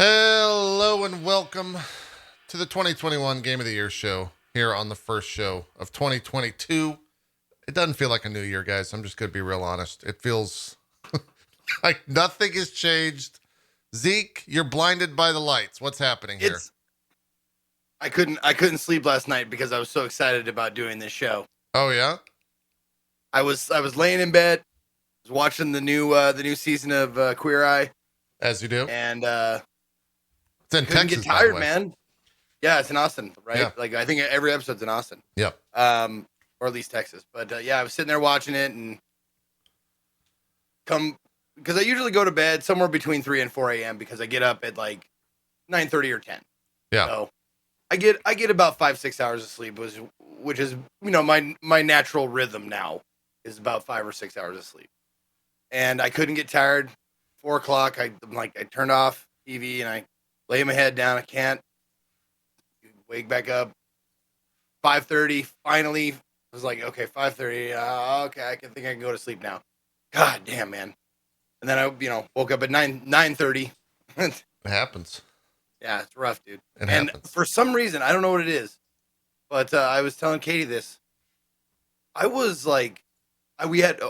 Hello and welcome to the 2021 Game of the Year show here on the first show of 2022. It doesn't feel like a new year, guys. I'm just going to be real honest. It feels like nothing has changed. Zeke, you're blinded by the lights. What's happening here? I couldn't sleep last night because I was so excited about doing this show. Oh yeah? I was laying in bed, was watching the new season of Queer Eye. As you do. And it's in couldn't Texas, get tired, by the way. man. Yeah, it's in Austin, right? Yeah. Like I think every episode's in Austin. Yep. Or at least Texas. But yeah, I was sitting there watching it and because I usually go to bed somewhere between 3 and 4 a.m. because I get up at like 9:30 or 10. Yeah. So I get about 5-6 hours of sleep, which is my natural rhythm now is about 5 or 6 hours of sleep, and I couldn't get tired. 4 o'clock, I turned off TV and I lay my head down. I can't wake back up. 5:30, finally, I was like, okay, 5:30. Okay, I think I can go to sleep now. God damn, man. And then I woke up at 9:30. It happens. Yeah, it's rough, dude. It and happens. For some reason, I don't know what it is, but I was telling Katie this. I was like, we had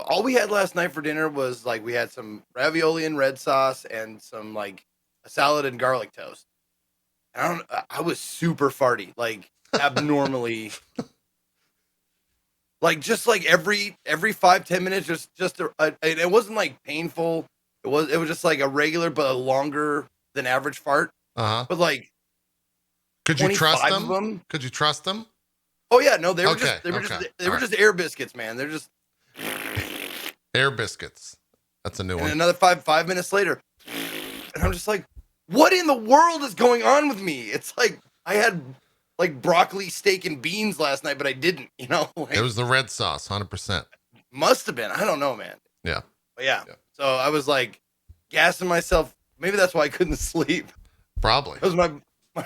last night for dinner was like we had some ravioli and red sauce and some like a salad and garlic toast. And I was super farty, like abnormally, like just like every 5-10 minutes, it wasn't like painful. It was just like a regular but a longer than average fart. Uh-huh. But like, could you trust them? Of them? Could you trust them? Oh yeah, no, they were just air biscuits, man. They're just air biscuits. That's a new one. And another 5 minutes later, and I'm just like, what in the world is going on with me? It's like I had like broccoli, steak, and beans last night, but I didn't. Like, it was the red sauce, 100%. Must have been. I don't know, man. Yeah. But yeah. So I was like gassing myself. Maybe that's why I couldn't sleep. Probably. Because my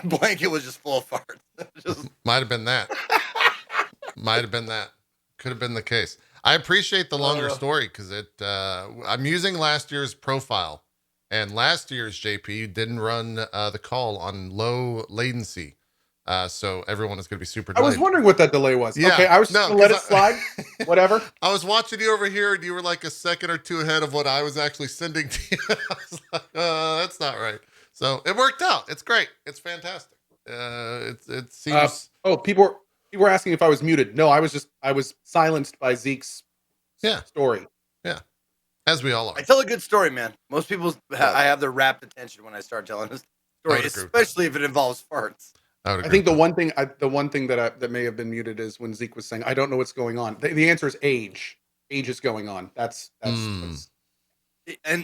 blanket was just full of farts. Might have been that. Might have been that. Could have been the case. I appreciate the longer story because I'm using last year's profile, and last year's JP didn't run the call on low latency. So everyone is going to be super delayed. I was wondering what that delay was. Yeah, okay, I was just going to let it slide. Whatever. I was watching you over here, and you were like a second or two ahead of what I was actually sending to you. I was like, that's not right. So it worked out. It's great. It's fantastic. It seems. People were asking if I was muted. No, I was silenced by Zeke's story. Yeah, as we all are. I tell a good story, man. Most people, I have their rapt attention when I start telling a story, especially if it involves farts. I think the one thing that may have been muted is when Zeke was saying, "I don't know what's going on." The answer is age. Age is going on. That's And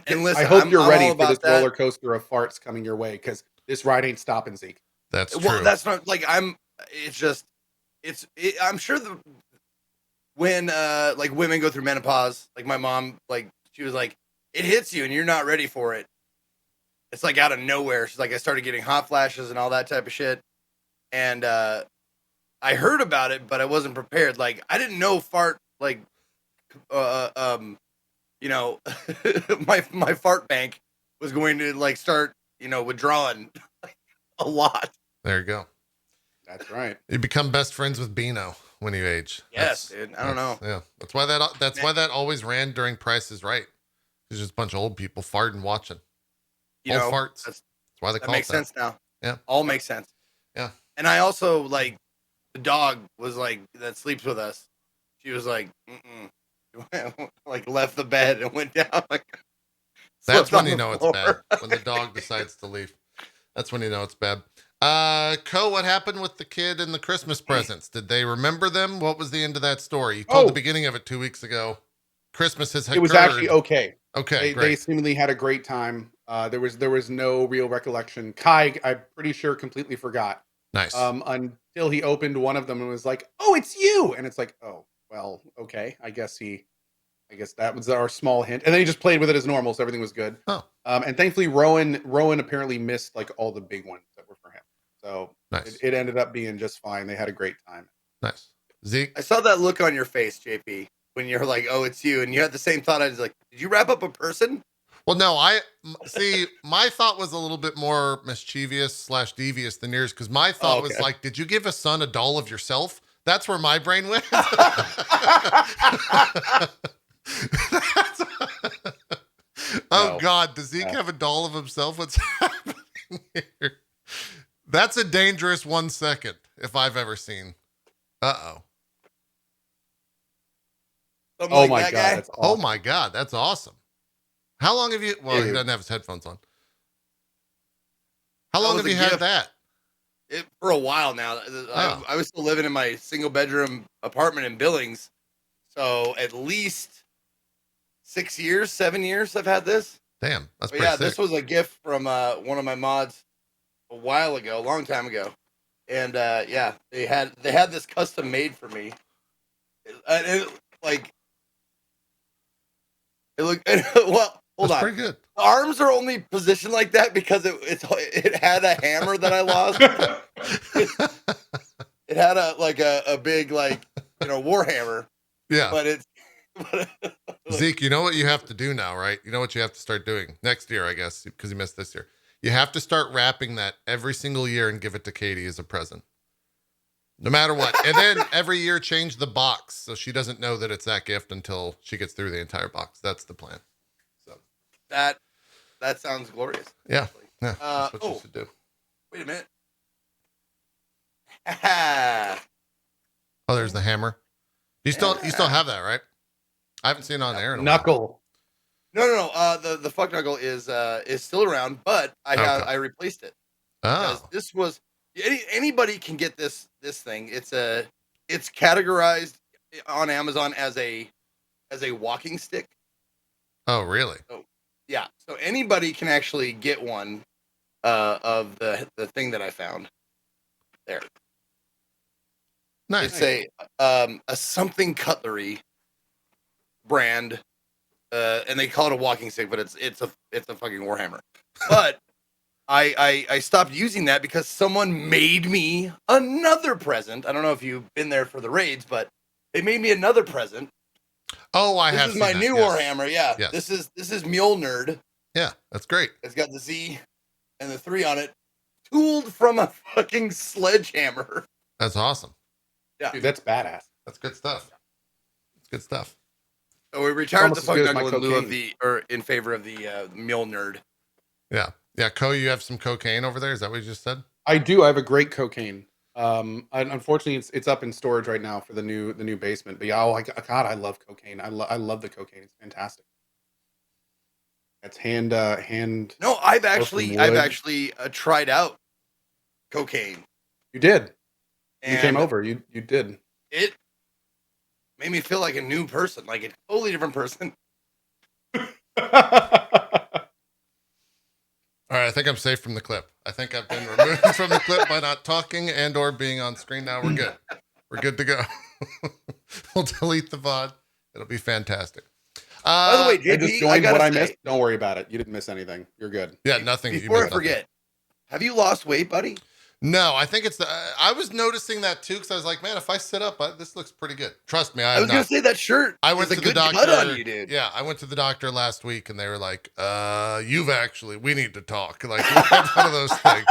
listen, I hope you're ready for this roller coaster of farts coming your way because this ride ain't stopping, Zeke. That's true. Well, that's not like I'm sure when like women go through menopause, like my mom, like she was like, it hits you and you're not ready for it. It's like out of nowhere. She's like, I started getting hot flashes and all that type of shit. And I heard about it, but I wasn't prepared. Like I didn't know fart like my fart bank was going to like start, withdrawing a lot. There you go. That's right. You become best friends with Beano when you age. Yes, dude. I don't know. Yeah, that's why that always ran during Price is Right. There's just a bunch of old people farting watching. Old farts. That's why they call it that. Makes sense now. Yeah, all makes sense. Yeah. And I also like the dog was like that sleeps with us. She was like, like left the bed and went down. Like that's when you know it's bad. When the dog decides to leave, that's when you know it's bad. Cohh, what happened with the kid and the Christmas presents? Did they remember them? What was the end of that story? You told the beginning of it 2 weeks ago. Christmas has occurred. It was actually okay. Okay, they seemingly had a great time. There was no real recollection. Kai, I'm pretty sure, completely forgot. Nice. Until he opened one of them and was like, "Oh, it's you!" And it's like, "Oh, well, okay. I guess that was our small hint." And then he just played with it as normal, so everything was good. Oh. And thankfully, Rowan apparently missed like all the big ones that were for him. So nice. It ended up being just fine. They had a great time. Nice. Zeke? I saw that look on your face, JP, when you're like, "Oh, it's you," and you had the same thought. I was like, "Did you wrap up a person?" Well, no, see, my thought was a little bit more mischievous / devious than yours, because my thought was like, did you give a son a doll of yourself? That's where my brain went. Oh God, does Zeke have a doll of himself? What's happening here? That's a dangerous 1 second if I've ever seen. Uh-oh. Oh my God, that's awesome. Oh my God, that's awesome. How long have you, well, he Dude. doesn't have his headphones on. How That long was have you a had gift. that? For a while now. Oh. I was still living in my single bedroom apartment in Billings. So at least 6 years, 7 years I've had this. Damn, that's But pretty yeah, sick. this was a gift from one of my mods a while ago, a long time ago. And yeah, they had this custom made for me. It looked well, hold That's on. pretty good. The arms are only positioned like that because it had a hammer that I lost. It had a big war hammer, Yeah. but it's Zeke, you know what you have to do now, right? You know what you have to start doing next year, I guess, because you missed this year. You have to start wrapping that every single year and give it to Katie as a present. No matter what. And then every year change the box so she doesn't know that it's that gift until she gets through the entire box. That's the plan. So that sounds glorious. yeah. Yeah. That's what you oh. should do. Wait a minute. Oh, there's the hammer. You still have that, right? I haven't seen it on air in a while. Knuckle. No. The fuck knuckle is still around, but I replaced it. Oh. This was anybody can get this thing. It's categorized on Amazon as a walking stick. Oh, really? So, yeah. So anybody can actually get one of the thing that I found. There. Nice. It's a something cutlery brand, and they call it a walking stick, but it's a fucking warhammer. But I stopped using that because someone made me another present. I don't know if you've been there for the raids, but they made me another present. Oh, I have. This is my new warhammer. Yeah. Yes. This is Mule Nerd. Yeah, that's great. It's got the Z and the 3 on it, tooled from a fucking sledgehammer. That's awesome. Yeah. Dude, that's badass. That's good stuff. That's good stuff. So we retired the Almost as fuck good as my knuckle in lieu of cocaine. in favor of the Mule Nerd. Yeah. Yeah. Cohh, you have some cocaine over there? Is that what you just said? I do. I have a great cocaine. Unfortunately, it's up in storage right now for the new basement. But yeah, God, I love cocaine. I love the cocaine. It's fantastic. It's hand. No, I've actually wood. tried out cocaine. You did. And You came over. You did. It made me feel like a new person, like a totally different person. All right, I think I'm safe from the clip. I think I've been removed from the clip by not talking and or being on screen. Now we're good. We're good to go. We'll delete the VOD. It'll be fantastic. By the way, I just JP, joined gotta what I say, missed. Don't worry about it. You didn't miss anything. You're good. Yeah, nothing. You Before I missed nothing. forget, have you lost weight, buddy? No, I think it's I was noticing that too because I was like, man, if I sit up, this looks pretty good. Trust me, I was gonna say that shirt. I went is to a the good doctor. cut on you, dude. Yeah, I went to the doctor last week, and they were like, we need to talk." Like one of those things.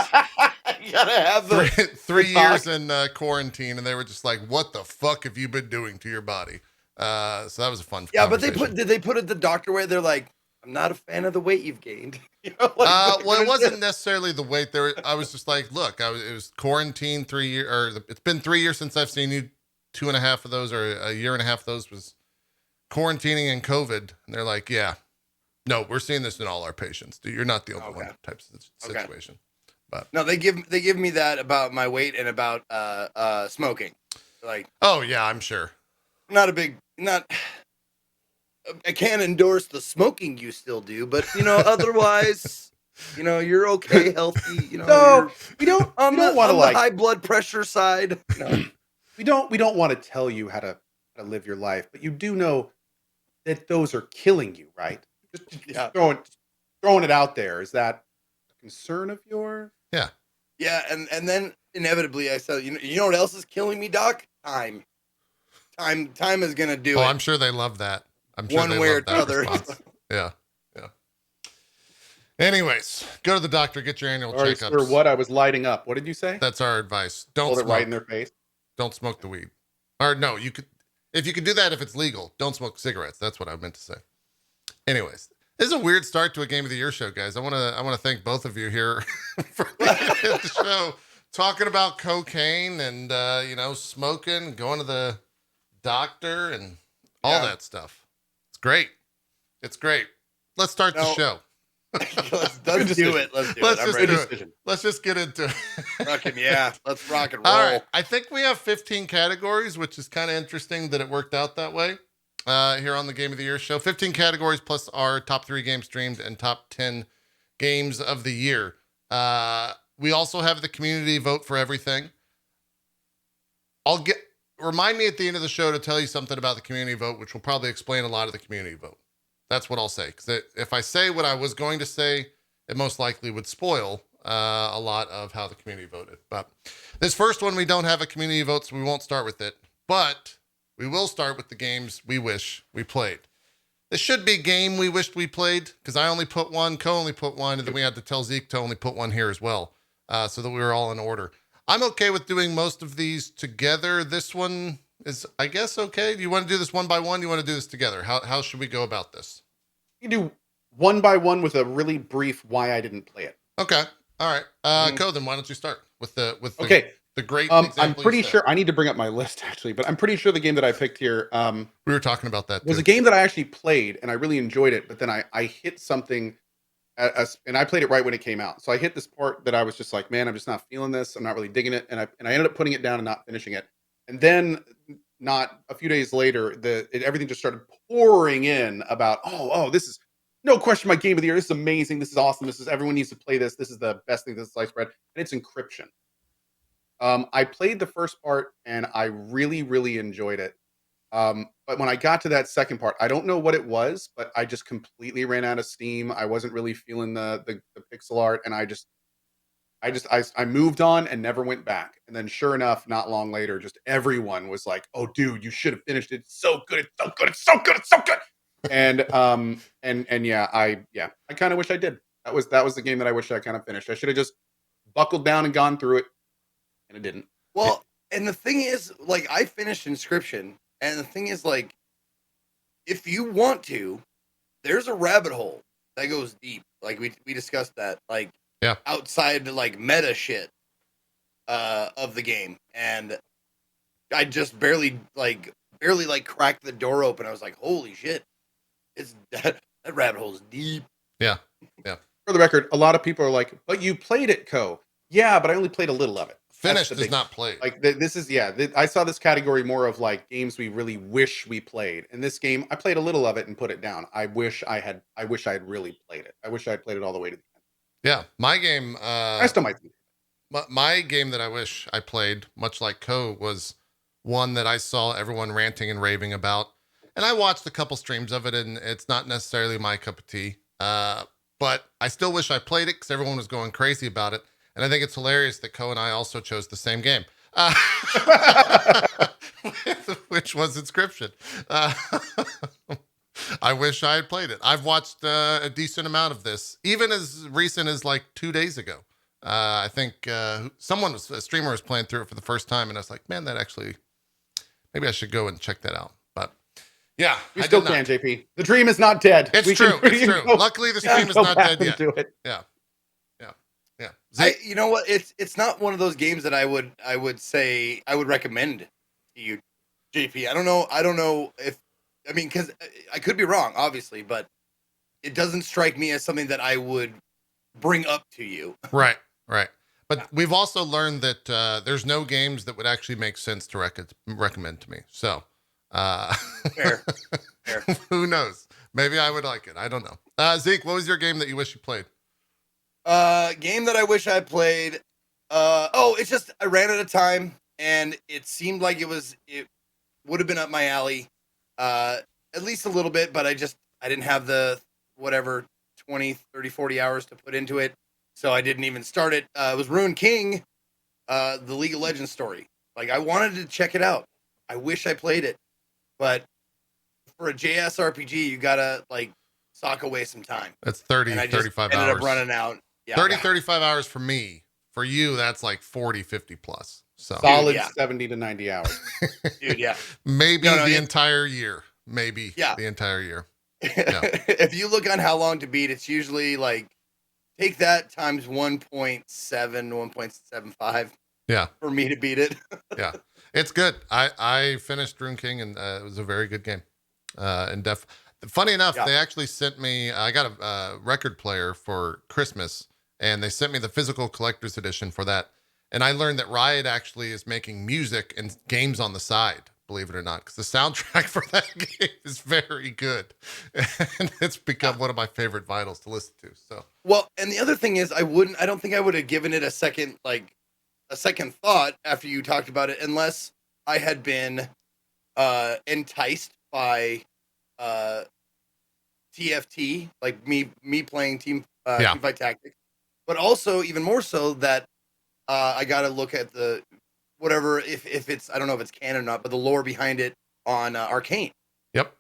You gotta have the three years in quarantine, and they were just like, "What the fuck have you been doing to your body?" So that was a fun. Yeah, but did they put it the doctor way? They're like, "I'm not a fan of the weight you've gained." You know, well, it wasn't necessarily the weight. I was just like, look, it was quarantine 3 years, or it's been 3 years since I've seen you. 2.5 of those, or a year and a half of those, was quarantining and COVID. And they're like, yeah, no, we're seeing this in all our patients. You're not the only one types of situation. But no, they give me that about my weight and about smoking. Like, oh yeah, I'm sure. I can't endorse the smoking you still do, but otherwise, you're okay, healthy. No, we don't want to the high blood pressure side. No. we don't want to tell you how to live your life, but you do know that those are killing you, right? Just throwing it out there. Is that a concern of yours? Yeah. Yeah, and then inevitably I said, you know what else is killing me, Doc? Time is gonna do it. Oh, I'm sure they love that. I'm sure one they way love or that another. response. Yeah. Anyways, go to the doctor, get your annual Sorry, checkups. sir, what? I was lighting up. What did you say? That's our advice. Don't Hold it smoke. right in their face. Don't smoke the weed. Or no, you could, if you could do that if it's legal. Don't smoke cigarettes. That's what I meant to say. Anyways, this is a weird start to a Game of the Year show, guys. I want to thank both of you here for being at the show, talking about cocaine and smoking, going to the doctor, and all that stuff. It's great. It's great. Let's start the show. Let's do it. Let's do it. I'm ready. Let's just get into it. Let's rock and roll. All right. I think we have 15 categories, which is kind of interesting that it worked out that way here on the Game of the Year show. 15 categories plus our top 3 games streamed and top 10 games of the year. We also have the community vote for everything. Remind me at the end of the show to tell you something about the community vote, which will probably explain a lot of the community vote. That's what I'll say. Because if I say what I was going to say, it most likely would spoil a lot of how the community voted. But this first one, we don't have a community vote, so we won't start with it. But we will start with the games we wish we played. This should be a game we wished we played, because I only put one, Cohh only put one, and then we had to tell Zeke to only put one here as well, so that we were all in order. I'm okay with doing most of these together. This one is, I guess, okay. Do you want to do this one by one? Do you want to do this together? How should we go about this? You do one by one with a really brief why I didn't play it. Okay. All right. Cohh, then why don't you start with the great I'm example pretty sure I need to bring up my list actually, but I'm pretty sure the game that I picked here we were talking about that was a game that I actually played and I really enjoyed it, but then I hit something and I played it right when it came out. So I hit this part that I was just like, man, I'm just not feeling this. I'm not really digging it. And I ended up putting it down and not finishing it. And then not a few days later, everything just started pouring in about, this is no question my game of the year. This is amazing. This is awesome. Everyone needs to play this. This is the best thing since sliced bread. And it's Encryption. I played the first part and I really, really enjoyed it. But when I got to that second part, I don't know what it was, but I just completely ran out of steam. I wasn't really feeling the pixel art, and I moved on and never went back. And then sure enough, not long later, just everyone was like, "Oh, dude, you should have finished it. It's so good. It's so good. It's so good. It's so good." And I kind of wish I did. That was the game that I wish I kind of finished. I should have just buckled down and gone through it, and it didn't. Well, and the thing is, like, I finished Inscription. And the thing is, like, if you want to, there's a rabbit hole that goes deep. Like, we discussed that, like, outside the, like, meta shit of the game. And I just barely cracked the door open. I was like, holy shit. That rabbit hole is deep. Yeah. For the record, a lot of people are like, but you played it, Cohh. Yeah, but I only played a little of it. Finished is not played. Like this is I saw this category more of like games we really wish we played. In this game, I played a little of it and put it down. I wish I had really played it. I wish I had played it all the way to the end. Yeah, my game. I still might. My game that I wish I played, much like Cohh, was one that I saw everyone ranting and raving about, and I watched a couple streams of it, and it's not necessarily my cup of tea. But I still wish I played it because everyone was going crazy about it. And I think it's hilarious that Cohh and I also chose the same game, which was Inscription. I wish I had played it. I've watched a decent amount of this, even as recent as like 2 days ago. I think a streamer was playing through it for the first time, and I was like, man, maybe I should go and check that out. But yeah, we still can, JP. The dream is not dead. It's true. Luckily, the stream is not dead yet. Yeah. You know what? It's not one of those games that I would say I would recommend to you, JP. I don't know because I could be wrong, obviously, but it doesn't strike me as something that I would bring up to you. Right. But we've also learned that there's no games that would actually make sense to recommend to me. So, fair. Who knows? Maybe I would like it. I don't know. Zeke, what was your game that you wish you played? Game that I wish I played. It's just I ran out of time, and it seemed like it would have been up my alley, at least a little bit. But I didn't have the 20, 30, 40 hours to put into it, so I didn't even start it. It was Ruined King, the League of Legends story. Like, I wanted to check it out. I wish I played it, but for a JS RPG, you gotta like sock away some time. That's 30, And I just 35 ended hours. up running out. Yeah, 30, 35 hours for me. For you, that's like 40, 50 plus. So Solid yeah. 70 to 90 hours. dude. Yeah, maybe No, the it- entire year. Maybe Yeah. the entire year. If you look on how long to beat, it's usually like take that times 1.7, 1.75 Yeah. for me to beat it. Yeah. It's good. I finished Rune King and it was a very good game. Funny enough, Yeah. they actually sent me, I got a record player for Christmas and they sent me the physical collector's edition for that. And I learned that Riot actually is making music and games on the side, believe it or not, because the soundtrack for that game is very good. And it's become one of my favorite vinyls to listen to. So, Well, and the other thing is, I don't think I would have given it a second thought after you talked about it, unless I had been enticed by TFT, like me playing Team Fight Tactics, but also even more so that I got to look at the whatever if it's, I don't know if it's canon or not, but the lore behind it on Arcane. yep.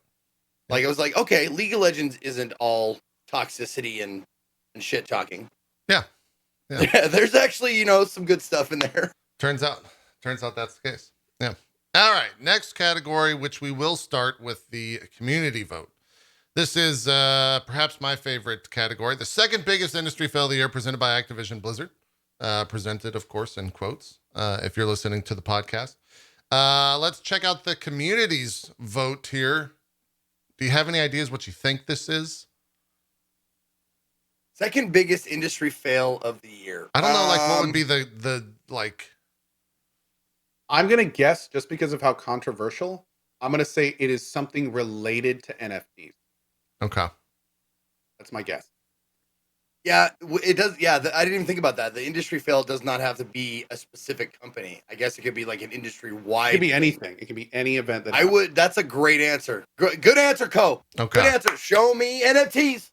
Like, I was like, okay, League of Legends isn't all toxicity and shit talking. Yeah. Yeah, there's actually, some good stuff in there. Turns out that's the case. Yeah. All right. Next category, which we will start with the community vote. This is perhaps my favorite category. The second biggest industry fail of the year, presented by Activision Blizzard. Presented, of course, in quotes, if you're listening to the podcast. Let's check out the community's vote here. Do you have any ideas what you think this is? Second biggest industry fail of the year. I don't know, like, what would be the like... I'm going to guess, just because of how controversial, I'm going to say it is something related to NFTs. Okay. That's my guess. Yeah, it does. Yeah, I didn't even think about that. The industry fail does not have to be a specific company. I guess it could be like an industry wide. It could be anything. It could be any event that That's a great answer. Good answer, Cohh. Okay. Good answer. Show me NFTs.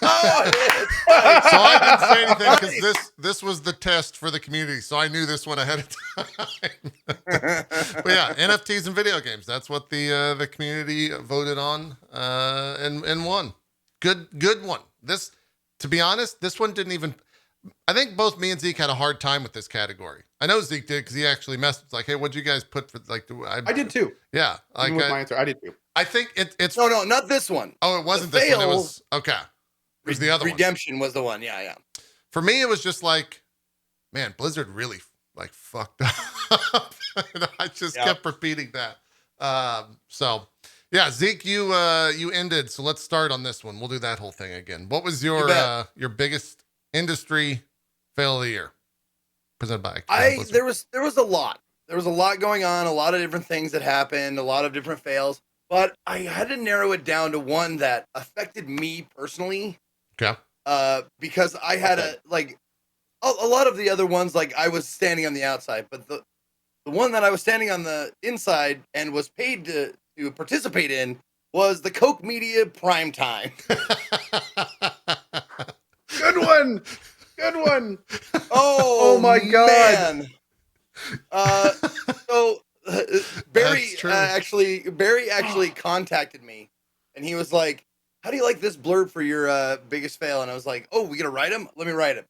Oh, it is. So I didn't say anything because this was the test for the community, so I knew this one ahead of time. But yeah, NFTs and video games. That's what the community voted on and won. Good one. This, to be honest, this one didn't even. I think both me and Zeke had a hard time with this category. I know Zeke did because he actually messaged like, "Hey, what'd you guys put for like?" I did too. Yeah, like Even with my answer, I did too. I think it's. No, not this one. Oh, it wasn't The this one. It fail- was okay. It was the other one. Redemption was the one. Yeah. For me, it was just like, man, Blizzard really like fucked up. And I just kept repeating that. So yeah, Zeke, you ended. So let's start on this one. We'll do that whole thing again. What was your biggest industry fail of the year? Presented by Blizzard. There was a lot. There was a lot going on, a lot of different things that happened, a lot of different fails. But I had to narrow it down to one that affected me personally. Okay. Because I had a lot of the other ones, like I was standing on the outside, but the one that I was standing on the inside and was paid to participate in was the Cohh Media Prime Time. Good one. Good one. Oh my God. Man. So Barry actually contacted me, and he was like, "How do you like this blurb for your biggest fail?" And I was like, "Oh, we gonna write him? Let me write him."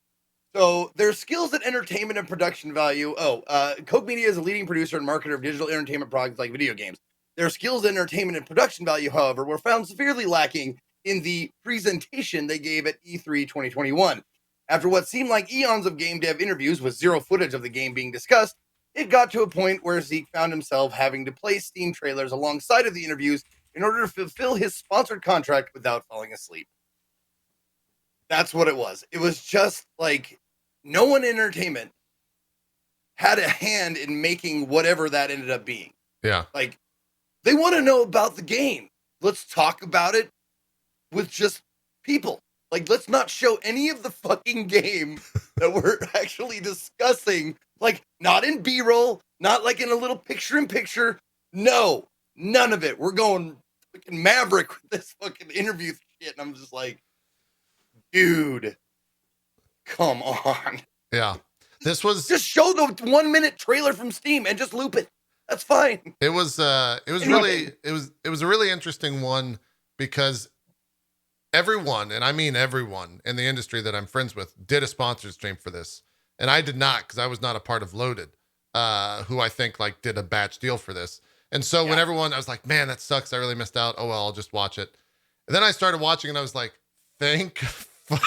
So their skills at entertainment and production value. Cohh Media is a leading producer and marketer of digital entertainment products like video games. Their skills at entertainment and production value, however, were found severely lacking in the presentation they gave at E3 2021. After what seemed like eons of game dev interviews with zero footage of the game being discussed, it got to a point where Zeke found himself having to play Steam trailers alongside of the interviews in order to fulfill his sponsored contract without falling asleep. That's what it was. It was just like no one in entertainment had a hand in making whatever that ended up being. Yeah. Like, they want to know about the game. Let's talk about it with just people. Like, let's not show any of the fucking game that we're actually discussing. Like, not in B-roll, not like in a little picture-in-picture. No, none of it. We're going fucking Maverick with this fucking interview shit. And I'm just like, dude, come on. Yeah. This was Just show the 1 minute trailer from Steam and just loop it. That's fine. It was a really interesting one because everyone, and I mean everyone in the industry that I'm friends with, did a sponsored stream for this. And I did not, because I was not a part of Loaded, who I think like did a batch deal for this. And so when everyone, I was like, man, that sucks. I really missed out. Oh, well, I'll just watch it. And then I started watching and I was like, thank fuck.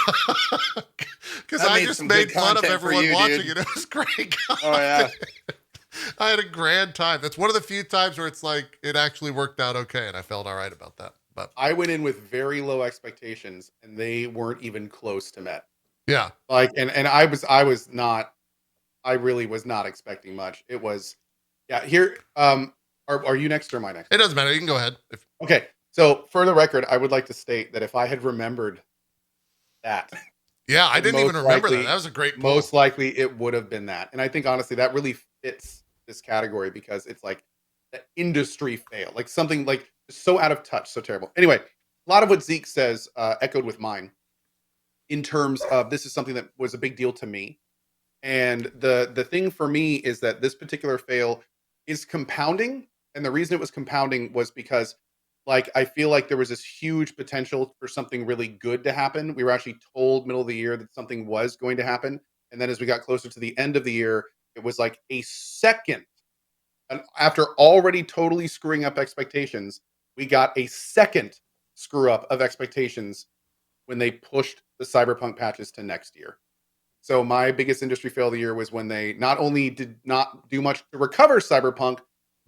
Because I just made fun of everyone watching it. It was great content. Oh, yeah. I had a grand time. That's one of the few times where it's like, it actually worked out okay. And I felt all right about that. But I went in with very low expectations and they weren't even close to met. yeah. Like, and I really was not expecting much. It was, here, are you next or am I next? It doesn't matter. You can go ahead. Okay. So for the record, I would like to state that if I had remembered that. Yeah, I didn't even remember that. That was a great pull. Most likely it would have been that. And I think honestly that really fits this category because it's like the industry fail. Like something like so out of touch, so terrible. Anyway, a lot of what Zeke says echoed with mine in terms of this is something that was a big deal to me. And the thing for me is that this particular fail is compounding. And the reason it was compounding was because like I feel like there was this huge potential for something really good to happen. We were actually told middle of the year that something was going to happen. And then as we got closer to the end of the year, it was like a second. And after already totally screwing up expectations, we got a second screw up of expectations when they pushed the Cyberpunk patches to next year. So my biggest industry fail of the year was when they not only did not do much to recover Cyberpunk,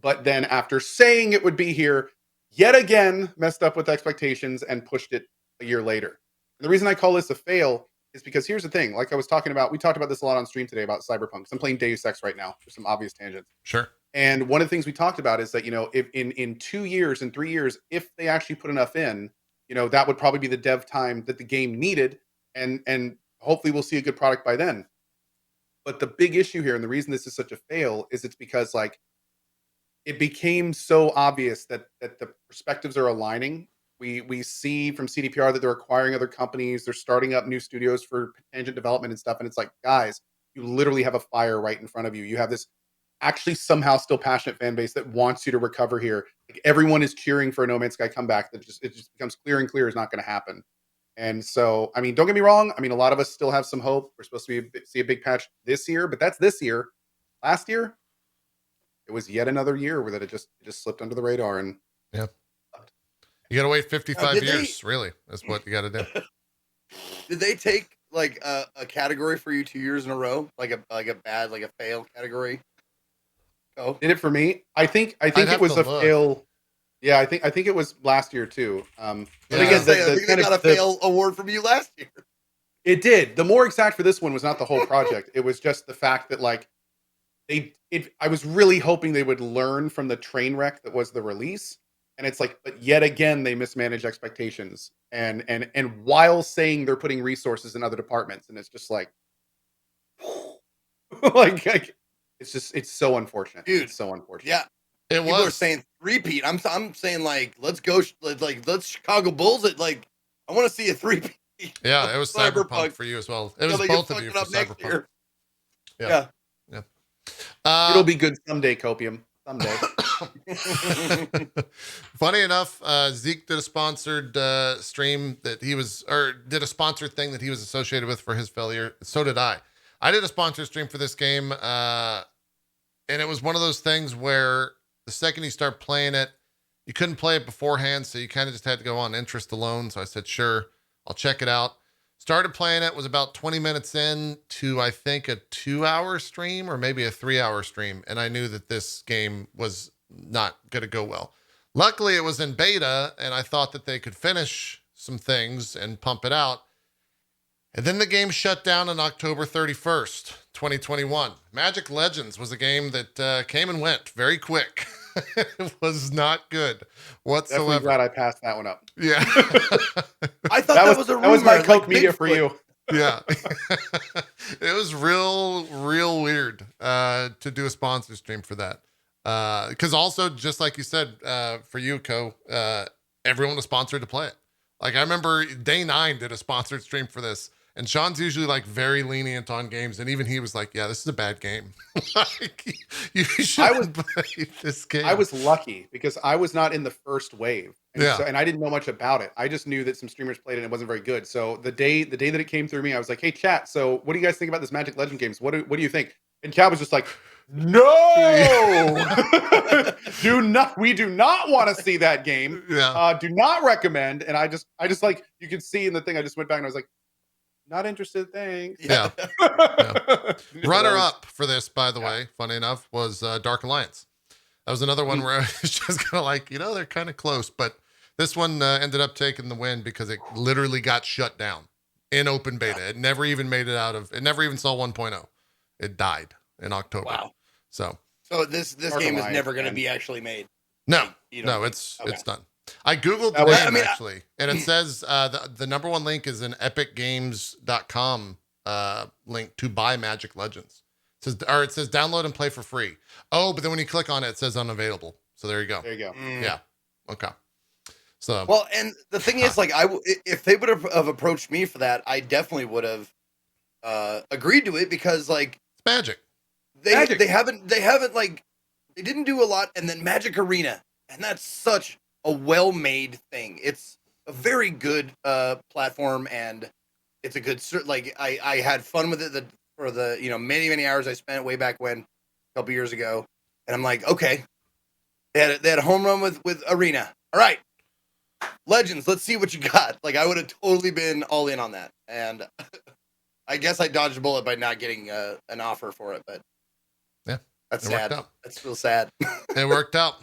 but then after saying it would be here, yet again messed up with expectations and pushed it a year later. And the reason I call this a fail is because here's the thing. Like I was talking about, we talked about this a lot on stream today about Cyberpunk. I'm playing Deus Ex right now for some obvious tangents. Sure. And one of the things we talked about is that, you know, if in 2 years and 3 years, if they actually put enough in, you know, that would probably be the dev time that the game needed. And hopefully we'll see a good product by then. But the big issue here, and the reason this is such a fail, is it's because like it became so obvious that the perspectives are aligning. We see from CDPR that they're acquiring other companies, they're starting up new studios for tangent development and stuff. And it's like, guys, you literally have a fire right in front of you. You have this actually somehow still passionate fan base that wants you to recover here. Like everyone is cheering for a No Man's Sky comeback. That it just becomes clear and clear is not going to happen. And so, I mean, don't get me wrong. I mean, a lot of us still have some hope. We're supposed to see a big patch this year, but that's this year. Last year, it was yet another year where that it just slipped under the radar. And yeah, you got to wait 55 years. Really, that's what you got to do. Did they take like a category for you 2 years in a row, like a bad, like a fail category? Oh, did it for me? I think it was a fail. Yeah, I think it was last year too. But again, they got a fail award from you last year. It did. The more exact for this one was not the whole project. It was just the fact that like I was really hoping they would learn from the train wreck that was the release. And it's like, but yet again, they mismanaged expectations and while saying they're putting resources in other departments. And it's just like, like it's so unfortunate. Dude, it's so unfortunate. Yeah. It People are saying three-peat. I'm saying like let's go let's Chicago Bulls it. Like I want to see a three-peat. Yeah, it was Cyberpunk for you as well. It was both of you for Cyberpunk. Yeah. It'll be good someday, Copium. Someday. Funny enough, Zeke did a sponsored stream that he was, or did a sponsored thing that he was associated with for his failure. So did I. I did a sponsored stream for this game, and it was one of those things where the second you start playing it, you couldn't play it beforehand, so you kind of just had to go on interest alone. So I said, sure, I'll check it out. Started playing it, was about 20 minutes in to, I think, a 2-hour stream or maybe a 3-hour stream. And I knew that this game was not going to go well. Luckily, it was in beta, and I thought that they could finish some things and pump it out. And then the game shut down on October 31st, 2021. Magic Legends was a game that came and went very quick. It was not good whatsoever. Definitely glad I passed that one up. Yeah. I thought that was a rumor. That was my Coke like media for you. Yeah. It was real weird to do a sponsor stream for that. Because also, just like you said, for you, Co, everyone was sponsored to play it. Like I remember Day 9 did a sponsored stream for this. And Sean's usually like very lenient on games, and even he was like, "Yeah, this is a bad game. Like, you shouldn't play this game." I was lucky because I was not in the first wave, And Yeah. so, and I didn't know much about it. I just knew that some streamers played it and it wasn't very good. So the day that it came through me, I was like, "Hey, chat. So what do you guys think about this Magic Legend games? What do you think?" And Cal was just like, "No, we do not want to see that game. Yeah. Do not recommend." And I just like, you could see in the thing, I just went back and I was like, "Not interested, thanks." Yeah. Runner up for this, by the way, funny enough, was Dark Alliance. That was another one where I was just kind of like, they're kind of close, but this one ended up taking the win because it literally got shut down in open beta. It never even made it it never even saw 1.0. It died in October. Wow. So this Dark game is Alliance, never going to man. be actually made. no, You don't think- it's done. I Googled the That was- name actually, and it says the number one link is an epicgames.com link to buy Magic Legends. It says download and play for free. Oh, but then when you click on it, it says unavailable. So there you go. There you go. Yeah. Okay. So Well, and the thing is, like, if they would have approached me for that, I definitely would have agreed to it because, like, it's Magic. they Magic. they haven't like they didn't do a lot, and then Magic Arena, and that's such a well-made thing. It's a very good platform, and it's a good like I had fun with it for the many hours I spent way back when, a couple years ago, and I'm like, okay, they had a home run with Arena. All right, Legends, let's see what you got. Like, I would have totally been all in on that, and I guess I dodged a bullet by not getting an offer for it, but yeah, that's it worked sad. out. That's real sad. It worked out.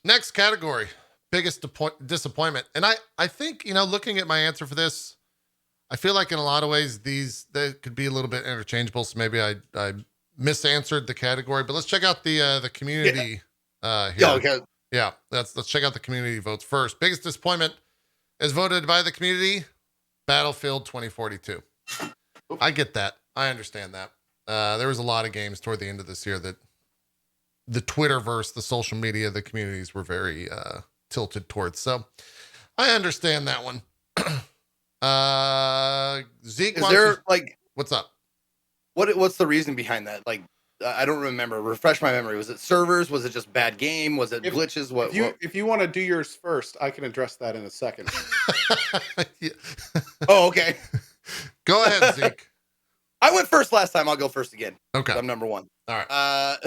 Next category, biggest disappointment. And I think, looking at my answer for this, I feel like in a lot of ways, they could be a little bit interchangeable. So maybe I misanswered the category, but let's check out the community here. Yeah, okay. Yeah, let's check out the community votes first. Biggest disappointment is voted by the community, Battlefield 2042. I get that. I understand that. There was a lot of games toward the end of this year that the Twitterverse, the social media, the communities were very tilted towards. So I understand that one. Zeke, Is there like what's up? what's the reason behind that? Like, I don't remember. Refresh my memory. Was it servers? Was it just bad game? Was it glitches? What? If you want to do yours first, I can address that in a second. Yeah. Oh, okay. Go ahead, Zeke. I went first last time. I'll go first again. Okay. I'm number one. All right.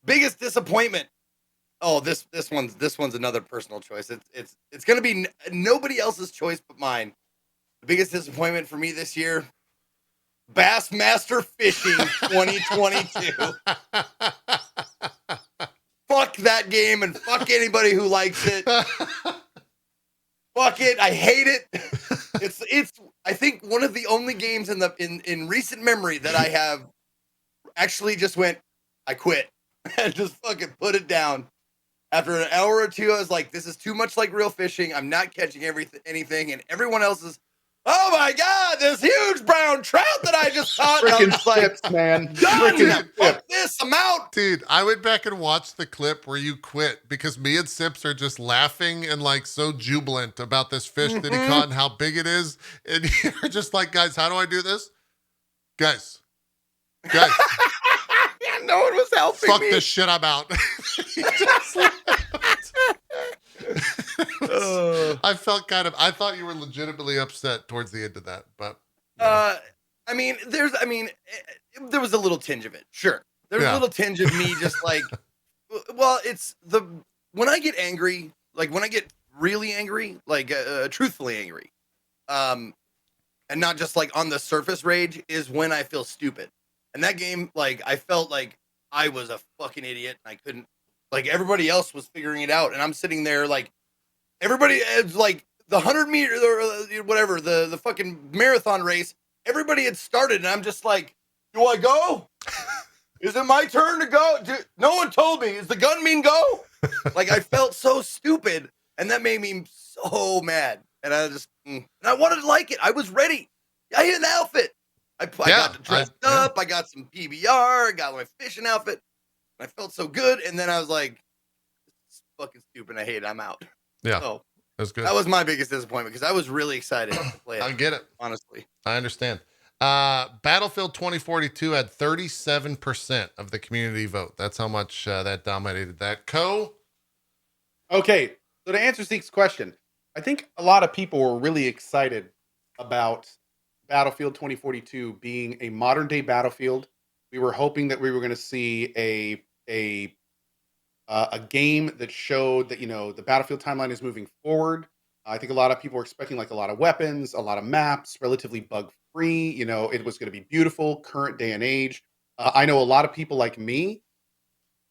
Biggest disappointment. Oh, this one's another personal choice. It's gonna be nobody else's choice but mine. The biggest disappointment for me this year, Bassmaster Fishing 2022. Fuck that game and fuck anybody who likes it. Fuck it. I hate it. It's I think one of the only games in recent memory that I have actually just went, I quit and just fucking put it down. After an hour or two, I was like, this is too much like real fishing. I'm not catching anything, and everyone else is, oh my god, this huge brown trout that I just caught. And I'm just like, Tips, man. done. Fuck this, I'm out. Dude, I went back and watched the clip where you quit because me and Sips are just laughing and like so jubilant about this fish that he caught and how big it is. And you're just like, guys, how do I do this? Guys. No one was helping Fuck me. this shit, I'm out. I thought you were legitimately upset towards the end of that, but there was a little tinge of it. Sure. There was a little tinge of me just like, well, it's when I get angry, like when I get really angry, like truthfully angry, and not just like on the surface rage, is when I feel stupid. And that game, like, I felt like I was a fucking idiot and I couldn't, like, everybody else was figuring it out. And I'm sitting there like, everybody is like the 100 meter or whatever, the fucking marathon race, everybody had started. And I'm just like, do I go? Is it my turn to go? No one told me. Does the gun mean go? Like, I felt so stupid. And that made me so mad. And I just, and I wanted to like it. I was ready. I had an outfit. I got dressed up. I got some PBR. I got my fishing outfit. I felt so good. And then I was like, this is fucking stupid. I hate it. I'm out. yeah, So that's good. that was my biggest disappointment because I was really excited to play it. I get it. Honestly. I understand. Battlefield 2042 had 37% of the community vote. That's how much that dominated that. Cohh? Okay, so to answer Zeke's question, I think a lot of people were really excited about Battlefield 2042 being a modern day Battlefield. We were hoping that we were going to see a game that showed that the Battlefield timeline is moving forward. I think a lot of people were expecting like a lot of weapons, a lot of maps, relatively bug free. It was going to be beautiful, current day and age. I know a lot of people like me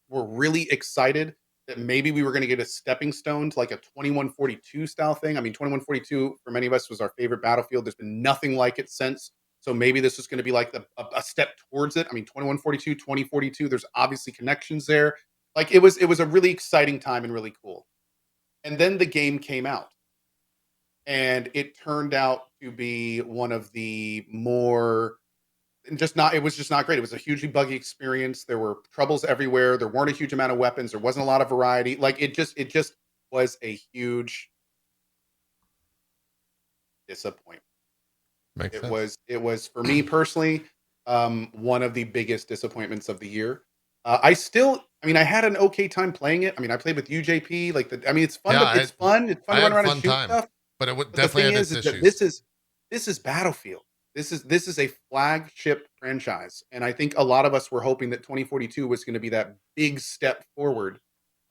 were really excited that maybe we were going to get a stepping stone to like a 2142 style thing. I mean, 2142 for many of us was our favorite Battlefield. There's been nothing like it since. So maybe this is going to be like a step towards it. I mean, 2142, 2042, there's obviously connections there. Like it was a really exciting time and really cool. And then the game came out. And it turned out to be one of the more it was just not great. It was a hugely buggy experience. There were troubles everywhere. There weren't a huge amount of weapons. There wasn't a lot of variety. Like it just was a huge disappointment. Makes sense. It was for me personally, one of the biggest disappointments of the year. I had an okay time playing it. I mean, I played with you, JP. It's fun. Yeah, It's fun. It's fun I to run had around fun and shoot time, stuff. but it would But the definitely thing had is its that issues. this is Battlefield. This is a flagship franchise, and I think a lot of us were hoping that 2042 was going to be that big step forward.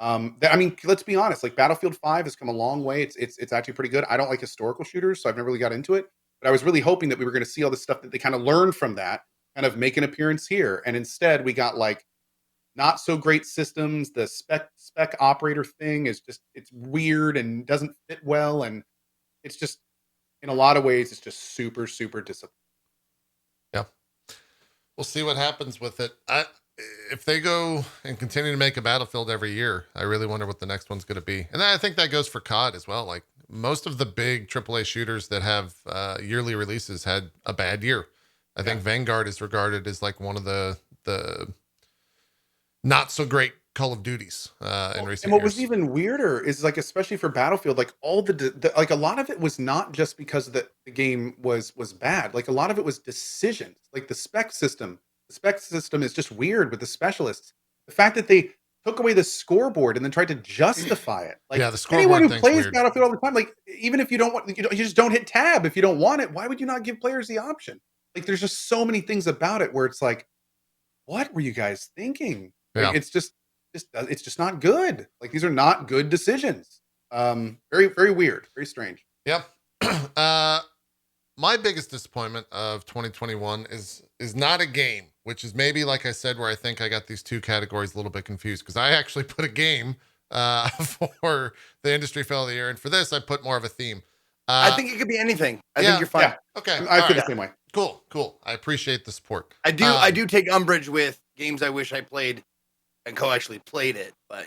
Let's be honest. Like Battlefield 5 has come a long way. It's actually pretty good. I don't like historical shooters, so I've never really got into it. But I was really hoping that we were going to see all the stuff that they kind of learned from that, kind of make an appearance here. And instead, we got like not so great systems. The spec operator thing is just it's weird and doesn't fit well, and it's just in a lot of ways it's just super disappointing. Yeah. We'll see what happens with it. If they go and continue to make a Battlefield every year, I really wonder what the next one's going to be. And I think that goes for COD as well. Like most of the big AAA shooters that have yearly releases had a bad year. I think Vanguard is regarded as like one of the not so great Call of Duties in recent years. And what was even weirder is like, especially for Battlefield, like all like a lot of it was not just because the game was bad. Like a lot of it was decisions. Like the spec system is just weird with the specialists. The fact that they took away the scoreboard and then tried to justify it. Like the scoreboard anyone who thing's plays weird. Battlefield all the time, like even if you don't want, you just don't hit tab if you don't want it. Why would you not give players the option? Like there's just so many things about it where it's like, what were you guys thinking? Like, it's just not good. Like these are not good decisions. Very weird, very strange. Yep. My biggest disappointment of 2021 is not a game, which is maybe like I said, where I think I got these two categories a little bit confused because I actually put a game for the industry fail of the year, and for this I put more of a theme. I think it could be anything. I think you're fine. Yeah. Okay, I feel the same way. Cool. I appreciate the support. I do take umbrage with games I wish I played, and Cohh actually played it, but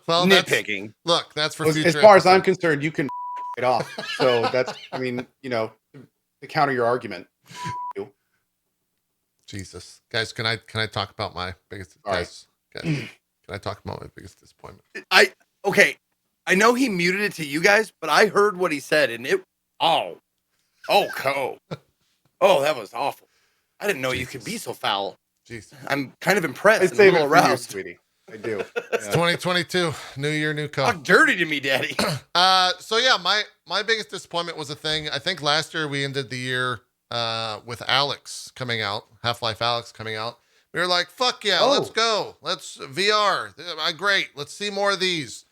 well, nitpicking. That's for future. As far as I'm concerned, you can it off. So that's, to counter your argument. Jesus, guys, can I talk about my biggest? Guys, can I talk about my biggest disappointment? I know he muted it to you guys, but I heard what he said, and Cohh. Oh, that was awful. I didn't know you could be so foul. Jeez. I'm kind of impressed. I save a little aroused, sweetie. I do. It's 2022, new year, new Cohh. Talk dirty to me, Daddy. So yeah, my biggest disappointment was a thing. I think last year we ended the year with Alex coming out, Half-Life Alex coming out. We were like, fuck yeah, let's go. Let's VR. Great. Let's see more of these.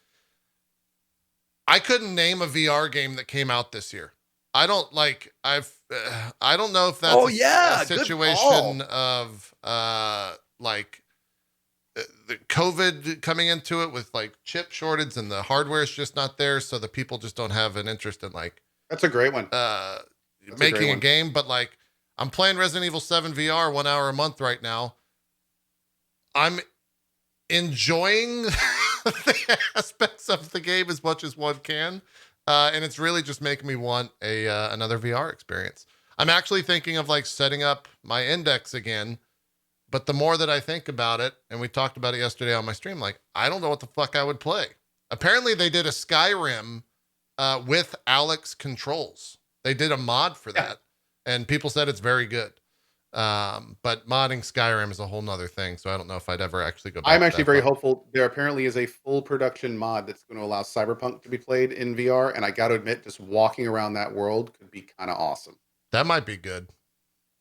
I couldn't name a VR game that came out this year. I don't know if that's a situation of like the COVID coming into it with like chip shortage and the hardware is just not there. So the people just don't have an interest in like, that's a great one. Making a game, but like I'm playing Resident Evil 7 VR 1 hour a month right now. I'm enjoying the aspects of the game as much as one can. And it's really just making me want another VR experience. I'm actually thinking of like setting up my index again, but the more that I think about it, and we talked about it yesterday on my stream, like I don't know what the fuck I would play. Apparently they did a Skyrim with Alex controls. They did a mod for that, and people said it's very good. But modding Skyrim is a whole nother thing, so I don't know if I'd ever actually go back. I'm to actually that very far. hopeful. There apparently is a full production mod that's going to allow Cyberpunk to be played in VR, and I got to admit, just walking around that world could be kind of awesome. That might be good.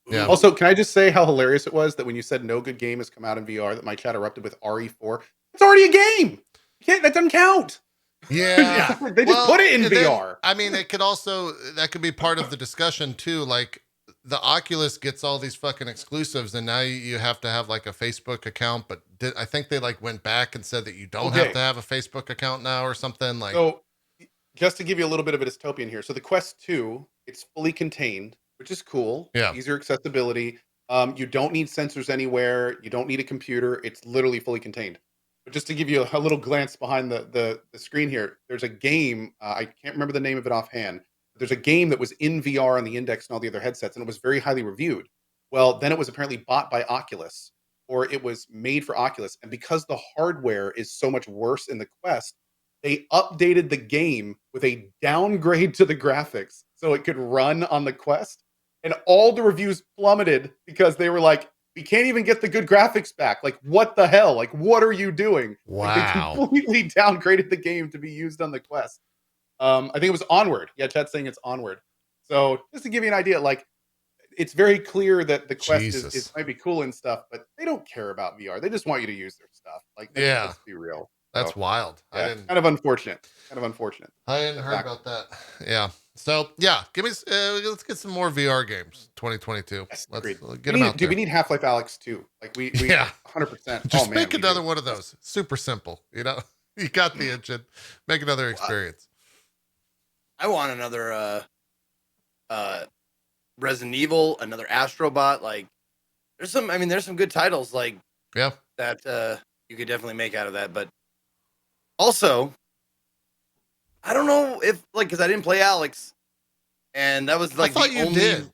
Yeah. Also, can I just say how hilarious it was that when you said no good game has come out in VR, that my chat erupted with RE4? It's already a game. That doesn't count. Yeah. They just put it in and then, VR. I mean, it could also, that could be part of the discussion too. Like the Oculus gets all these fucking exclusives, and now you have to have like a Facebook account. But I think they like went back and said that you don't have Okay. to have a Facebook account now or something. Like, So, just to give you a little bit of a dystopian here. So, the Quest 2, it's fully contained, which is cool. Yeah. Easier accessibility. You don't need sensors anywhere. You don't need a computer. It's literally fully contained. But just to give you a little glance behind the screen here, there's a game. I can't remember the name of it offhand. But there's a game that was in VR on the Index and all the other headsets, and it was very highly reviewed. Well, then it was apparently bought by Oculus, or it was made for Oculus. And because the hardware is so much worse in the Quest, they updated the game with a downgrade to the graphics so it could run on the Quest. And all the reviews plummeted because they were like, we can't even get the good graphics back. Like, what the hell? Like, what are you doing? Like, they wow. completely downgraded the game to be used on the Quest. I think it was Onward. Yeah, chat's saying it's Onward. So just to give you an idea, like, it's very clear that the Quest is might be cool and stuff, but they don't care about VR. They just want you to use their stuff. Like, let's be real. That's So, wild. yeah, kind of unfortunate. Kind of unfortunate. I hadn't heard about that. Yeah. So yeah, give me. Let's get some more VR games. 2022. Yes, let's agreed. get them out there. We need Half-Life Alyx too. Like we yeah, 100%. Just make another one of those. Super simple. You know, you got the engine. Make another experience. I want another Resident Evil, another Astrobot. Like there's some good titles like that you could definitely make out of that. But also, I don't know if like because I didn't play Alex, and that was like I thought you did.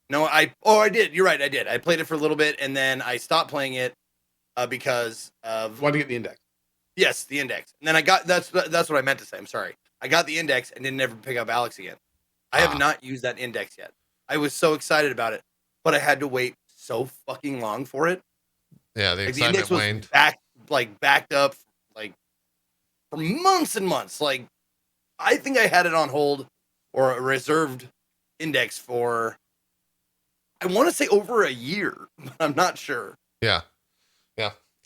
No, I did. You're right. I did. I played it for a little bit, and then I stopped playing it because of wanted to get the Index. Yes, the Index, and then I got that's what I meant to say. I'm sorry. I got the Index and didn't ever pick up Alex again. I have not used that Index yet. I was so excited about it, but I had to wait so fucking long for it. Yeah, the excitement waned. Backed up like for months and months. Like I think I had it on hold or a reserved Index for I want to say over a year, but I'm not sure. Yeah.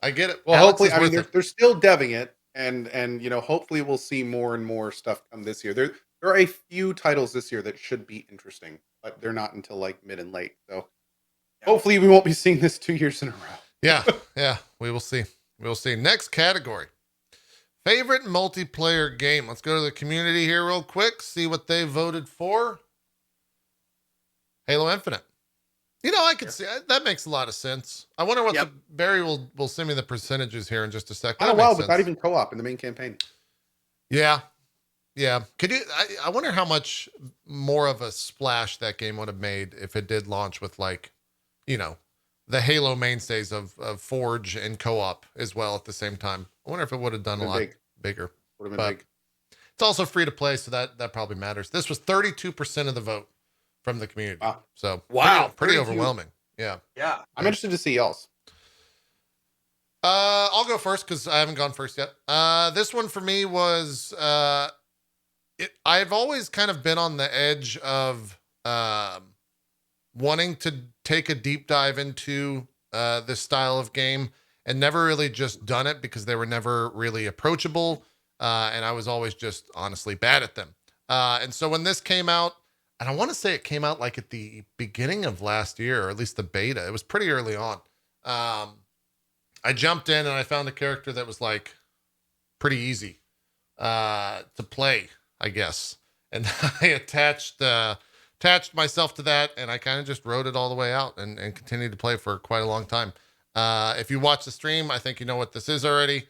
I get it. Well, hopefully, I mean, they're still deving it, and you know, hopefully, we'll see more and more stuff come this year. There are a few titles this year that should be interesting, but they're not until like mid and late. So, hopefully, we won't be seeing this 2 years in a row. Yeah, we will see. We'll see. Next category. Favorite multiplayer game. Let's go to the community here real quick, see what they voted for. Halo Infinite. You know, I could see that makes a lot of sense. I wonder what the Barry will send me the percentages here in just a second. Oh wow, but not even co-op in the main campaign. Yeah. Could you? I wonder how much more of a splash that game would have made if it did launch with like, you know, the Halo mainstays of Forge and co-op as well at the same time. I wonder if it would have done a lot bigger. Would have been big. It's also free to play, so that probably matters. This was 32% of the vote from the community. Wow. So pretty 32. overwhelming. Yeah. I'm interested to see y'all's. I'll go first because I haven't gone first yet. This one for me was I've always kind of been on the edge of wanting to take a deep dive into this style of game and never really just done it because they were never really approachable. And I was always just honestly bad at them. And so when this came out, and I want to say it came out like at the beginning of last year, or at least the beta. It was pretty early on. I jumped in and I found a character that was like pretty easy to play, I guess. And I attached myself to that, and I kind of just rode it all the way out and continued to play for quite a long time. If you watch the stream, I think you know what this is already. It's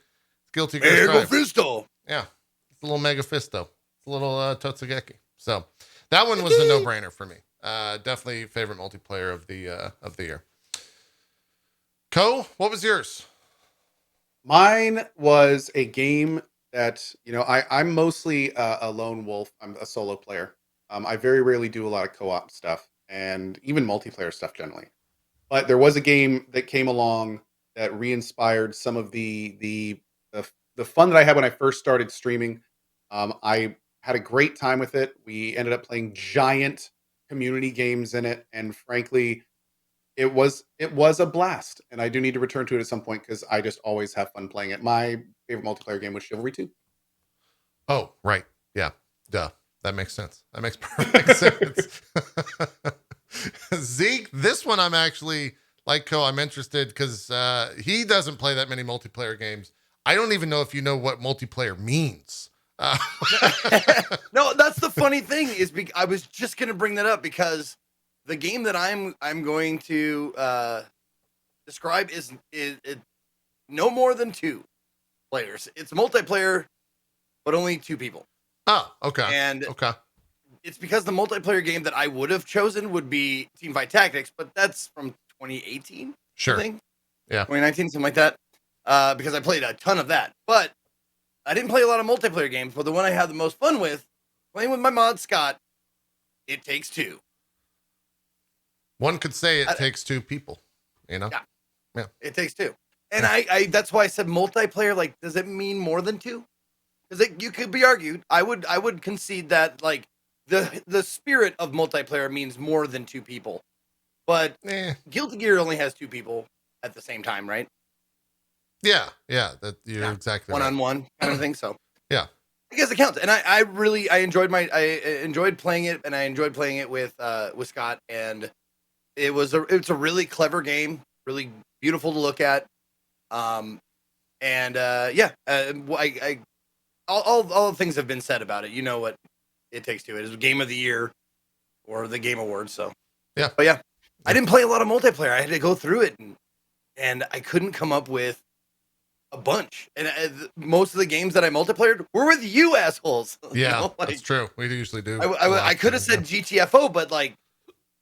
Guilty Gear Strive. Megafisto. Yeah, it's a little Megafisto. It's a little Totsugeki. So that one was a no-brainer for me. Definitely favorite multiplayer of the year. Cohh, what was yours? Mine was a game that, you know, I'm mostly a lone wolf. I'm a solo player. I very rarely do a lot of co-op stuff and even multiplayer stuff generally. But there was a game that came along that re-inspired some of the fun that I had when I first started streaming. I had a great time with it. We ended up playing giant community games in it, and frankly, it was a blast. And I do need to return to it at some point because I just always have fun playing it. My favorite multiplayer game was Chivalry 2. Oh, right. Yeah. Duh. That makes sense. That makes perfect sense. Zeke, this one I'm actually like Cohh, I'm interested because he doesn't play that many multiplayer games. I don't even know if you know what multiplayer means. No, that's the funny thing is I was just gonna bring that up because the game that I'm going to describe is no more than 2 players. It's multiplayer, but only 2 people. Oh, okay. And okay. it's because the multiplayer game that I would have chosen would be Teamfight Tactics, but that's from 2018. Sure. I think. Yeah. 2019, something like that. Because I played a ton of that, but I didn't play a lot of multiplayer games. But the one I had the most fun with, playing with my mod Scott, It Takes Two. One could say it takes 2 people, you know? Yeah. It Takes Two. And I that's why I said multiplayer. Like, does it mean more than 2? Because you could be argued. I would concede that like the spirit of multiplayer means more than 2 people. But Guilty Gear only has 2 people at the same time, right? Yeah, that you're exactly right. One-on-one kind of thing. So yeah, I guess it counts. And I really enjoyed playing it, and I enjoyed playing it with Scott. And it's a really clever game, really beautiful to look at. All the things have been said about it. You know what It Takes Two. It is Game of the Year or the Game Awards. So yeah, but yeah, I didn't play a lot of multiplayer. I had to go through it, and I couldn't come up with a bunch. And most of the games that I multiplayed were with you assholes. Yeah, you know? Like, that's true. We usually do. I could have said GTFO, but like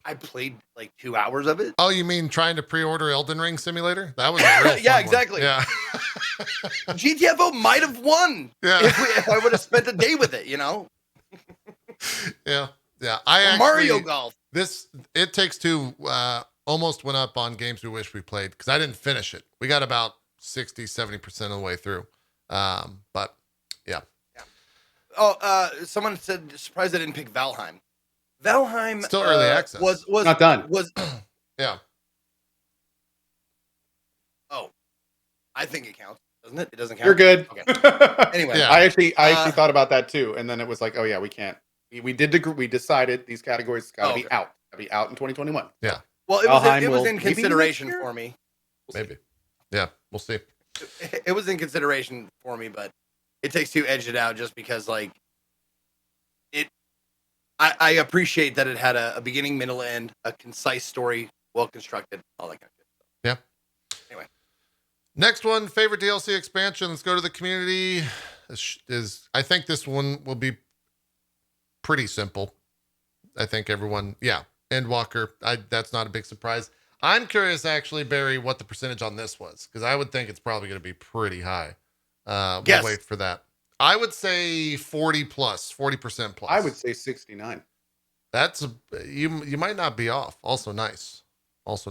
I played like 2 hours of it. Oh, you mean trying to pre-order Elden Ring Simulator? That was a real yeah, fun exactly. One. Yeah. GTFO might have won if I would have spent a day with it, you know? Yeah. Mario Golf. It Takes Two almost went up on Games We Wish We Played because I didn't finish it. We got about 60-70% of the way through. But yeah. Oh, someone said surprised I didn't pick Valheim. Valheim still early access. Was not done. Yeah. Oh, I think it counts, doesn't it? It doesn't count. You're good. Okay. Anyway, Yeah. I actually thought about that too, and then it was like, oh yeah, we can't. We decided these categories got to be out. Got to be out in 2021. Yeah. Well, it was in consideration for me. Maybe. Yeah, we'll see. It was in consideration for me, but It Takes Two edged it out just because, like, I appreciate that it had a beginning, middle, end, a concise story, well constructed, all that kind of shit. Yeah. Anyway. Next one, favorite DLC expansion. Let's go to the community. I think this one will be pretty simple. I think everyone, Endwalker. That's not a big surprise. I'm curious, actually, Barry, what the percentage on this was, because I would think it's probably going to be pretty high. We'll wait for that. I would say 40% plus. I would say 69. That's you might not be off. Also nice. He's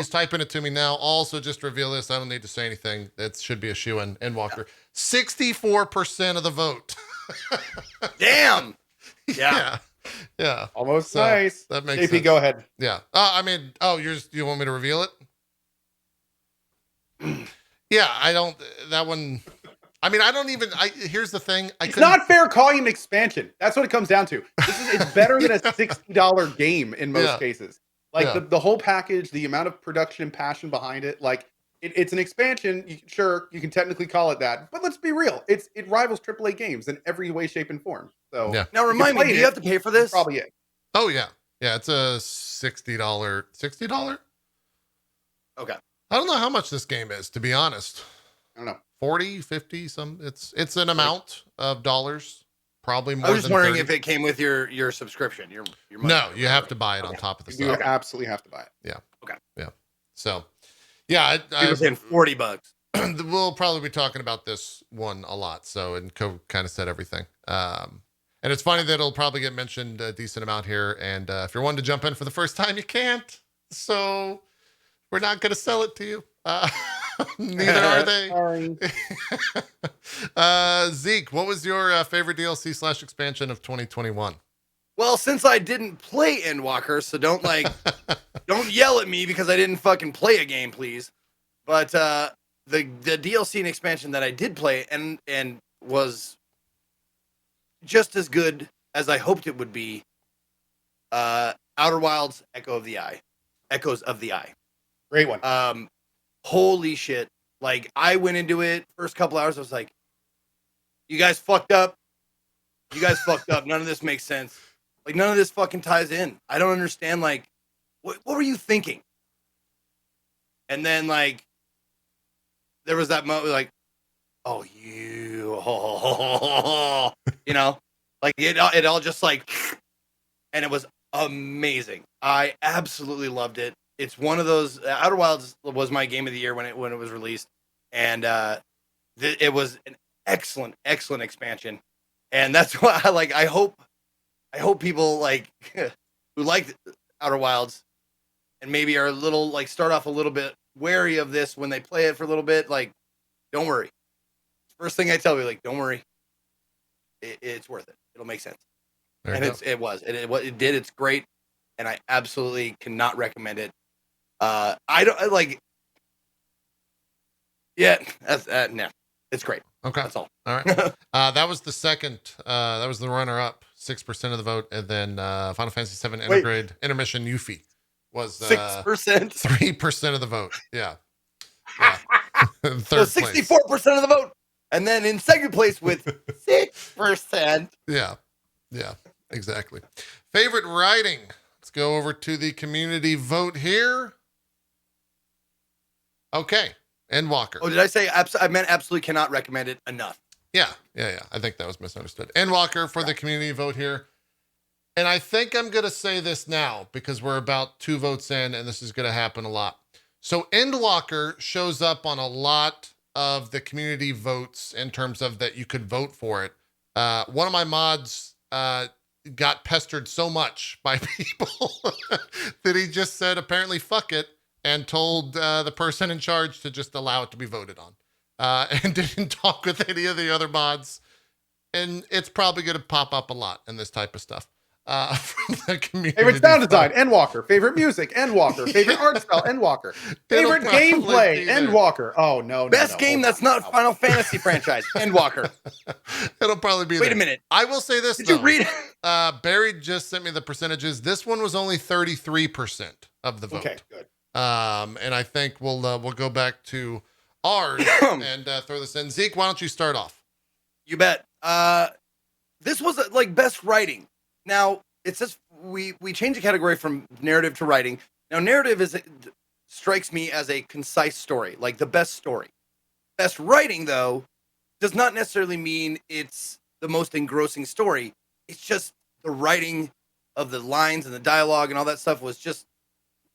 typing it to me now. Also, just reveal this. I don't need to say anything. It should be a shoe-in. Endwalker. 64% of the vote. Damn. Yeah. Yeah. Almost so nice. That makes JP, sense. go ahead. Yeah. You want me to reveal it? Yeah, I don't. That one. I mean, I don't even. Here's the thing. It's not fair calling an expansion. That's what it comes down to. It's better than a $60 game in most cases. Like the whole package, the amount of production and passion behind it. Like it's an expansion. You can technically call it that, but let's be real. It rivals AAA games in every way, shape, and form. So now remind me, do you have to pay for this? Probably it. Oh yeah, it's a $60. $60. Okay. I don't know how much this game is, to be honest. I don't know. 40, 50, some. It's an amount of dollars. Probably more. I was just wondering 30. if it came with your subscription. Your no, you have to buy it on top of the You stuff. absolutely have to buy it. Yeah. Okay. Yeah. So, yeah, I was in $40. We'll probably be talking about this one a lot. So, and Cohh kind of said everything. And it's funny that it'll probably get mentioned a decent amount here. And if you're wanting to jump in for the first time, you can't. So we're not going to sell it to you. Neither are they. Sorry. Zeke, what was your favorite DLC / expansion of 2021? Well, since I didn't play Endwalker, so don't yell at me because I didn't fucking play a game, please. But the DLC and expansion that I did play and was just as good as I hoped it would be, Outer Wilds Echoes of the Eye. Great one. Holy shit. Like, I went into it, first couple hours, I was like, you guys fucked up. None of this makes sense. Like, none of this fucking ties in. I don't understand, like, what were you thinking? And then, like, there was that moment, like, oh, you know, like, it all just, like, and it was amazing. I absolutely loved it. It's one of those, Outer Wilds was my game of the year when it was released. And it was an excellent expansion. And that's why I hope people like who like Outer Wilds and maybe are a little like start off a little bit wary of this when they play it for a little bit. Like, don't worry. First thing I tell you, like, don't worry. It's worth it. It'll make sense. And it did. It's great, and I absolutely cannot recommend it. I don't like. Yeah, that's no. It's great. Okay. That's all. All right. That was the second. That was the runner-up, 6% of the vote, and then Final Fantasy VII Intermission Yuffie was 6%, 3% of the vote. Yeah. Third so 64% of the vote, and then in second place with 6%. Yeah, exactly. Favorite writing. Let's go over to the community vote here. Okay. Endwalker. Oh, did I say I meant absolutely cannot recommend it enough? Yeah. I think that was misunderstood. Endwalker for the community vote here. And I think I'm going to say this now because we're about 2 votes in and this is going to happen a lot. So Endwalker shows up on a lot of the community votes in terms of that you could vote for it. One of my mods got pestered so much by people that he just said, apparently, fuck it. And told the person in charge to just allow it to be voted on. And didn't talk with any of the other mods. And it's probably going to pop up a lot in this type of stuff. From the community. Favorite sound design, Endwalker. Favorite music, Endwalker. Favorite art style, Endwalker. Favorite gameplay, Endwalker. Oh, no. Best game that's not Final Fantasy franchise, Endwalker. It'll probably be Wait a minute. I will say this, Did you read? Barry just sent me the percentages. This one was only 33% of the vote. Okay, good. And I think we'll go back to ours and throw this in. Zeke, why don't you start off? You bet. This was like best writing. Now it says we changed the category from narrative to writing. Now narrative strikes me as a concise story, like the best story. Best writing though does not necessarily mean it's the most engrossing story. It's just the writing of the lines and the dialogue and all that stuff was just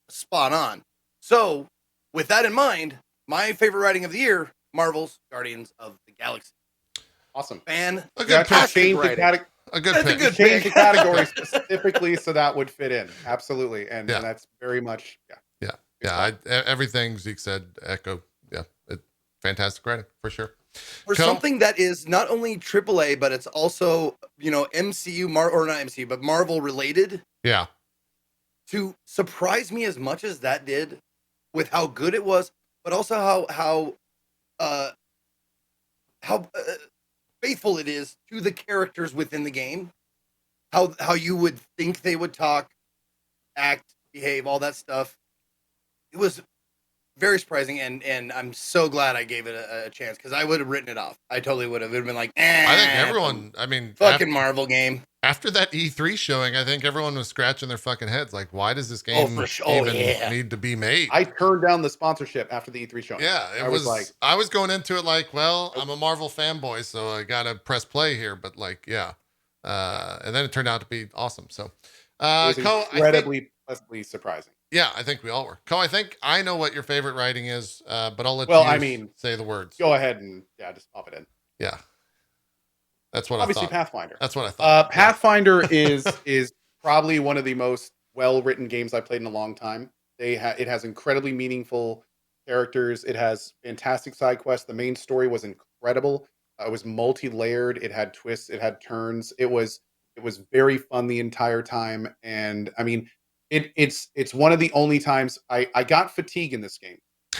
spot on. So, with that in mind, my favorite writing of the year, Marvel's Guardians of the Galaxy. Awesome. Fantastic writing. A good pick. Change the category specifically so that would fit in. Absolutely. And that's very much, everything Zeke said, echo. Yeah. Fantastic writing, for sure. For something that is not only AAA, but it's also, MCU, or not MCU, but Marvel related. Yeah. To surprise me as much as that did with how good it was, but also how faithful it is to the characters within the game, how you would think they would talk, act, behave, all that stuff. It was very surprising, and I'm so glad I gave it a chance because I would have written it off. I totally would have. It would have been like, I think everyone, fucking Marvel game. After that E3 showing, I think everyone was scratching their fucking heads. Like, why does this game need to be made? I turned down the sponsorship after the E3 showing. Yeah, I was going into it like, well, I'm a Marvel fanboy, so I gotta press play here. But like, yeah, and then it turned out to be awesome. So, it was incredibly pleasantly surprising. Yeah, I think we all were. Cohh, I think I know what your favorite writing is, but I'll let you say the words. Go ahead and just pop it in. Yeah. That's what Obviously, I thought. Pathfinder. That's what I thought. Pathfinder is probably one of the most well-written games I've played in a long time. It has incredibly meaningful characters. It has fantastic side quests. The main story was incredible. It was multi-layered. It had twists. It had turns. It was very fun the entire time. And I mean, it's one of the only times I got fatigue in this game.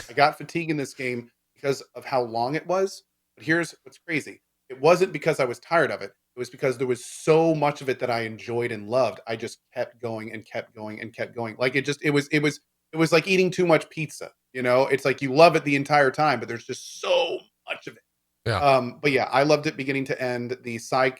I got fatigue in this game because of how long it was. But here's what's crazy. It wasn't because I was tired of it. It was because there was so much of it that I enjoyed and loved. I just kept going and kept going and kept going. Like it was like eating too much pizza. It's like you love it the entire time, but there's just so much of it. Yeah. But yeah, I loved it beginning to end. The side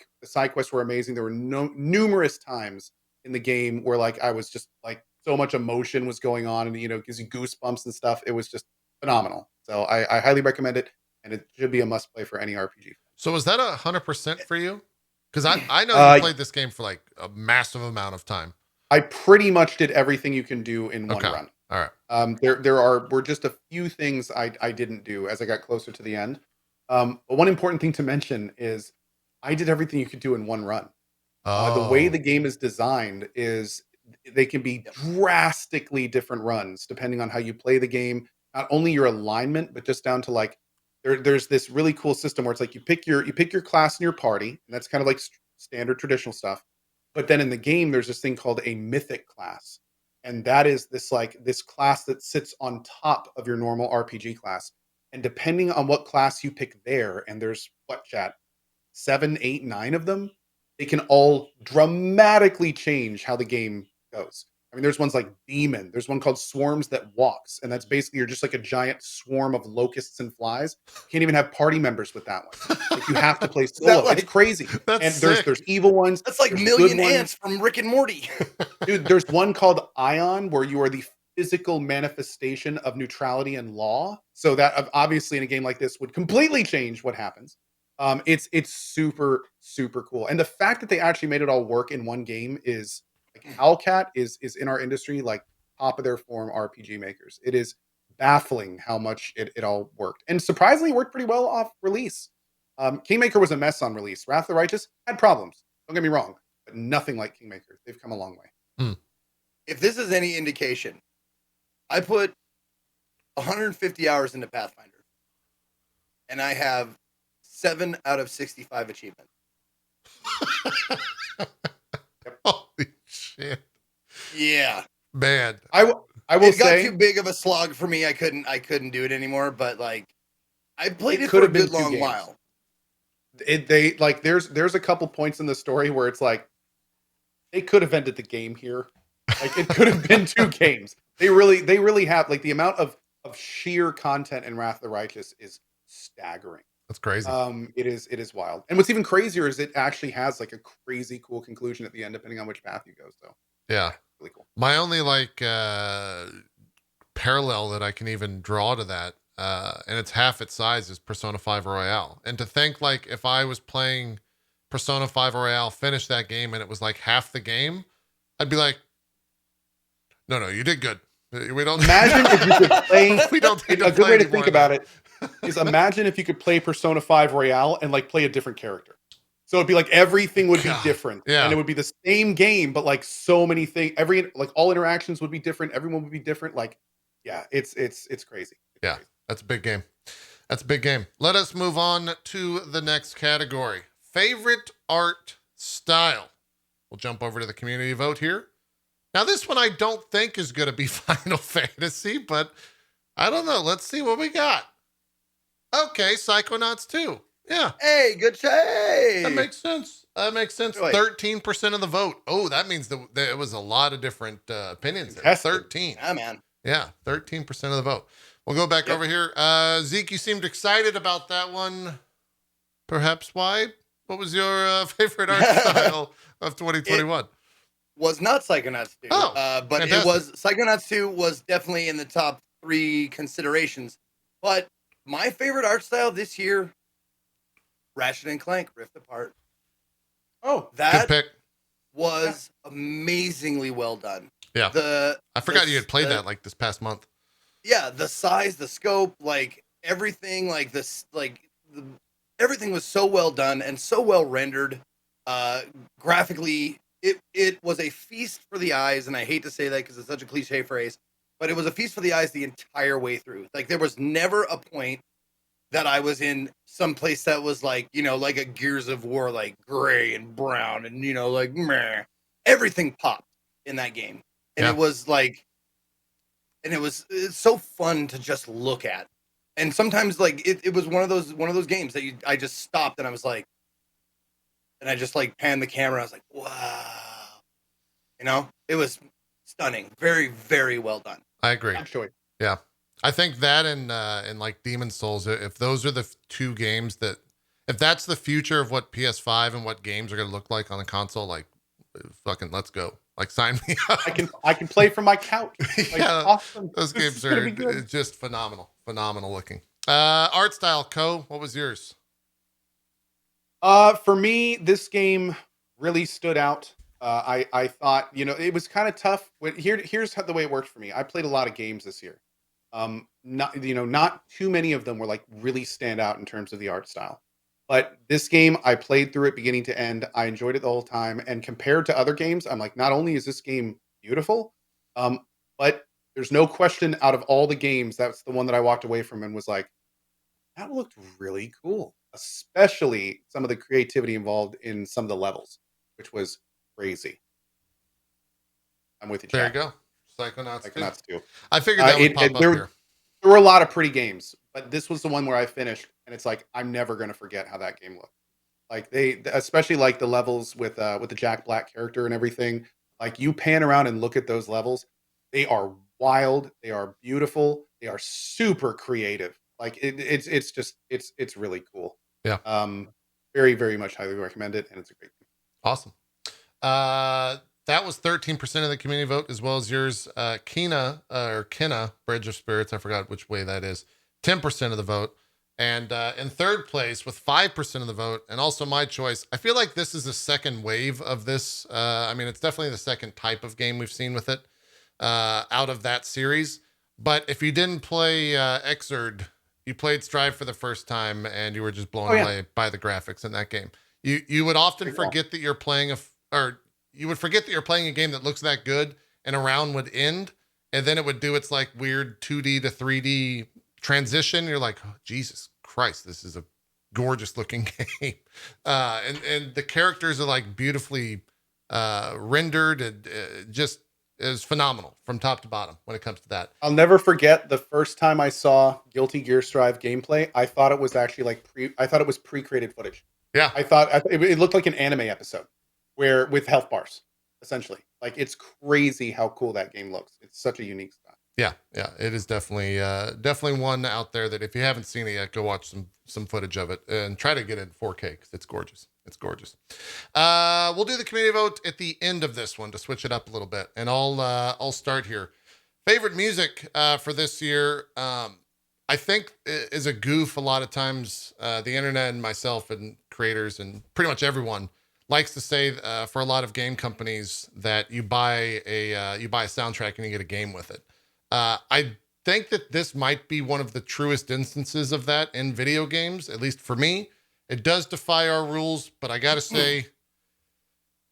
quests were amazing. There were numerous times in the game where like I was just like so much emotion was going on, and gives you goosebumps and stuff. It was just phenomenal. So I highly recommend it, and it should be a must play for any RPG. So was that 100% for you? Because I know you played this game for like a massive amount of time. I pretty much did everything you can do in one run. All right. There were just a few things I didn't do as I got closer to the end. But one important thing to mention is I did everything you could do in one run. The way the game is designed is they can be drastically different runs depending on how you play the game. Not only your alignment, but just down to like there's this really cool system where it's like you pick your class in your party, and that's kind of like standard traditional stuff. But then in the game, there's this thing called a mythic class, and that is this class that sits on top of your normal RPG class. And depending on what class you pick there, and there's what chat 7, 8, 9 of them, they can all dramatically change how the game goes. I mean, there's ones like Demon. There's one called Swarms That Walks, and that's basically you're just like a giant swarm of locusts and flies. Can't even have party members with that one. Like you have to play solo. like- it's crazy. That's And sick. there's evil ones. That's like there's Million good ones. Ants from Rick and Morty. Dude, there's one called Ion where you are the physical manifestation of neutrality and law. So that obviously in a game like this would completely change what happens. It's super, super cool. And the fact that they actually made it all work in one game is like Howlcat is in our industry like top of their form RPG makers. It is baffling how much it all worked. And surprisingly it worked pretty well off release. Kingmaker was a mess on release. Wrath of the Righteous had problems. Don't get me wrong, but nothing like Kingmaker. They've come a long way. If this is any indication, I put 150 hours into Pathfinder, and I have 7 out of 65 achievements. Holy shit. Yeah, Man. I will it got say too big of a slog for me. I couldn't do it anymore. But like, I played It it could for a have been good 2 long games. while. they like there's a couple points in the story where it's like they could have ended the game here. Like it could have been 2 games. They really have like the amount of sheer content in Wrath of the Righteous is staggering. That's crazy. It is wild. And what's even crazier is it actually has like a crazy cool conclusion at the end, depending on which path you go. So Yeah. really cool. My only like parallel that I can even draw to that, and it's half its size, is Persona 5 Royale. And to think like if I was playing Persona 5 Royale, finished that game, and it was like half the game, I'd be like, no, you did good. We don't Imagine if you could play. we don't need to A good play way to any think more about of it is imagine if you could play Persona 5 Royale and like play a different character. So it'd be like everything would be God, different. yeah. And it would be the same game, but like so many things, all interactions would be different. Everyone would be different. Like, yeah, it's crazy. Yeah, that's a big game. That's a big game. Let us move on to the next category. Favorite art style. We'll jump over to the community vote here. Now, this one I don't think is going to be Final Fantasy, but I don't know. Let's see what we got. Okay, Psychonauts 2. Yeah. Hey, good shade. That makes sense. 13% of the vote. Oh, that means there was a lot of different opinions there. Contested. 13. Yeah, man. Yeah, 13% of the vote. We'll go back over here. Zeke, you seemed excited about that one. Perhaps why? What was your favorite art style of 2021? Was not Psychonauts 2. Oh, but fantastic. it was Psychonauts 2 was definitely in the top 3 considerations. But my favorite art style this year, Ratchet and Clank Rift Apart. Oh, Good That pick. was amazingly well done. Yeah. I forgot you had played the- that like this past month. Yeah, the size, the scope, like everything, like this, everything was so well done and so well rendered. Graphically, it was a feast for the eyes, and I hate to say that because it's such a cliche phrase, but it was a feast for the eyes the entire way through. Like there was never a point that I was in some place that was like, like a Gears of War, like gray and brown and, like meh. Everything popped in that game. And Yeah. it was like, it's so fun to just look at. And sometimes like it was one of those games that I just stopped and I was like, and I just like panned the camera. I was like, wow, it was stunning. Very, very well done. I agree. Good choice. Yeah. I think that and like Demon Souls, if those are the two games if that's the future of what PS5 and what games are going to look like on a console, like fucking let's go. Like sign me up. I can play from my couch. Like, Yeah, awesome. those This games is gonna are be good. just phenomenal looking. Art style, Cohh, what was yours? For me, this game really stood out. I thought, it was kind of tough. Here's the way it worked for me. I played a lot of games this year. Not too many of them were like really stand out in terms of the art style. But this game, I played through it beginning to end. I enjoyed it the whole time. And compared to other games, I'm like, not only is this game beautiful, but there's no question out of all the games, that's the one that I walked away from and was like, that looked really cool, especially some of the creativity involved in some of the levels, which was crazy. I'm with you, There you chat. go. Psychonauts 2. Psychonauts 2. I figured that would pop up here. There were a lot of pretty games, but this was the one where I finished, and it's like I'm never going to forget how that game looked. Like especially like the levels with the Jack Black character and everything. Like you pan around and look at those levels, they are wild, they are beautiful, they are super creative. Like it's really cool. Yeah. Very, very much highly recommend it, and it's a great game. Awesome. That was 13% of the community vote, as well as yours, Kina, Bridge of Spirits. I forgot which way that is. 10% of the vote. And in third place with 5% of the vote, and also my choice. I feel like this is the second wave of this. I mean, it's definitely the second type of game we've seen with it out of that series. But if you didn't play Xrd, you played Strive for the first time, and you were just blown away by the graphics in that game. You would often forget that you're playing you would forget that you're playing a game that looks that good, and a round would end, and then it would do its like weird 2D to 3D transition. You're like, oh, Jesus Christ, this is a gorgeous looking game. And the characters are like beautifully rendered, and just is phenomenal from top to bottom when it comes to that. I'll never forget the first time I saw Guilty Gear Strive gameplay. I thought it was actually pre-created footage. Yeah. I thought it looked like an anime episode with health bars, essentially. Like, it's crazy how cool that game looks. It's such a unique style. Yeah, it is definitely one out there that if you haven't seen it yet, go watch some footage of it and try to get it in 4K because it's gorgeous. It's gorgeous. We'll do the community vote at the end of this one to switch it up a little bit, and I'll start here. Favorite music for this year, I think is a goof. A lot of times, the internet and myself and creators and pretty much everyone likes to say for a lot of game companies that you buy a soundtrack and you get a game with it. I think that this might be one of the truest instances of that in video games, at least for me. It does defy our rules, but I gotta say,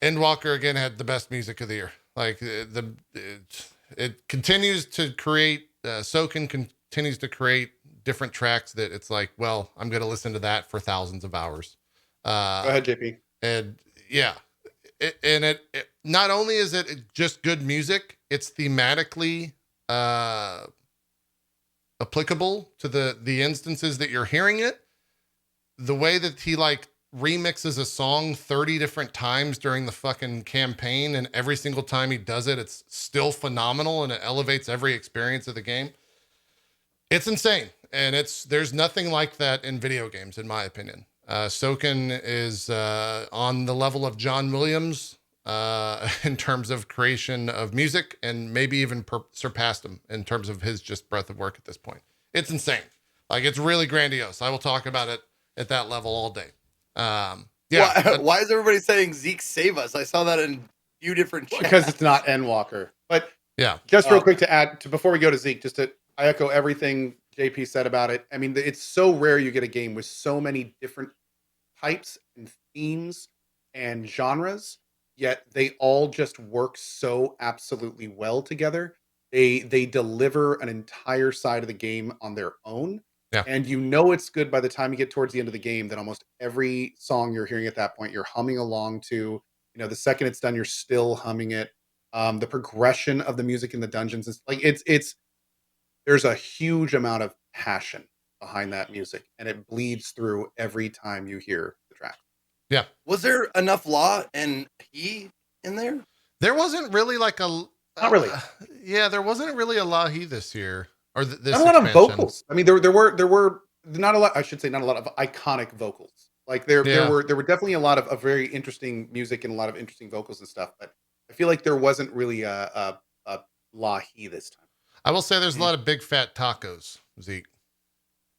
Endwalker again had the best music of the year. Like it continues to create. Soken continues to create different tracks that it's like, well, I'm gonna listen to that for thousands of hours. Go ahead, JP. And yeah, it not only is it just good music, it's thematically applicable to the instances that you're hearing it. The way that he like remixes a song 30 different times during the fucking campaign, and every single time he does it, it's still phenomenal and it elevates every experience of the game. It's insane. And there's nothing like that in video games, in my opinion. Soken is on the level of John Williams in terms of creation of music, and maybe even surpassed him in terms of his just breadth of work at this point. It's insane. Like, it's really grandiose. I will talk about it at that level all day. Why is everybody saying Zeke save us? I saw that in a few different chats. Because it's not Endwalker. But yeah, just real quick to add to before we go to Zeke, I echo everything JP said about it. I mean, it's so rare you get a game with so many different types and themes and genres, yet they all just work so absolutely well together. They deliver an entire side of the game on their own. Yeah. And you know it's good by the time you get towards the end of the game that almost every song you're hearing at that point, you're humming along to. You know, the second it's done, you're still humming it. The progression of the music in the dungeons is like it's there's a huge amount of passion behind that music, and it bleeds through every time you hear the track. Yeah. Was there enough law and he in there? There wasn't really like a. Not really. Yeah, there wasn't really a Lahi this year or this Not a lot of expansion. vocals. I mean, there were not a lot. I should say not a lot of iconic vocals. Like there Yeah. were definitely a lot of very interesting music and a lot of interesting vocals and stuff. But I feel like there wasn't really a Lahi this time. I will say there's a lot of big fat tacos, Zeke.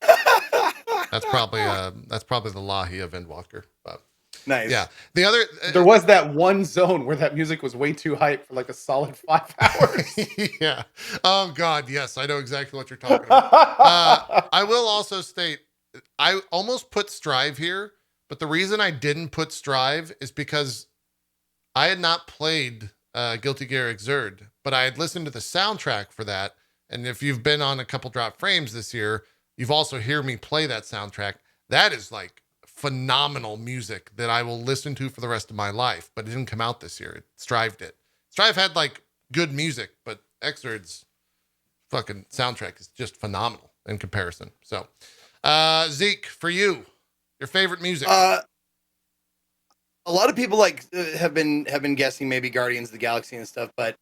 That's probably the Lahi of Endwalker. But Nice. yeah, the other There was that one zone where that music was way too hype for like a solid 5 hours. yeah. Oh God, yes, I know exactly what you're talking about. I will also state I almost put Strive here, but the reason I didn't put Strive is because I had not played Guilty Gear Xrd, but I had listened to the soundtrack for that. And if you've been on a couple drop frames this year, you've also heard me play that soundtrack. That is like phenomenal music that I will listen to for the rest of my life, but it didn't come out this year. Strive did. Strive had like good music, but Xrd's fucking soundtrack is just phenomenal in comparison. So, Zeke, for you, your favorite music? A lot of people have been guessing maybe Guardians of the Galaxy and stuff, but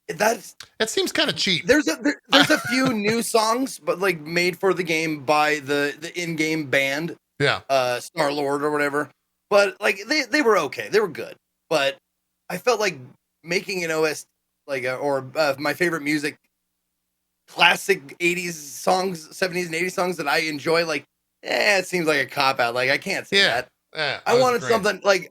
It seems kind of cheap. There's a few new songs, but like made for the game by the in-game band. Yeah. Star Lord or whatever. But like they were okay. They were good. But I felt like making an OS my favorite music, classic 80s songs, 70s and 80s songs that I enjoy, like, it seems like a cop out. Like I can't say that. Yeah. I wanted something like,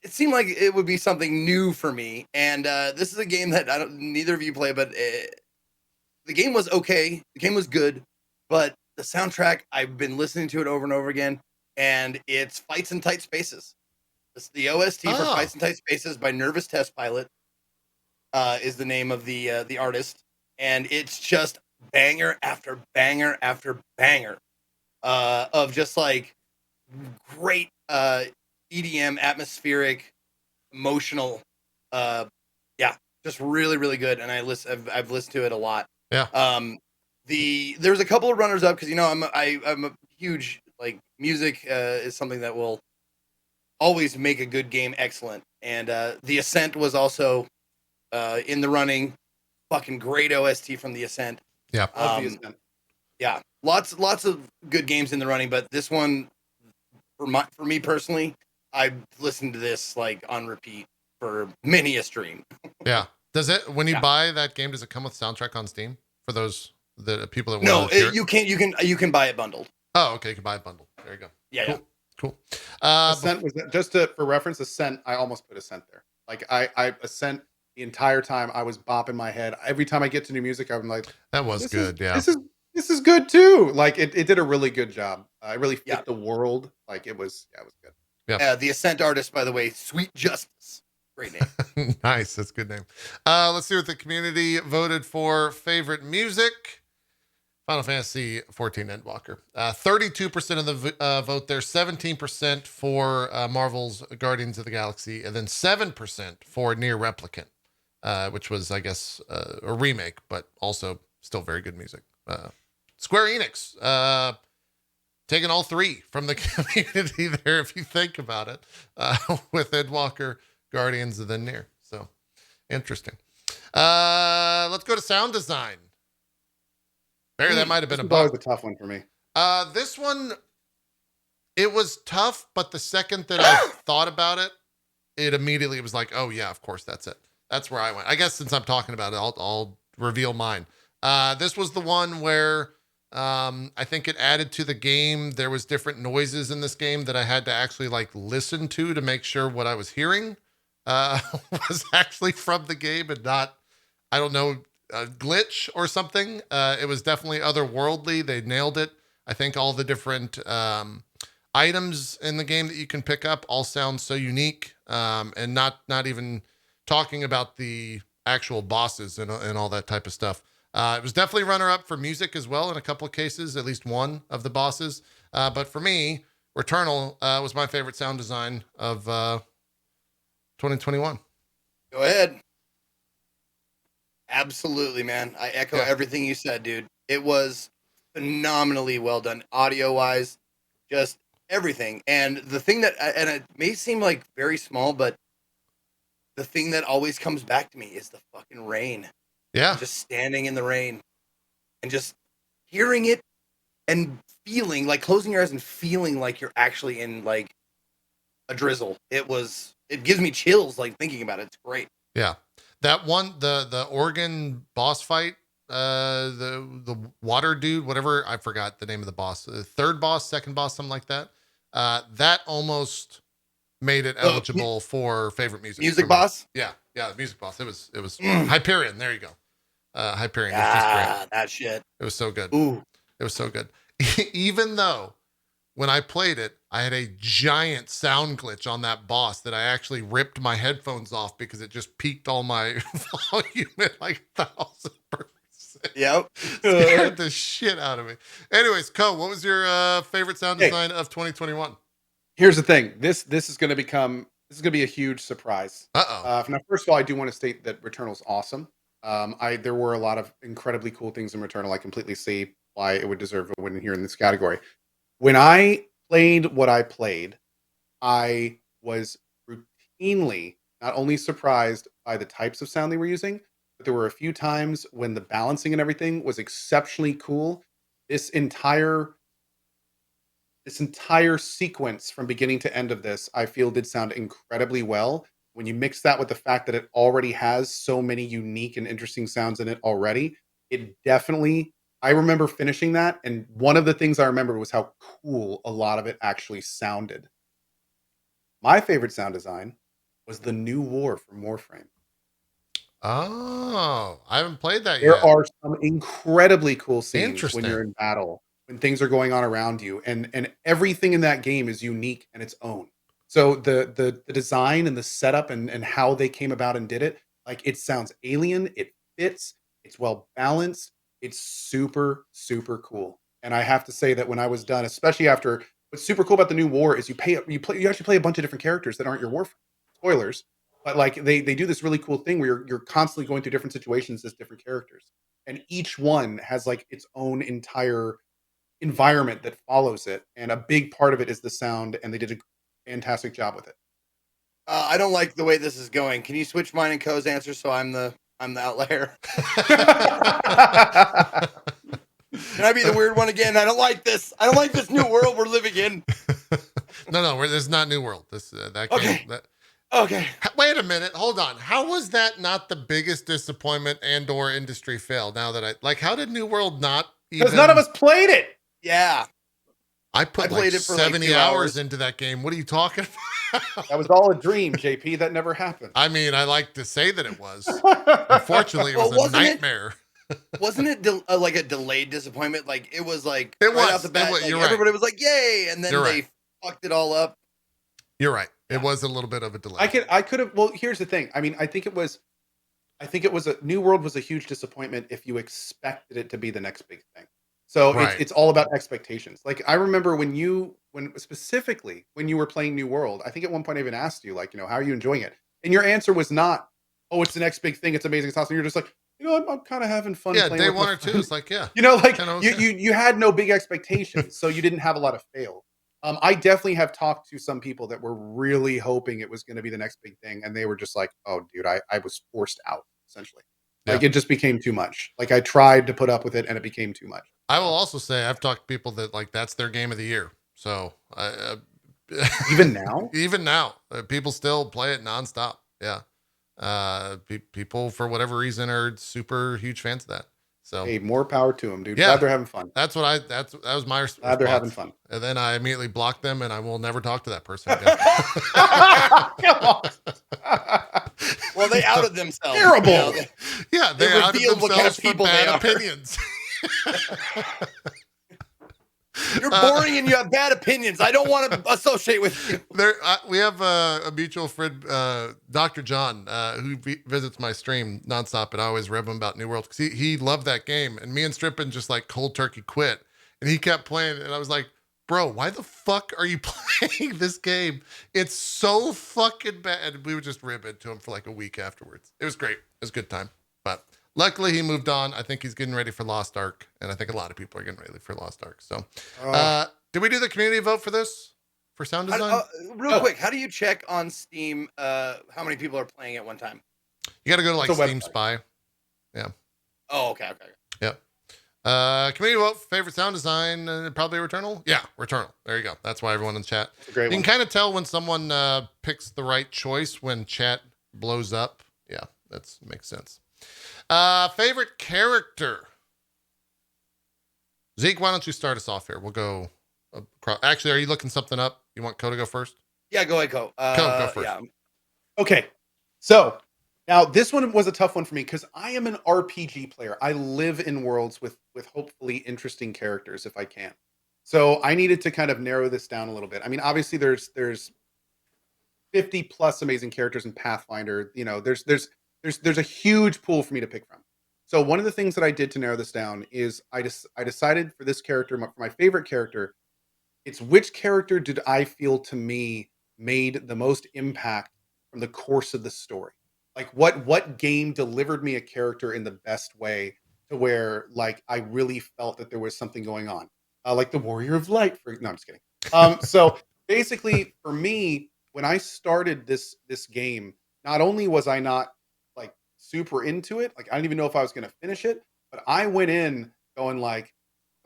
it seemed like it would be something new for me. And this is a game that neither of you play, but the game was okay. The game was good, but the soundtrack, I've been listening to it over and over again, and it's Fights in Tight Spaces. It's the OST for Fights in Tight Spaces by Nervous Test Pilot is the name of the artist, and it's just banger after banger after banger of just like great EDM, atmospheric, emotional, just really, really good. And I've listened to it a lot. Yeah. There's a couple of runners up because I'm a huge, like, music is something that will always make a good game excellent. And The Ascent was also in the running. Fucking great OST from The Ascent. Yeah. Yeah, lots of good games in the running, but this one, for me personally, I listened to this like on repeat for many a stream. Yeah. Does it, when you buy that game, does it come with soundtrack on Steam for those the people that No, want to hear it? you can buy it bundled. Oh, okay, you can buy a bundle. There you go. Yeah, cool. Ascent was just for reference. Ascent, I almost put Ascent there. Like I Ascent the entire time. I was bopping my head every time I get to new music. I'm like, that was good. This is good too. Like it did a really good job. It really fit the world. Like it was good. Yeah. The Ascent artist, by the way, Sweet Justice. Great name. Nice. That's a good name. Let's see what the community voted for. Favorite music. Final Fantasy 14 Endwalker. 32% of the vote there. 17% for Marvel's Guardians of the Galaxy. And then 7% for Near Replicant, which was, I guess, a remake, but also still very good music. Square Enix. Taking all three from the community there, if you think about it, with Endwalker, Guardians, and then Near. So interesting. Let's go to sound design. Barry, that might have been always a tough one for me. This one, it was tough, but the second that I thought about it, it immediately was like, oh yeah, of course, that's it. That's where I went. I guess since I'm talking about it, I'll reveal mine. This was the one where I think it added to the game. There was different noises in this game that I had to actually like listen to make sure what I was hearing was actually from the game and not, I don't know, a glitch or something. It was definitely otherworldly. They nailed it. I think all the different items in the game that you can pick up all sound so unique, and not even talking about the actual bosses and all that type of stuff. It was definitely runner-up for music as well in a couple of cases, at least one of the bosses. But for me, Returnal was my favorite sound design of 2021. Go ahead. Absolutely, man. I echo Yeah. everything you said, dude. It was phenomenally well done, audio-wise, just everything. And the thing that, and it may seem like very small, but the thing that always comes back to me is the fucking rain. Yeah. And just standing in the rain and just hearing it and feeling like closing your eyes and feeling like you're actually in like a drizzle. It gives me chills like thinking about it. It's great. Yeah. That one, the Oregon boss fight, the water dude, whatever, I forgot the name of the boss, the third boss, second boss, something like that. That almost made it eligible for favorite music. Music boss? Yeah. Yeah. The music boss. It was Hyperion. There you go. Hyperion. It's just great. That shit. It was so good. Ooh. It was so good. Even though when I played it, I had a giant sound glitch on that boss that I actually ripped my headphones off because it just peaked all my volume at like 1,000%. Yep. Scared the shit out of me. Anyways, Cohh, what was your favorite sound design of 2021? Here's the thing. This is going to be a huge surprise. Uh-oh. Now, first of all, I do want to state that Returnal's awesome. There were a lot of incredibly cool things in Returnal. I completely see why it would deserve a win here in this category. When I played what I played, I was routinely not only surprised by the types of sound they were using, but there were a few times when the balancing and everything was exceptionally cool. This entire sequence from beginning to end of this, I feel did sound incredibly well. When you mix that with the fact that it already has so many unique and interesting sounds in it already, it definitely, I remember finishing that, and one of the things I remembered was how cool a lot of it actually sounded. My favorite sound design was the new war from Warframe. Oh, I haven't played that There yet. are some incredibly cool scenes when Interesting. you're in battle, when things are going on around you, and everything in that game is unique and its own. So the design and the setup and how they came about and did it, like, it sounds alien, it fits, it's well balanced, it's super, super cool. And I have to say that when I was done, especially after, what's super cool about the new war is you actually play a bunch of different characters that aren't your Warframe. Spoilers. But like they do this really cool thing where you're constantly going through different situations as different characters. And each one has like its own entire environment that follows it. And a big part of it is the sound, and they did a fantastic job with it. I don't like the way this is going. Can you switch mine and Cohh's answer so I'm the outlier? Can I be the weird one again? I don't like this. I don't like this new world we're living in. No, this is not New World. This that Okay. game. Okay. Wait a minute. Hold on. How was that not the biggest disappointment and/or industry fail? Now that how did New World not even? Because none of us played it. Yeah. I played like it for 70 2 hours into that game. What are you talking about? That was all a dream, JP. That never happened. I mean, I like to say that it was. Unfortunately, it was a nightmare. Wasn't it like a delayed disappointment? Like it was like it right was off the bat, like, everybody was like, "Yay!" and then they fucked it all up. You're right. It was a little bit of a delay. I could have. Well, here's the thing. I mean, I think it was a New World was a huge disappointment if you expected it to be the next big thing. So it's all about expectations. Like I remember when specifically when you were playing New World, I think at one point I even asked you, like, how are you enjoying it? And your answer was not, "Oh, it's the next big thing. It's amazing. It's awesome." You're just like, I'm kind of having fun. Yeah, playing day with one my or two. friends. It's like, yeah. You had no big expectations, so you didn't have a lot of fail. I definitely have talked to some people that were really hoping it was going to be the next big thing, and they were just like, "Oh, dude, I was forced out, essentially." Like it just became too much. Like I tried to put up with it, and it became too much. I will also say I've talked to people that that's their game of the year. So even now, people still play it nonstop. Yeah. People for whatever reason are super huge fans of that. So hey, more power to them, dude. Yeah, glad they're having fun. That was my response. Glad they're having fun. And then I immediately blocked them, and I will never talk to that person again. Come on. Well, they outed themselves. Terrible. Yeah, they outed revealed what kind of themselves for people they bad are. opinions. You're boring and you have bad opinions. I don't want to associate with you. We have a mutual friend, Dr. John, who visits my stream nonstop, and I always rib him about New World because he loved that game, and me and Strippin just like cold turkey quit, and he kept playing, and I was like, bro, why the fuck are you playing this game? It's so fucking bad. And we would just rib into him for like a week afterwards. It was great. It was a good time, but luckily he moved on. I think he's getting ready for Lost Ark, and I think a lot of people are getting ready for Lost Ark. So, did we do the community vote for this? For sound design? Real quick, how do you check on Steam how many people are playing at one time? You got to go to like Steam website. Spy. Yeah. Oh, okay. Yep. Community vote, favorite sound design, probably Returnal. Yeah, Returnal. There you go. That's why everyone in chat. It's a great You one. can kind of tell when someone picks the right choice when chat blows up. Yeah, that makes sense. Favorite character. Zeke, why don't you start us off here? We'll go. Actually, are you looking something up? You want Cohh to go first? Yeah, go ahead, Cohh. Go first. Yeah. Okay, so now this one was a tough one for me because I am an RPG player. I live in worlds with hopefully interesting characters if I can. So I needed to kind of narrow this down a little bit. I mean, obviously there's 50 plus amazing characters in Pathfinder. You know, there's a huge pool for me to pick from. So one of the things that I did to narrow this down is I decided for this character, for my favorite character, it's which character did I feel to me made the most impact from the course of the story. Like what game delivered me a character in the best way to where like I really felt that there was something going on. Like the Warrior of Light. No, I'm just kidding. So basically, for me, when I started this game, not only was I not like super into it, like I didn't even know if I was going to finish it, but I went in going like,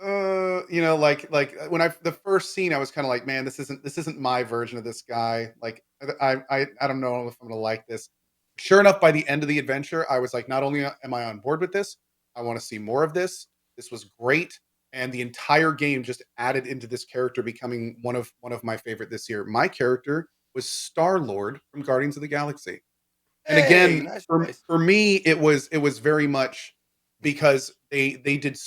you know, like when the first scene, I was kind of like, man, this isn't my version of this guy. Like I don't know if I'm going to like this. Sure enough, by the end of the adventure, I was like, not only am I on board with this, I want to see more of this. This was great. And the entire game just added into this character becoming one of my favorite this year. My character was Star-Lord from Guardians of the Galaxy. And again, nice. for me, it was very much because they did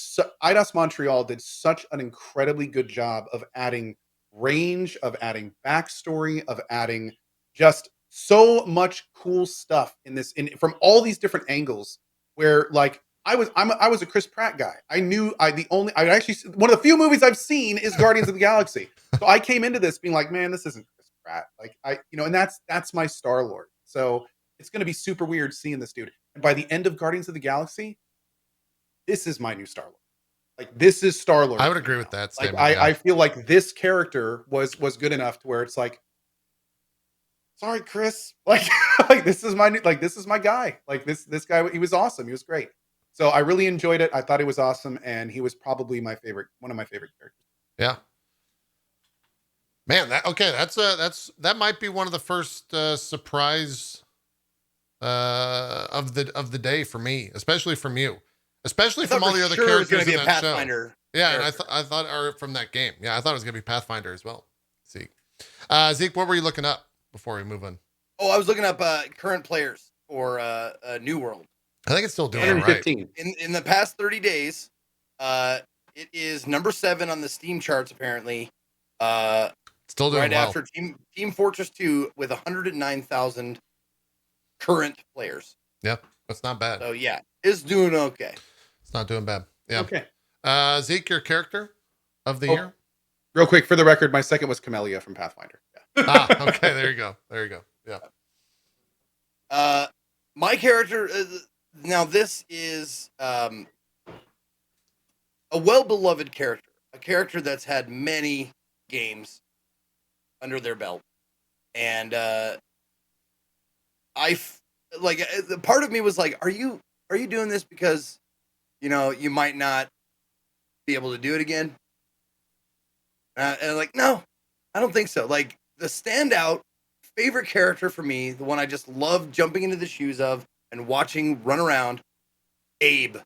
Eidos Montreal did such an incredibly good job of adding range, of adding backstory, of adding just so much cool stuff in from all these different angles where like I was a Chris Pratt guy. I actually one of the few movies I've seen is Guardians of the Galaxy. So I came into this being like, man, this isn't Chris Pratt. Like and that's my Star-Lord. So it's going to be super weird seeing this dude. And by the end of Guardians of the Galaxy, this is my new Star-Lord. Like this is Star-Lord. I would agree with that Like statement. I feel like this character was good enough to where it's like, sorry, Chris. Like, this is my guy. Like this guy, he was awesome. He was great. So I really enjoyed it. I thought he was awesome, and he was probably one of my favorite characters. Yeah. Man, that might be one of the first surprise of the day for me, especially from you, especially from all the other characters in that show. Yeah, and I thought, or from that game. Yeah, I thought it was gonna be Pathfinder as well. Zeke, what were you looking up before we move on? Oh, I was looking up current players for New World. I think it's still doing it right. In the past 30 days, it is number 7 on the Steam charts apparently. Still doing right well. after Team Fortress 2 with 109,000 current players. Yeah, that's not bad. So yeah, it's doing okay. It's not doing bad. Yeah. Okay. Zeke, your character of the year? Real quick, for the record, my second was Camellia from Pathfinder. Yeah. Okay. There you go. Yeah. My character now this is a well-beloved character, a character that's had many games under their belt, and part of me was like, are you doing this because you might not be able to do it again? And like, no, I don't think so. Like the standout favorite character for me, the one I just love jumping into the shoes of and watching run around, Abe.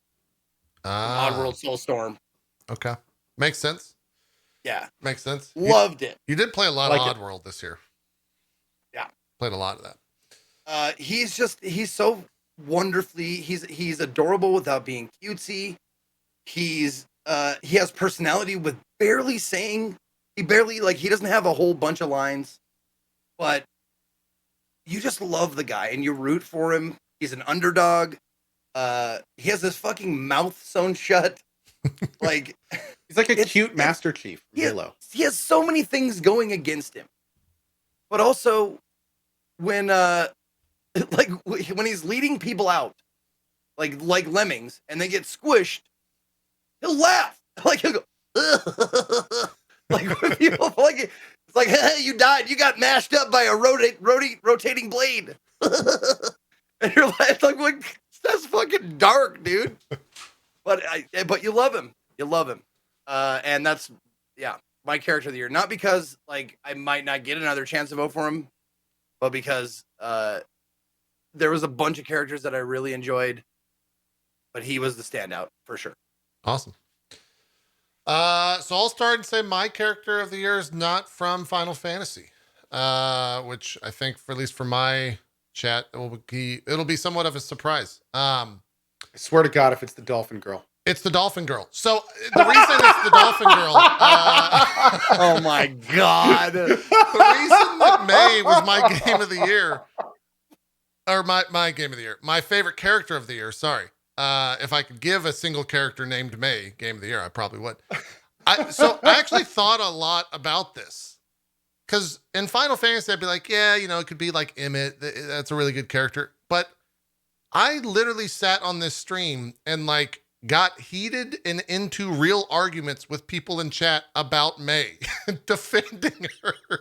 Oddworld Soulstorm. Okay. Makes sense. Yeah. Makes sense. Loved it. You did play a lot of Oddworld this year. Yeah. Played a lot of that. He's so wonderfully, he's adorable without being cutesy. He's He has personality with barely saying. He doesn't have a whole bunch of lines, but you just love the guy and you root for him. He's an underdog. He has this fucking mouth sewn shut. Like He's like a cute Master Chief from Halo. He has so many things going against him. But also when when he's leading people out, like lemmings, and they get squished, he'll laugh. Like he'll go, like when people like it's like, hey, you died. You got mashed up by a rotating blade. And you're like, that's fucking dark, dude. But you love him. You love him. And that's my character of the year. Not because like I might not get another chance to vote for him, but because there was a bunch of characters that I really enjoyed, but he was the standout for sure. Awesome. So I'll start and say my character of the year is not from Final Fantasy, which I think, for at least for my chat, it'll be somewhat of a surprise. I swear to God, if it's the Dolphin Girl. It's the Dolphin Girl. So the reason it's the Dolphin Girl. Oh my God. The reason that May was my game of the year, or my game of the year, my favorite character of the year, sorry. If I could give a single character named May game of the year, I probably would. So I actually thought a lot about this, because in Final Fantasy, I'd be like, yeah, it could be like Emmett. That's a really good character. But I literally sat on this stream and like got heated and into real arguments with people in chat about May, defending her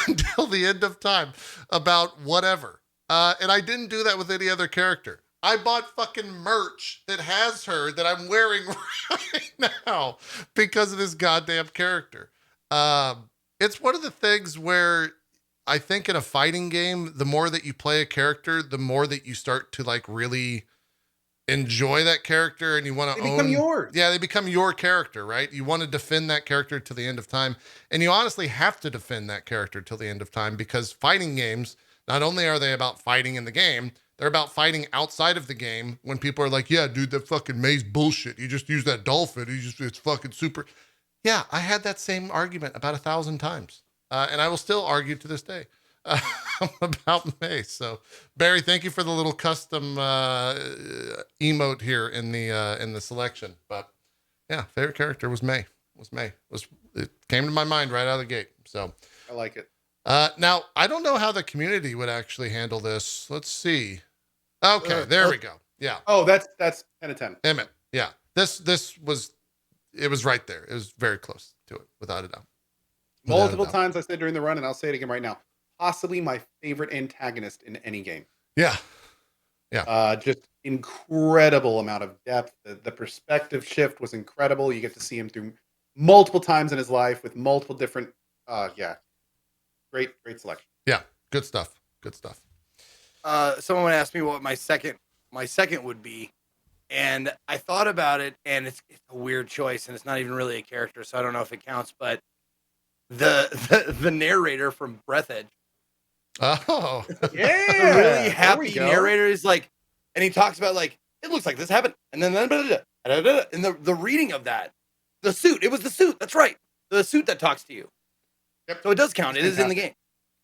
until the end of time about whatever. And I didn't do that with any other character. I bought fucking merch that has her that I'm wearing right now because of this goddamn character. It's one of the things where I think in a fighting game, the more that you play a character, the more that you start to like really enjoy that character and you want to own. They become yours. Yeah, they become your character, right? You want to defend that character to the end of time. And you honestly have to defend that character till the end of time, because fighting games, not only are they about fighting in the game, they're about fighting outside of the game when people are like, yeah, dude, that fucking May's bullshit. You just use that dolphin. It's fucking super. Yeah, I had that same argument about 1,000 times. And I will still argue to this day about May. So Barry, thank you for the little custom emote here in the selection. But yeah, favorite character was May. It came to my mind right out of the gate. So I like it. Now I don't know how the community would actually handle this. Let's see. Okay, there we go. Yeah. Oh, that's 10 of 10. Emmett. Yeah. This was right there. It was very close to it, without a doubt. Multiple times I said during the run, and I'll say it again right now. Possibly my favorite antagonist in any game. Yeah. Yeah. Just incredible amount of depth. The perspective shift was incredible. You get to see him through multiple times in his life with multiple different. Great selection. Yeah. Good stuff. Someone asked me what my second would be, and I thought about it, and it's a weird choice, and it's not even really a character, so I don't know if it counts. But the narrator from Breath Edge. Oh, yeah, the really happy narrator is like, and he talks about like, it looks like this happened, and then and the reading of that, the suit. It was the suit. That's right, the suit that talks to you. Yep. So it does count. It is in the game.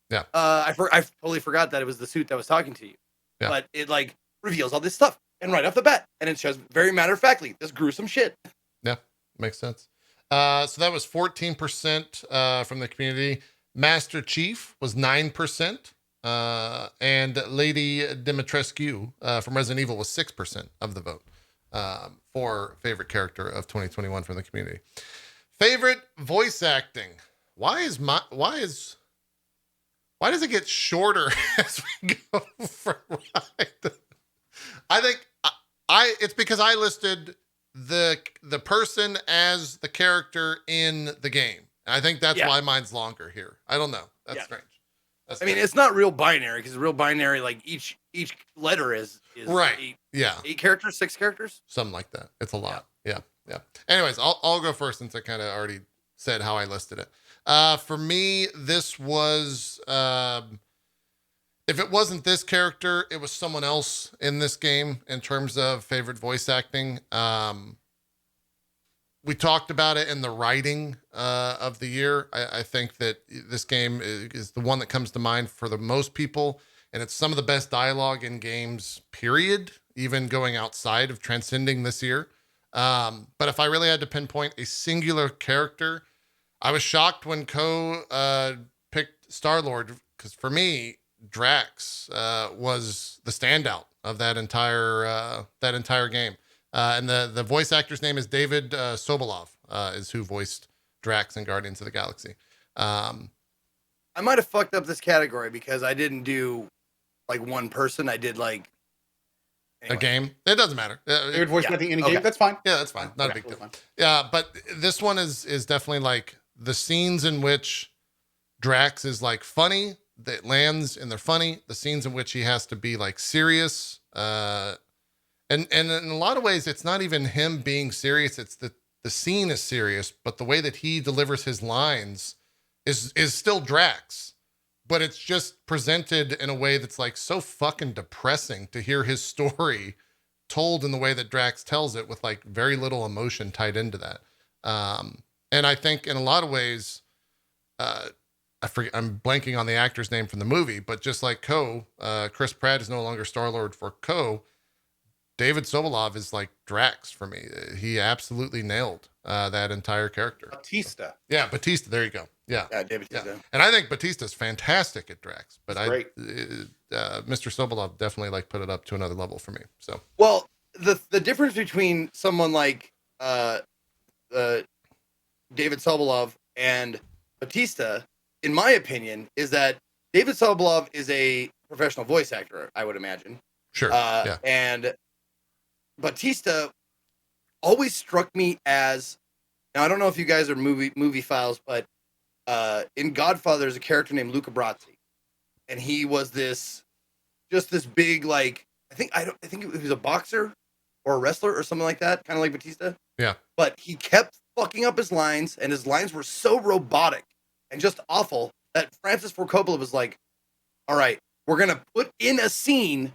Yeah. I totally forgot that it was the suit that was talking to you. Yeah. But it like reveals all this stuff, and right off the bat, and it shows very matter of factly this gruesome shit. Yeah, makes sense. So that was 14% from the community. Master Chief was 9%, and Lady Dimitrescu from Resident Evil was 6% of the vote for favorite character of 2021 from the community. Favorite voice acting. Why does it get shorter as we go for ride? I think it's because I listed the person as the character in the game. And I think that's why mine's longer here. I don't know. That's strange. I mean, it's not real binary, because real binary, like each letter is right. 8 characters, 6 characters, something like that. It's a lot. Yeah. Anyways, I'll go first since I kind of already said how I listed it. For me, this was, if it wasn't this character, it was someone else in this game in terms of favorite voice acting. we talked about it in the writing of the year. I think that this game is the one that comes to mind for the most people, and it's some of the best dialogue in games, period, even going outside of transcending this year. But if I really had to pinpoint a singular character, I was shocked when Cohh picked Star-Lord, because for me, Drax was the standout of that entire game. And the voice actor's name is David Sobolov, is who voiced Drax in Guardians of the Galaxy. I might have fucked up this category because I didn't do like one person. I did like a game. It doesn't matter. Favorite voice acting in a game. That's fine. Yeah, that's fine. Not a big deal. Yeah, but this one is definitely like the scenes in which Drax is like funny, that lands and they're funny. The scenes in which he has to be like serious. And in a lot of ways, it's not even him being serious. It's the scene is serious, but the way that he delivers his lines is still Drax, but it's just presented in a way that's like so fucking depressing to hear his story told in the way that Drax tells it, with like very little emotion tied into that. And I think in a lot of ways, I'm blanking on the actor's name from the movie, but just like Cohh, Chris Pratt is no longer Star-Lord for Cohh. David Sobolov is like Drax for me. He absolutely nailed that entire character. Batista. Yeah, Batista. There you go. Yeah, David Batista. Yeah. And I think Batista's fantastic at Drax, but Great. Mr. Sobolov definitely like put it up to another level for me. So, well, the difference between someone like David Sobolov and Batista, in my opinion, is that David Sobolov is a professional voice actor, I would imagine. Sure. Yeah. And Batista always struck me as, now I don't know if you guys are movie files, but in Godfather there's a character named Luca Brasi, and he was this big, like, I think he was a boxer or a wrestler or something like that, kind of like Batista. Yeah. But he kept fucking up his lines, and his lines were so robotic and just awful that Francis Ford Coppola was like, all right, we're gonna put in a scene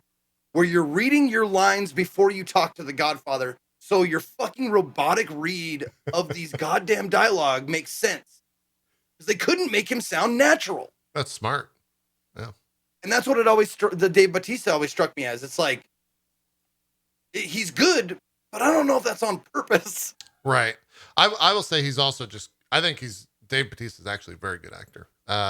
where you're reading your lines before you talk to the Godfather, so your fucking robotic read of these goddamn dialogue makes sense. Because they couldn't make him sound natural. That's smart. Yeah. And that's what it always, the Dave Bautista always struck me as. It's like, he's good, but I don't know if that's on purpose. Right. I will say he's also I think Dave Bautista is actually a very good actor.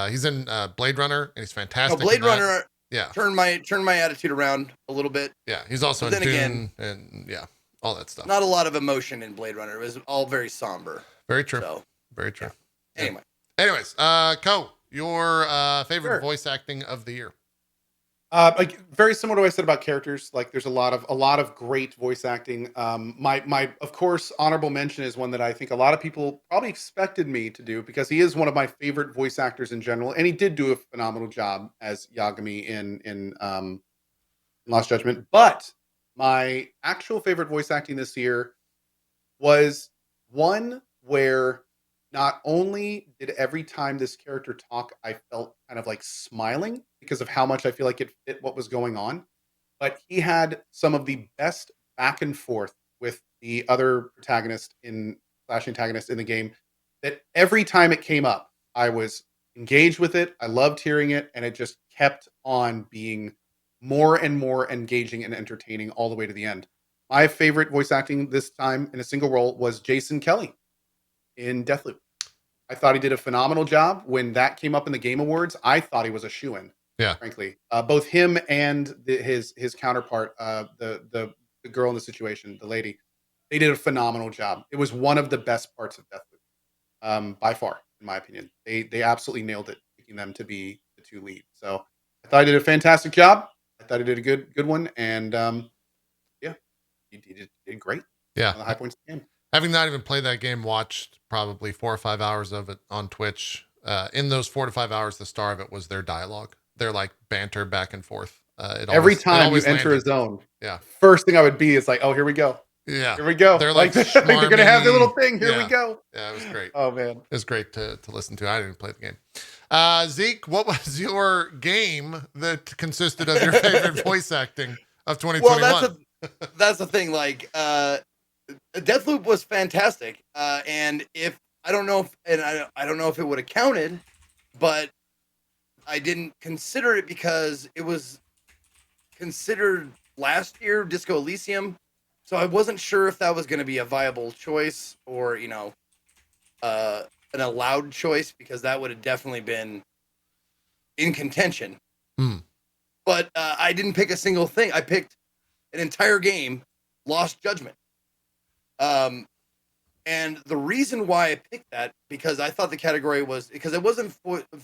He's in Blade Runner, and he's fantastic. Blade Runner. Yeah. Turn my attitude around a little bit. Yeah. He's also in Dune, and yeah, all that stuff. Not a lot of emotion in Blade Runner. It was all very somber. Very true. So, very true. Yeah. Anyway. Anyways, Cohh, your favorite voice acting of the year? Like very similar to what I said about characters. Like there's a lot of great voice acting. My of course honorable mention is one that I think a lot of people probably expected me to do, because he is one of my favorite voice actors in general, and he did do a phenomenal job as Yagami in Lost Judgment. But my actual favorite voice acting this year was one where not only did every time this character talk, I felt kind of like smiling because of how much I feel like it fit what was going on, but he had some of the best back and forth with the other protagonist / antagonist in the game, that every time it came up, I was engaged with it. I loved hearing it, and it just kept on being more and more engaging and entertaining all the way to the end. My favorite voice acting this time in a single role was Jason Kelly in Deathloop. I thought he did a phenomenal job. When that came up in the Game Awards, I thought he was a shoo-in. Yeah, frankly, both him and his counterpart, the girl in the situation, the lady, they did a phenomenal job. It was one of the best parts of Deathloop, by far, in my opinion. They absolutely nailed it, picking them to be the two leads. So I thought he did a fantastic job. I thought he did a good one, and yeah, he did great. Yeah, on the high points of the game. Having not even played that game, watched probably 4 or 5 hours of it on Twitch. In those 4 to 5 hours, the star of it was their dialogue. Their like banter back and forth. Every time you enter a zone, yeah, first thing I would be is like, oh, here we go. Yeah, here we go. They're like they're gonna have their little thing. Here we go. Yeah, it was great. Oh man, it was great to listen to. I didn't even play the game. Zeke, what was your game that consisted of your favorite voice acting of 2021? Well, that's the thing. Like, Deathloop was fantastic. And if I don't know if, and I don't know if it would have counted, but I didn't consider it because it was considered last year Disco Elysium. So I wasn't sure if that was going to be a viable choice or, an allowed choice, because that would have definitely been in contention. Hmm. But I didn't pick a single thing. I picked an entire game, Lost Judgment. And the reason why I picked that, because I thought the category was, because it wasn't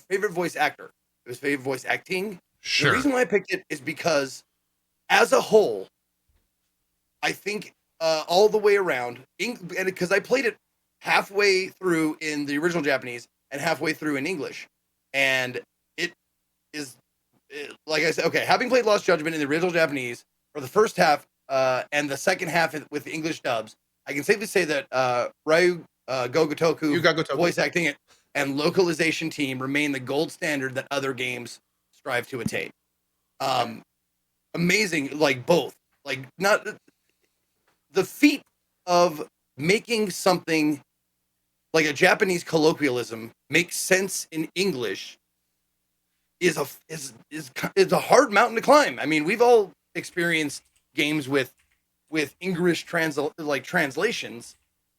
favorite voice actor, it was favorite voice acting. Sure. The reason why I picked it is because, as a whole, I think all the way around, and because I played it halfway through in the original Japanese and halfway through in English, and it is, like I said, okay, having played Lost Judgment in the original Japanese for the first half and the second half with the English dubs, I can safely say that Ryu Gogotoku voice acting it and localization team remain the gold standard that other games strive to attain. Amazing, like both, like not the feat of making something like a Japanese colloquialism make sense in English is a hard mountain to climb. I mean, we've all experienced games with English translations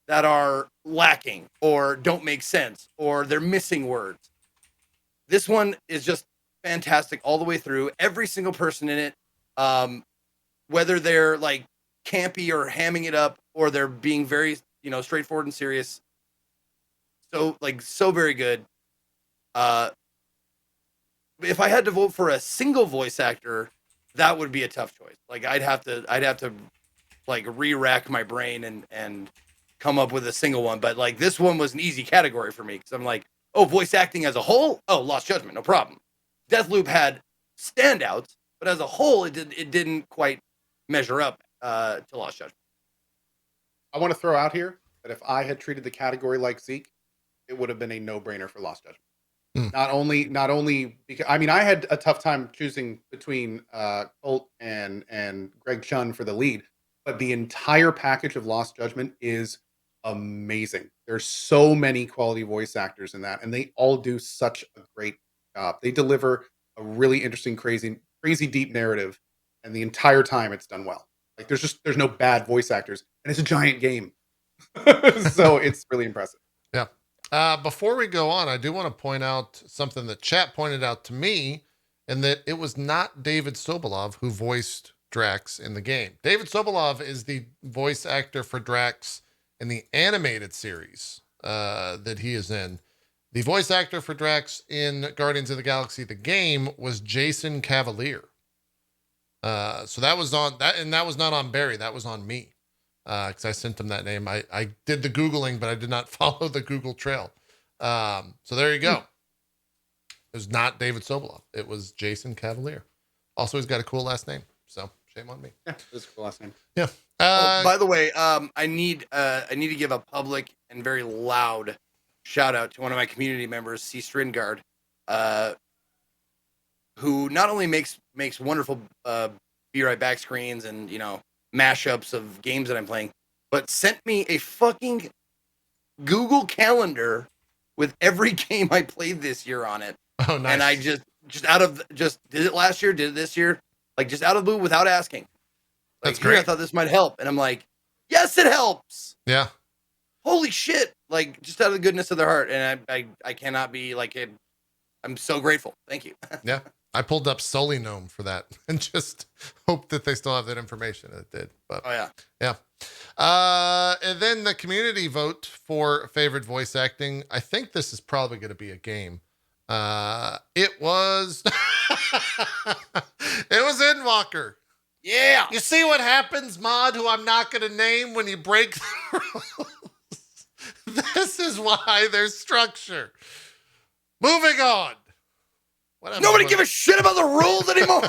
that are lacking or don't make sense or they're missing words. This one is just fantastic all the way through. Every single person in it, whether they're like campy or hamming it up or they're being very, straightforward and serious. So very good. If I had to vote for a single voice actor, that would be a tough choice. Like I'd have to like re-rack my brain and come up with a single one. But like this one was an easy category for me because I'm like, oh, voice acting as a whole, oh, Lost Judgment, no problem. Deathloop had standouts, but as a whole, it didn't quite measure up to Lost Judgment. I want to throw out here that if I had treated the category like Zeke, it would have been a no-brainer for Lost Judgment. Not only because I had a tough time choosing between Colt and Greg Chun for the lead, but the entire package of Lost Judgment is amazing. There's so many quality voice actors in that, and they all do such a great job. They deliver a really interesting, crazy deep narrative, and the entire time it's done well. Like there's no bad voice actors, and it's a giant game, so it's really impressive. Yeah. Before we go on, I do want to point out something that chat pointed out to me, and that it was not David Sobolov who voiced Drax in the game. David Sobolov is the voice actor for Drax in the animated series that he is in. The voice actor for Drax in Guardians of the Galaxy, the game, was Jason Cavalier. So that was on that, and that was not on Barry. That was on me. Because I sent him that name. I did the Googling, but I did not follow the Google trail. So there you go. It was not David Sobolov. It was Jason Cavalier. Also, he's got a cool last name. So shame on me. Yeah, it's a cool last name. Yeah. By the way, I need to give a public and very loud shout out to one of my community members, C. Stringard, who not only makes wonderful Be Right Back screens and mashups of games that I'm playing, but sent me a fucking Google Calendar with every game I played this year on it. Oh, nice. And I just did it last year, did it this year, like just out of the blue without asking. Like, That's great. I thought this might help, and I'm like, yes, it helps. Yeah. Holy shit! Like just out of the goodness of their heart, and I cannot be like it. I'm so grateful. Thank you. Yeah. I pulled up Solinome for that and just hope that they still have that information. It did. But Oh yeah. yeah. And then the community vote for favorite voice acting. I think this is probably going to be a game. It was Endwalker. Yeah. You see what happens, Mod, who I'm not going to name, when you break the rules? This is why there's structure. Moving on. Nobody give a shit about the rules anymore.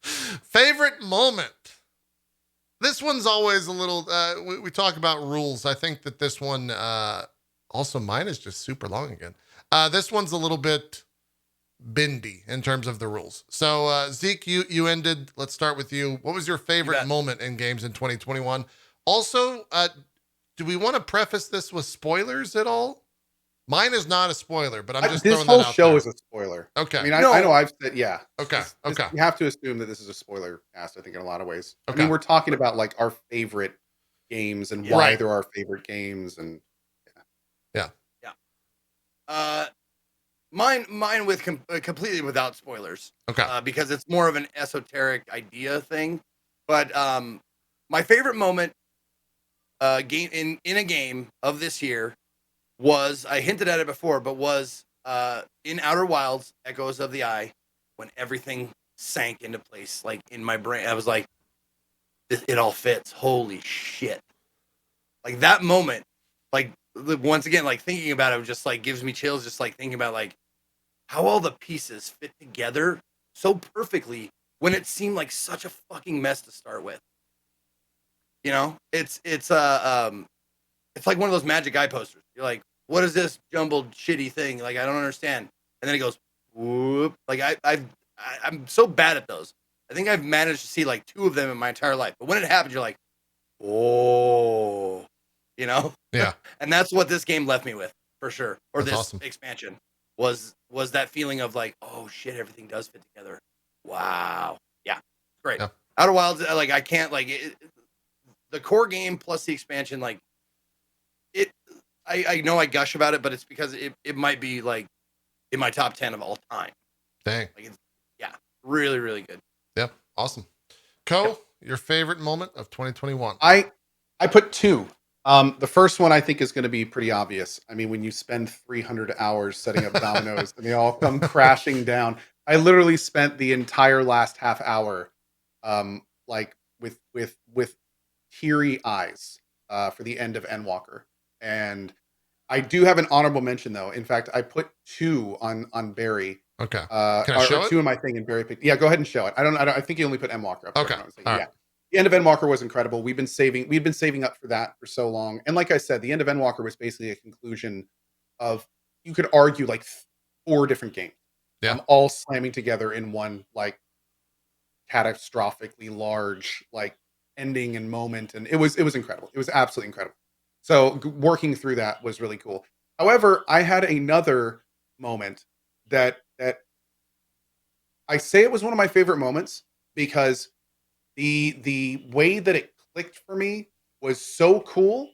Favorite moment. This one's always a little, we talk about rules. I think that this one, also mine is just super long again. This one's a little bit bendy in terms of the rules. So Zeke, you ended. Let's start with you. What was your favorite moment in games in 2021? Also, do we want to preface this with spoilers at all? Mine is not a spoiler, but I'm just this throwing whole that out show there. is a spoiler. Okay. I mean, I know I've said, yeah. Okay. Okay. You have to assume that this is a spoiler cast, I think, in a lot of ways. Okay. I mean, we're talking about like our favorite games and why they're our favorite games, and yeah. Mine with completely without spoilers. Okay. Because it's more of an esoteric idea thing. But my favorite moment game in a game of this year was, I hinted at it before, but was in Outer Wilds, Echoes of the Eye, when everything sank into place. Like in my brain, I was like, it all fits. Holy shit. Like that moment, like once again, like thinking about it just like gives me chills, just like thinking about like how all the pieces fit together so perfectly when it seemed like such a fucking mess to start with. You know, it's like one of those Magic Eye posters. You're like, what is this jumbled shitty thing? Like, I don't understand. And then it goes, whoop. Like I'm so bad at those. I think I've managed to see like 2 of them in my entire life. But when it happens, you're like, oh, you know? Yeah. And that's what this game left me with, for sure. Or That's this awesome. expansion was that feeling of like, oh shit, everything does fit together. Wow. Yeah. Great. Yeah. Outer Wilds, like I can't like the core game plus the expansion, like it. I know I gush about it, but it's because it might be like in my top 10 of all time. Dang. Like it's, really, really good. Yep. Awesome. Cohh, your favorite moment of 2021? I put 2. The first one I think is going to be pretty obvious. I mean, when you spend 300 hours setting up dominoes and they all come crashing down. I literally spent the entire last half hour, like with teary eyes, for the end of Endwalker. And I do have an honorable mention though. In fact, I put 2 on Barry. Okay. Can I show it? 2 in my thing, and Barry picked. Yeah, go ahead and show it. I think you only put Endwalker up. Okay. All right. The end of Endwalker was incredible. We've been saving up for that for so long. And like I said, the end of Endwalker was basically a conclusion of, you could argue, like 4 different games. Yeah. All slamming together in one like catastrophically large like ending and moment, and it was incredible. It was absolutely incredible. So working through that was really cool. However, I had another moment that I say it was one of my favorite moments because the way that it clicked for me was so cool,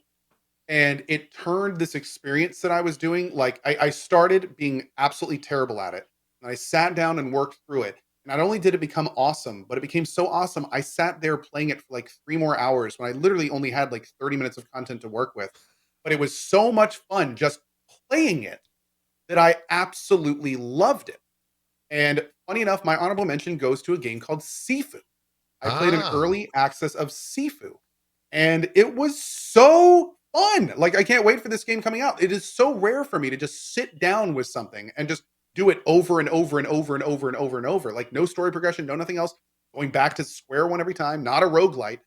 and it turned this experience that I was doing, like I started being absolutely terrible at it, and I sat down and worked through it. Not only did it become awesome, but it became so awesome, I sat there playing it for like 3 more hours when I literally only had like 30 minutes of content to work with. But it was so much fun just playing it that I absolutely loved it. And funny enough, my honorable mention goes to a game called Sifu. I played an early access of Sifu, and it was so fun. Like, I can't wait for this game coming out. It is so rare for me to just sit down with something and just do it over and over and over and over and over and over. Like, no story progression, no nothing else. Going back to square one every time, not a roguelite.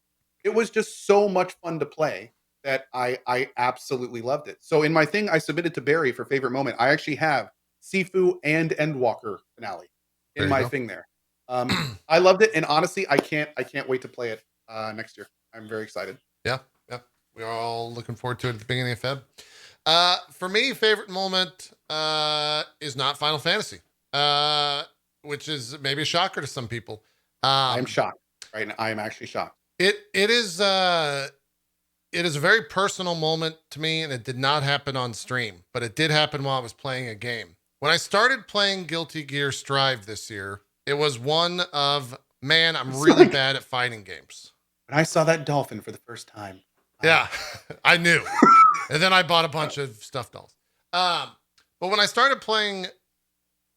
It was just so much fun to play that I absolutely loved it. So in my thing I submitted to Barry for favorite moment, I actually have Sifu and Endwalker finale in my thing there. I loved it, and honestly, I can't wait to play it next year. I'm very excited. Yeah. We're all looking forward to it at the beginning of Feb. For me, favorite moment is not Final Fantasy, which is maybe a shocker to some people. I'm shocked right now. I am actually shocked. It is a very personal moment to me, and it did not happen on stream, but it did happen while I was playing a game. When I started playing Guilty Gear Strive this year, it was one of, man, I'm really bad at fighting games. When I saw that dolphin for the first time. Yeah, I knew. And then I bought a bunch of stuffed dolls. But when I started playing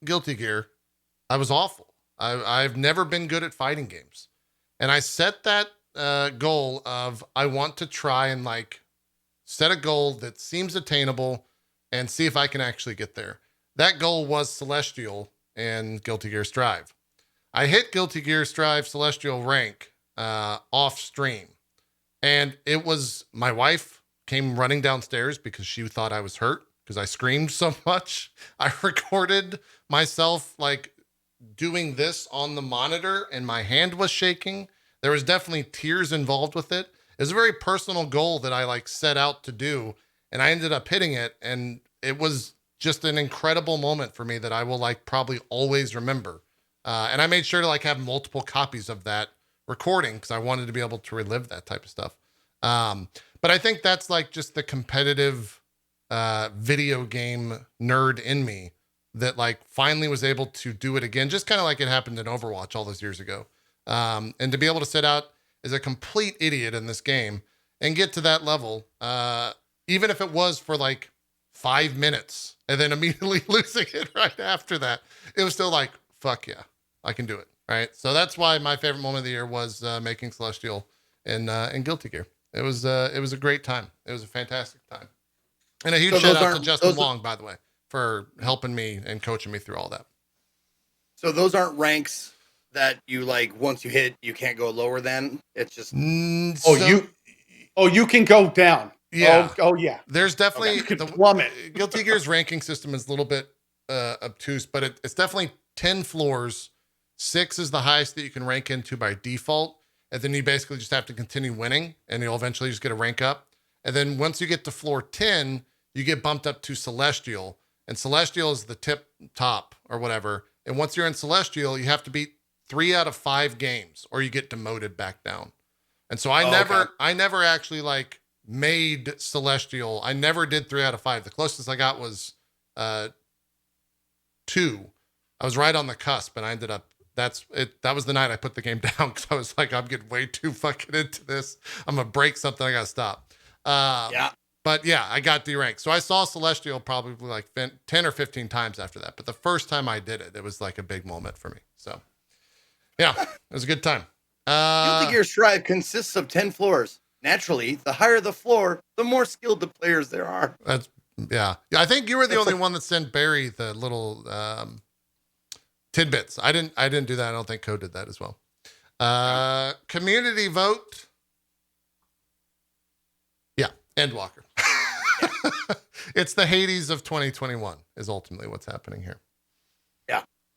Guilty Gear, I was awful. I've never been good at fighting games. And I set that goal of, I want to try and like set a goal that seems attainable and see if I can actually get there. That goal was Celestial and Guilty Gear Strive. I hit Guilty Gear Strive Celestial rank off stream. And it was, my wife came running downstairs because she thought I was hurt. because I screamed so much. I recorded myself like doing this on the monitor and my hand was shaking. There was definitely tears involved with it. It was a very personal goal that I like set out to do, and I ended up hitting it, and it was just an incredible moment for me that I will like probably always remember. And I made sure to like have multiple copies of that recording because I wanted to be able to relive that type of stuff. But I think that's like just the competitive video game nerd in me that like finally was able to do it again, just kind of like it happened in Overwatch all those years ago. And to be able to sit out as a complete idiot in this game and get to that level, even if it was for like 5 minutes and then immediately losing it right after that, it was still like, fuck yeah, I can do it. Right. So that's why my favorite moment of the year was making Celestial in Guilty Gear. It was a great time. It was a fantastic time. And a huge shout out to Justin Wong, by the way, for helping me and coaching me through all that. So those aren't ranks that you like, once you hit, you can't go lower than. It's just, you can go down. Yeah. Oh yeah. There's definitely you can plummet. Guilty Gear's ranking system is a little bit obtuse, but it's definitely 10 floors. 6 is the highest that you can rank into by default. And then you basically just have to continue winning and you'll eventually just get a rank up. And then once you get to floor 10, you get bumped up to Celestial. And Celestial is the top or whatever. And once you're in Celestial, you have to beat 3 out of 5 games or you get demoted back down. And so I never actually like made Celestial. I never did 3 out of 5. The closest I got was 2. I was right on the cusp and I ended up, that was the night I put the game down because I was like, I'm getting way too fucking into this. I'm going to break something. I got to stop. yeah. But yeah, I got D-ranked. So I saw Celestial probably like 10 or 15 times after that. But the first time I did it, it was like a big moment for me. So yeah, it was a good time. Guilty Gear Strive consists of 10 floors. Naturally, the higher the floor, the more skilled the players there are. Yeah. I think you were the only one that sent Barry the little tidbits. I didn't do that. I don't think Cohh did that as well. Community vote. Yeah, Endwalker. It's the Hades of 2021 is ultimately what's happening here.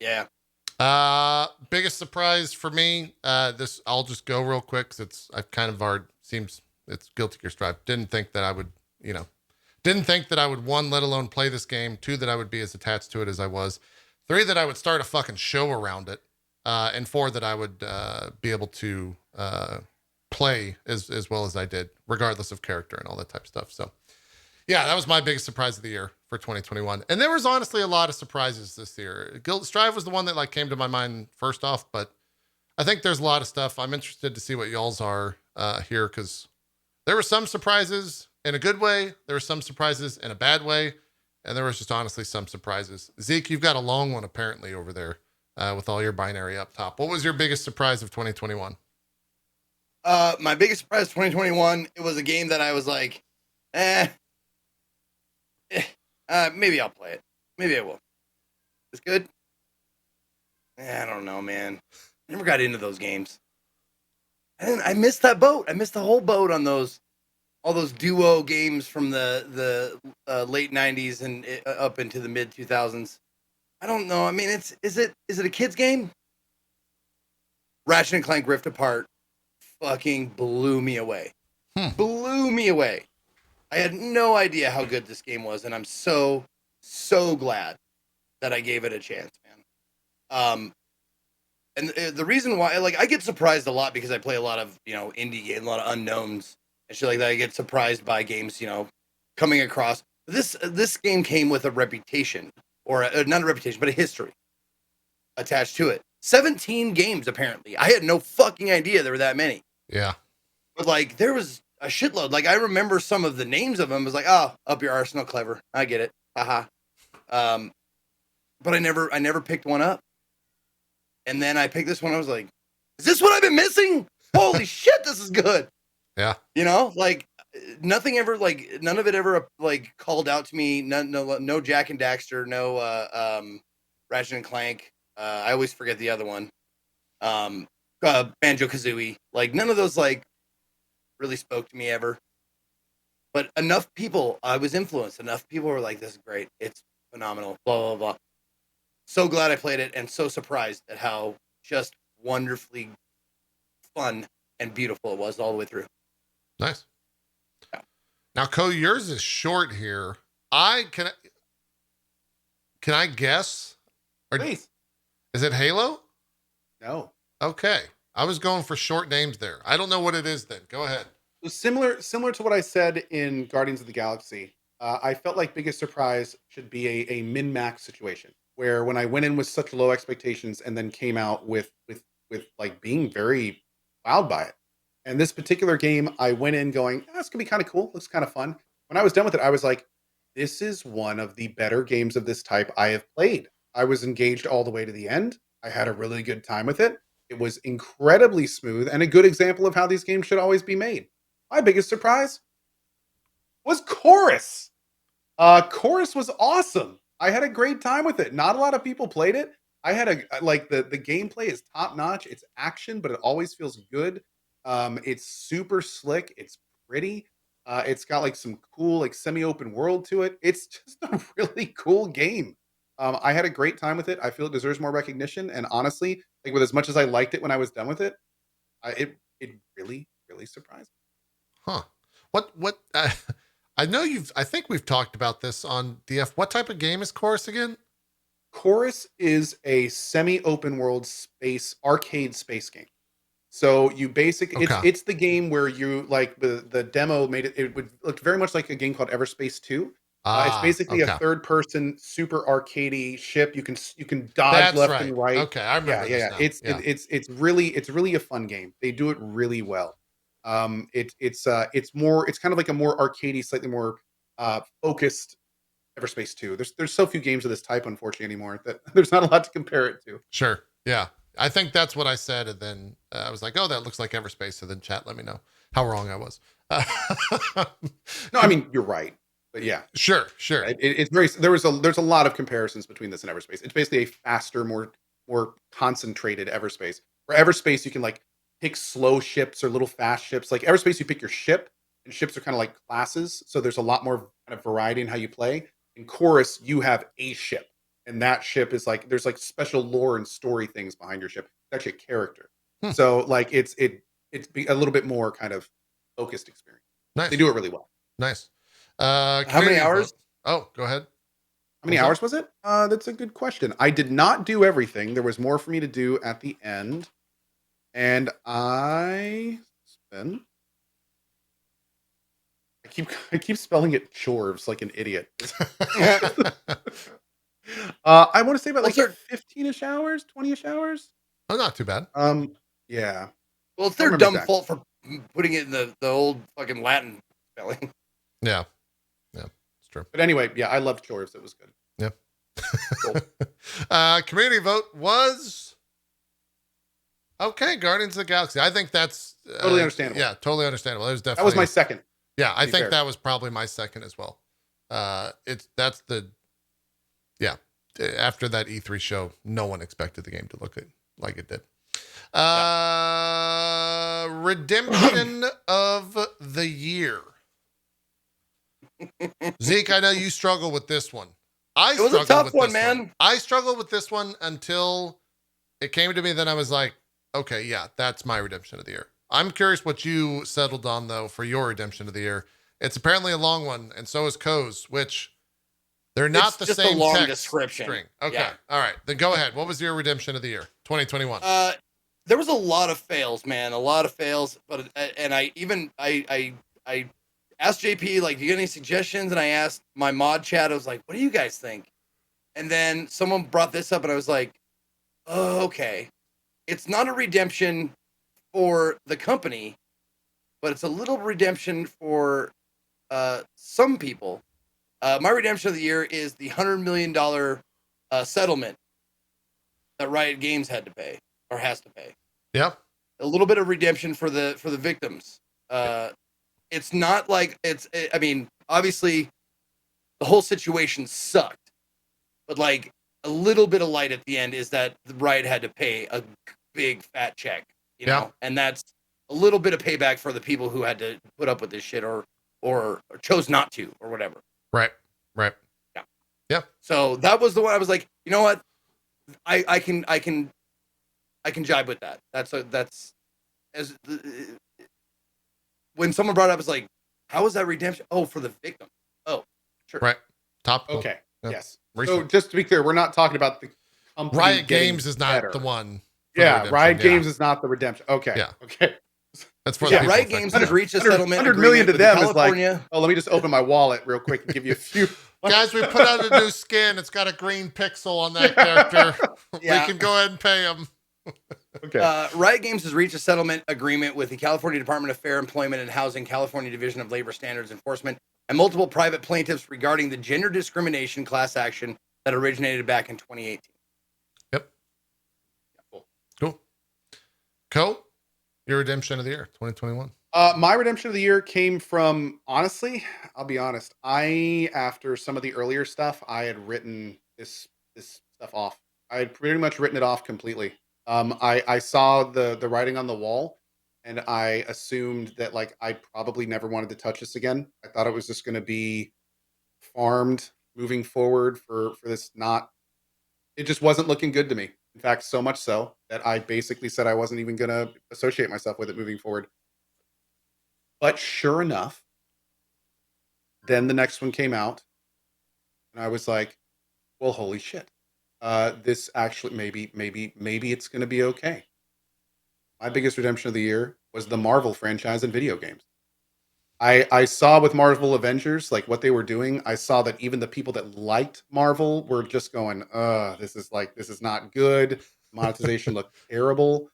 Yeah. Biggest surprise for me, this I'll just go real quick because I've kind of already seems it's Guilty Gear Strive. Didn't think that I would, one, let alone play this game, 2, that I would be as attached to it as I was, 3, that I would start a fucking show around it, and 4, that I would be able to play as well as I did, regardless of character and all that type of stuff. So yeah, that was my biggest surprise of the year for 2021. And there was honestly a lot of surprises this year. Strive was the one that like came to my mind first off, but I think there's a lot of stuff. I'm interested to see what y'all's are here because there were some surprises in a good way. There were some surprises in a bad way. And there was just honestly some surprises. Zeke, you've got a long one apparently over there with all your binary up top. What was your biggest surprise of 2021? My biggest surprise of 2021, it was a game that I was like, maybe I'll play it. Maybe I will. It's good. I don't know, man. I never got into those games. I missed that boat. I missed the whole boat on all those duo games from the late 90s and up into the mid 2000s. I don't know. I mean, is it a kid's game? Ratchet and Clank Rift Apart fucking blew me away. Blew me away. I had no idea how good this game was, and I'm so glad that I gave it a chance, man. And the reason why, like, I get surprised a lot because I play a lot of, indie games, a lot of unknowns and shit like that. I get surprised by games, coming across. This game came with a reputation, or not a reputation, but a history attached to it. 17 games, apparently. I had no fucking idea there were that many. Yeah. But, like, there was a shitload. Like, I remember some of the names of them. I was like, oh, up your arsenal, clever. I get it. Haha. But I never picked one up. And then I picked this one. I was like, is this what I've been missing? Holy shit, this is good. Yeah. Like nothing ever, like none of it ever like called out to me. No Jack and Daxter, no Ratchet and Clank. I always forget the other one. Banjo-Kazooie. Like none of those like really spoke to me ever. But enough people, I was influenced. Enough people were like, "This is great. It's phenomenal." Blah blah blah. So glad I played it, and so surprised at how just wonderfully fun and beautiful it was all the way through. Nice. Yeah. Now, Cohh, yours is short here. Can I guess? Or Please. is it Halo? No. Okay. I was going for short names there. I don't know what it is then. Go ahead. So similar to what I said in Guardians of the Galaxy, I felt like biggest surprise should be a min max situation where when I went in with such low expectations and then came out with like being very wowed by it. And this particular game, I went in going, oh, "This could be kind of cool. Looks kind of fun." When I was done with it, I was like, "This is one of the better games of this type I have played." I was engaged all the way to the end. I had a really good time with it. It was incredibly smooth and a good example of how these games should always be made. My biggest surprise was Chorus. Chorus was awesome. I had a great time with it. Not a lot of people played it. I had the gameplay is top notch. It's action, but it always feels good. It's super slick. It's pretty. It's got like some cool like semi-open world to it. It's just a really cool game. I had a great time with it. I feel it deserves more recognition. And honestly, like with as much as I liked it when I was done with it, it really surprised me. Huh. What I know I think we've talked about this on DF. What type of game is Chorus again? Chorus is a semi-open world space arcade space game. So you Okay. it's the game where you like the demo made it would look very much like a game called Everspace 2. It's basically a Okay. third person super arcadey ship. You can dodge That's left right. and right. Okay, I remember this Yeah. now. It's really a fun game. They do it really well. It's kind of like a more arcadey, slightly more focused Everspace 2. There's so few games of this type, unfortunately, anymore that there's not a lot to compare it to. Sure. Yeah. I think that's what I said. And then I was like, oh, that looks like Everspace. So then chat, let me know how wrong I was. No, I mean you're right, but yeah, Sure. it's very there's a lot of comparisons between this and Everspace. It's basically a faster, more concentrated Everspace. Where Everspace you can like pick slow ships or little fast ships. Like Everspace, you pick your ship, and ships are kind of like classes, so there's a lot more kind of variety in how you play. In Chorus, you have a ship, and that ship is like there's like special lore and story things behind your ship. It's actually a character, Hmm. so like it's a little bit more kind of focused experience. Nice. They do it really well. Nice. How many hours? Oh, go ahead. How many hours was it? That's a good question. I did not do everything. There was more for me to do at the end. And I spent I keep spelling it chorves like an idiot. I want to say about like 15-ish hours, 20-ish hours. Oh, not too bad. Yeah. Well, it's Don't their remember dumb exactly. fault for putting it in the old fucking Latin spelling. Yeah. It's true. But anyway, yeah, I loved chorves. It was good. Yeah. Cool. Community vote was okay. Guardians of the Galaxy. I think that's Totally understandable. Yeah, totally understandable. It was That definitely was my second. Yeah, I be think fair. that was probably my second as well. After that E3 show, no one expected the game to look like it did. Redemption of the year. Zeke, I know you struggle with this one. It was a tough one, man. I struggled with this one until it came to me. Then I was like, okay, yeah, that's my redemption of the year. I'm curious what you settled on, though, for your redemption of the year. It's apparently a long one, and so is Cohh's, which they're not It's the just a same long text description. string. Okay, Yeah. all right. Then go ahead. What was your redemption of the year, 2021? There was a lot of fails, man. A lot of fails, but and I asked JP like, "Do you get any suggestions?" And I asked my mod chat. I was like, "What do you guys think?" And then someone brought this up, and I was like, "Oh, okay. It's not a redemption for the company, but it's a little redemption for some people." My redemption of the year is the $100 million settlement that Riot Games had to pay or has to pay. Yeah. A little bit of redemption for the victims. It's not like I mean, obviously, the whole situation sucked, but like a little bit of light at the end is that the Riot had to pay a big fat check, you know, and that's a little bit of payback for the people who had to put up with this shit or or chose not to or whatever. Right. Right. Yeah. Yeah. So that was the one I was like, you know what? I can jibe with that. That's as when someone brought it up, it's like, how is that redemption? Oh, for the victim. Oh, sure. Right. Topical. Okay. Yeah. Yes. Recent. So just to be clear, we're not talking about the company Riot getting Games is not better. the one. For Yeah, the Riot redemption. Games is not the redemption. Okay. Yeah. Okay. That's for Yeah, the people Riot affected. Games has reached a 100 settlement 100 million to agreement them with is like, California. oh, let me just open my wallet real quick and give you a few. Guys, we put out a new skin. It's got a green pixel on that character. Yeah. We can go ahead and pay him. Okay. Riot Games has reached a settlement agreement with the California Department of Fair Employment and Housing, California Division of Labor Standards Enforcement, and multiple private plaintiffs regarding the gender discrimination class action that originated back in 2018. Yep. Cool. Cohh, your redemption of the year, 2021. My redemption of the year came from, honestly, I'll be honest. After some of the earlier stuff, I had written this stuff off. I had pretty much written it off completely. I saw the writing on the wall, and I assumed that like I probably never wanted to touch this again. I thought it was just going to be farmed moving forward for this not. It just wasn't looking good to me. In fact, so much so that I basically said I wasn't even going to associate myself with it moving forward. But sure enough, then the next one came out, and I was like, "Well, holy shit! This actually maybe it's going to be okay." My biggest redemption of the year was the Marvel franchise in video games. I saw with Marvel Avengers like what they were doing. I saw that even the people that liked Marvel were just going, this is not good. Monetization looked terrible."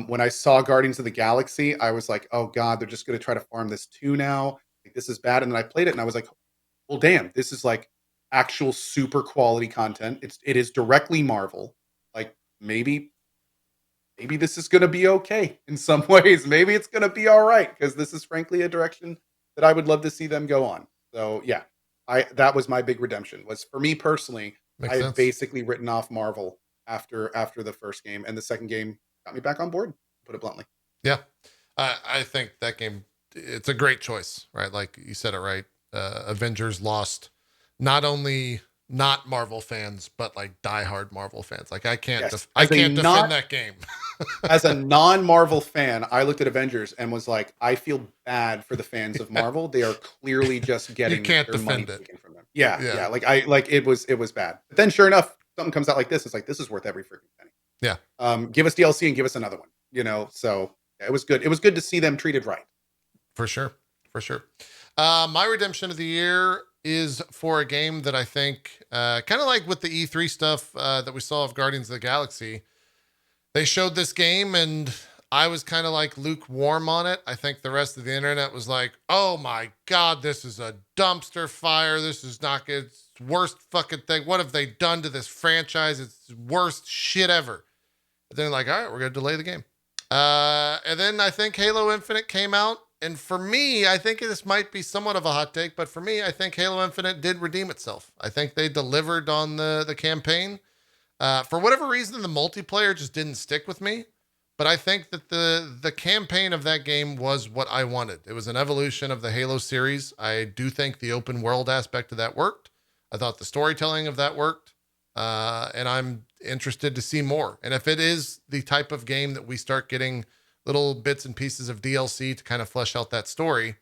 When I saw Guardians of the Galaxy, I was like, "Oh God, they're just going to try to farm this too now. Like, this is bad." And then I played it, and I was like, "Well, damn, this is like actual super quality content. It is directly Marvel. Like maybe this is going to be okay in some ways. Maybe it's going to be all right because this is frankly a direction that I would love to see them go on." So yeah, that was my big redemption. Was for me personally, Makes I sense. had basically written off Marvel after the first game, and the second game got me back on board, to put it bluntly. Yeah. I think that game, it's a great choice, right? Like you said it right. Avengers lost not only not Marvel fans, but like diehard Marvel fans. Like I can't, Yes. I As a can't not- defend that game. As a non-Marvel fan, I looked at Avengers and was like, I feel bad for the fans of Marvel. They are clearly just getting can't their money defend it. taken from them. Yeah, Yeah. yeah. Like it was bad. But then sure enough, something comes out like this. It's like, this is worth every freaking penny. Yeah. Give us DLC and give us another one. So yeah, it was good. It was good to see them treated right. For sure. For sure. My redemption of the year is for a game that I think, kind of like with the E3 stuff that we saw of Guardians of the Galaxy, they showed this game and I was kind of like lukewarm on it. I think the rest of the internet was like, "Oh my God, this is a dumpster fire. This is not good. It's the worst fucking thing. What have they done to this franchise? It's the worst shit ever." But then like, all right, we're going to delay the game. And then I think Halo Infinite came out. And for me, I think this might be somewhat of a hot take, but for me, I think Halo Infinite did redeem itself. I think they delivered on the campaign. For whatever reason, the multiplayer just didn't stick with me. But I think that the campaign of that game was what I wanted. It was an evolution of the Halo series. I do think the open world aspect of that worked. I thought the storytelling of that worked. And I'm interested to see more. And if it is the type of game that we start getting little bits and pieces of DLC to kind of flesh out that story,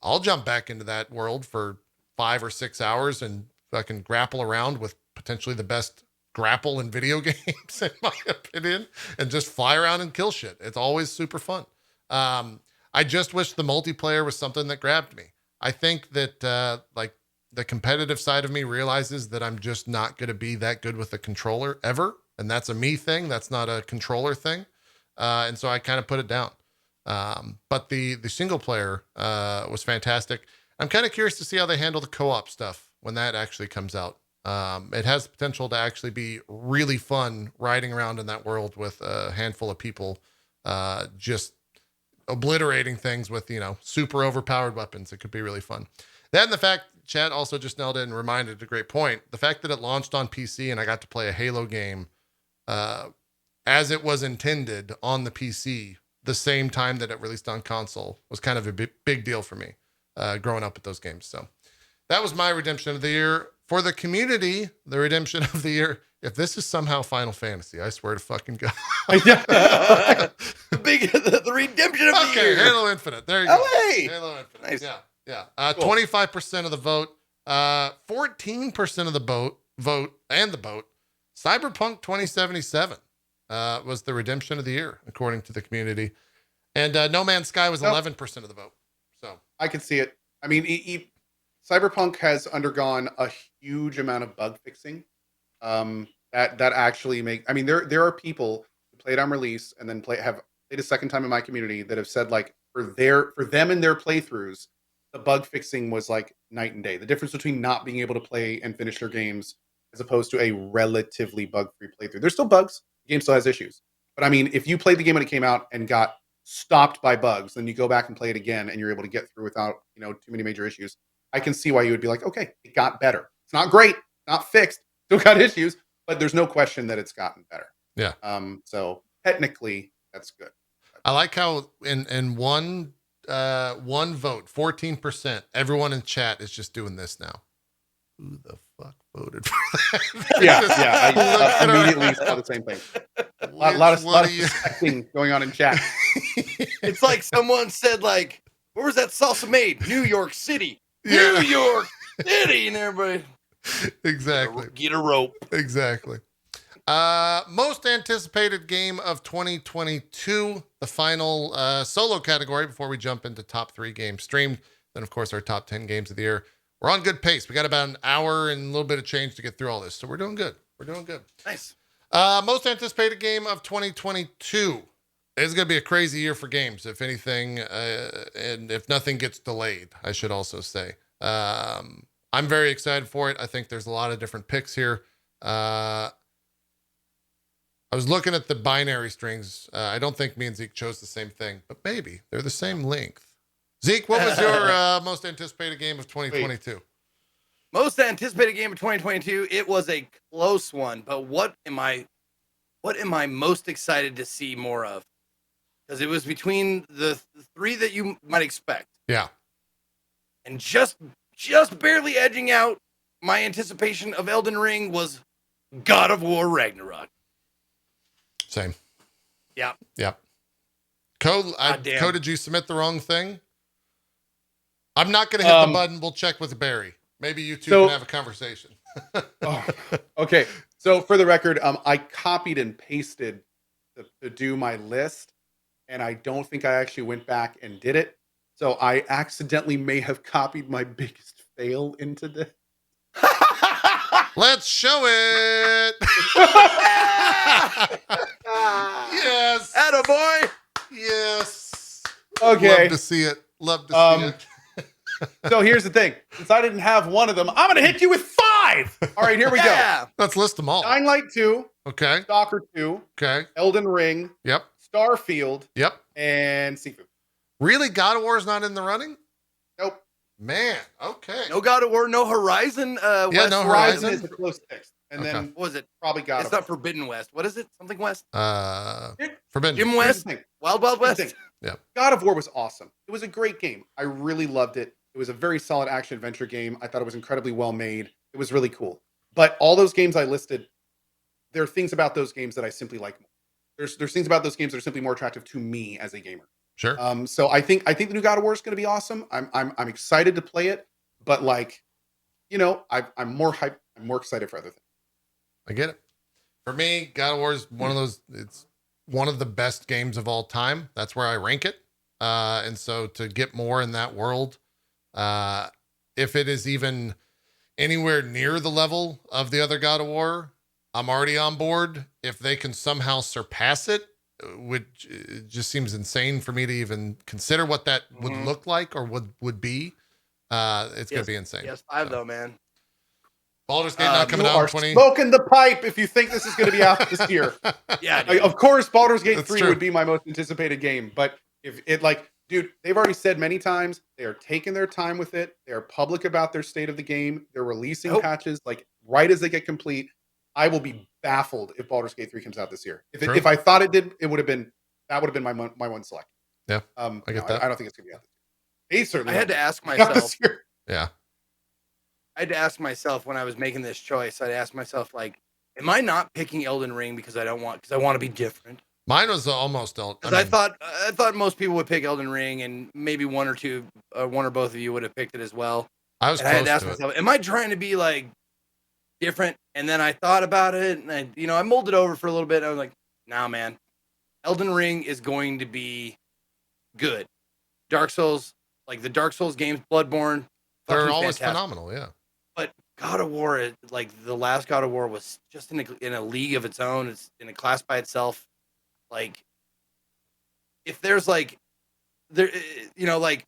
I'll jump back into that world for 5 or 6 hours and fucking grapple around with potentially the best grapple in video games, in my opinion, and just fly around and kill shit. It's always super fun. I just wish the multiplayer was something that grabbed me. I think that like the competitive side of me realizes that I'm just not going to be that good with the controller ever. And that's a me thing. That's not a controller thing. And so I kind of put it down. But the single player was fantastic. I'm kind of curious to see how they handle the co-op stuff when that actually comes out. It has the potential to actually be really fun riding around in that world with a handful of people, just obliterating things with, super overpowered weapons. It could be really fun. That and the fact, Chad also just nailed it and reminded a great point. The fact that it launched on PC and I got to play a Halo game, as it was intended on the PC, the same time that it released on console was kind of a big deal for me. growing up with those games. So that was my redemption of the year. For the community, the redemption of the year. If this is somehow Final Fantasy, I swear to fucking God. the redemption of the Okay, year. Halo Infinite. There you go. LA. Halo Infinite. Nice. Yeah. Cool. 25% of the vote. 14% of the vote. Cyberpunk 2077 was the redemption of the year, according to the community. And No Man's Sky was 11% of the vote. So I can see it. I mean, Cyberpunk has undergone a huge amount of bug fixing. That actually I mean, there are people who played on release and then have played a second time in my community that have said, like, for them and their playthroughs, the bug fixing was like night and day. The difference between not being able to play and finish their games as opposed to a relatively bug-free playthrough. There's still bugs. The game still has issues. But I mean, if you played the game when it came out and got stopped by bugs, then you go back and play it again and you're able to get through without, too many major issues. I can see why you would be like, okay, it got better. It's not great, not fixed, still got issues, but there's no question that it's gotten better. Yeah. So technically, that's good. I like how in one vote, 14%, everyone in chat is just doing this now. Who the fuck voted for that? I immediately saw the same thing. A lot of suspecting going on in chat. It's like someone said, like, where was that salsa made? New York City. Yeah. New York City. And everybody. Exactly. Get a rope. Exactly. Most anticipated game of 2022, the final solo category before we jump into top 3 games streamed. Then, of course, our top 10 games of the year. We're on good pace. We got about an hour and a little bit of change to get through all this. So we're doing good. Nice. Most anticipated game of 2022. It's going to be a crazy year for games, if anything, and if nothing gets delayed, I should also say. I'm very excited for it. I think there's a lot of different picks here. I was looking at the binary strings. I don't think me and Zeke chose the same thing, but maybe they're the same length. Zeke, what was your most anticipated game of 2022? Most anticipated game of 2022. It was a close one, but what am I most excited to see more of? Because it was between the 3 that you might expect. Yeah. And just barely edging out my anticipation of Elden Ring was God of War Ragnarok. Same. Yeah. Cohh, damn. did you submit the wrong thing? I'm not going to hit the button. We'll check with Barry. Maybe you two can have a conversation. Okay. So for the record, I copied and pasted to do my list, and I don't think I actually went back and did it. So I accidentally may have copied my biggest fail into this. Let's show it. Yes. Attaboy. Yes. Okay. Love to see it. See it. So here's the thing. Since I didn't have one of them, I'm going to hit you with 5. All right, here we go. Let's list them all. Dying Light 2. Okay. Stalker 2. Okay. Elden Ring. Yep. Starfield. Yep. And Sifu. Really? God of War is not in the running? Nope. Man. Okay. No God of War, no Horizon. West no Horizon is a close text. And Okay. then What was it? probably God It's of War. not Forbidden West. What is it? Something West? Forbidden. Jim Here's West? the thing. Wild Wild Here's the West? thing. God of War was awesome. It was a great game. I really loved it. It was a very solid action adventure game. I thought it was incredibly well made. It was really cool. But all those games I listed, there are things about those games that I simply like more. There's things about those games that are simply more attractive to me as a gamer. Sure. So I think the new God of War is going to be awesome. I'm excited to play it, but like, I'm more hyped. I'm more excited for other things. I get it. For me, God of War is one of those. It's one of the best games of all time. That's where I rank it. And so to get more in that world, if it is even anywhere near the level of the other God of War, I'm already on board. If they can somehow surpass it, which it just seems insane for me to even consider what that would look like or would be. It's going to be insane. PS5 though, man. Baldur's Gate not coming You out are in 20. smoking the pipe if you think this is going to be out this year. Yeah, Like, of course, Baldur's Gate That's 3 true. would be my most anticipated game, but if it dude, they've already said many times they are taking their time with it. They are public about their state of the game. They're releasing patches like right as they get complete. I will be baffled if Baldur's Gate 3 comes out this year. If I thought it did, that would have been my one select. Yeah, I get that. I don't think it's gonna be out. They certainly. I had to don't. ask myself. Yeah. I had to ask myself when I was making this choice. I'd ask myself, like, am I not picking Elden Ring because I want to be different? Mine was almost Elden. Because I thought most people would pick Elden Ring, and maybe one or both of you would have picked it as well. I was And I had close to ask to it. myself, am I trying to be like different? And then I thought about it, and I mulled it over for a little bit. And I was like, nah, man, Elden Ring is going to be good. Dark Souls, like the Dark Souls games, Bloodborne, They're always fantastic. phenomenal. Yeah. But God of War, like the last God of War, was just in a league of its own. It's in a class by itself. Like, if there's like, there, like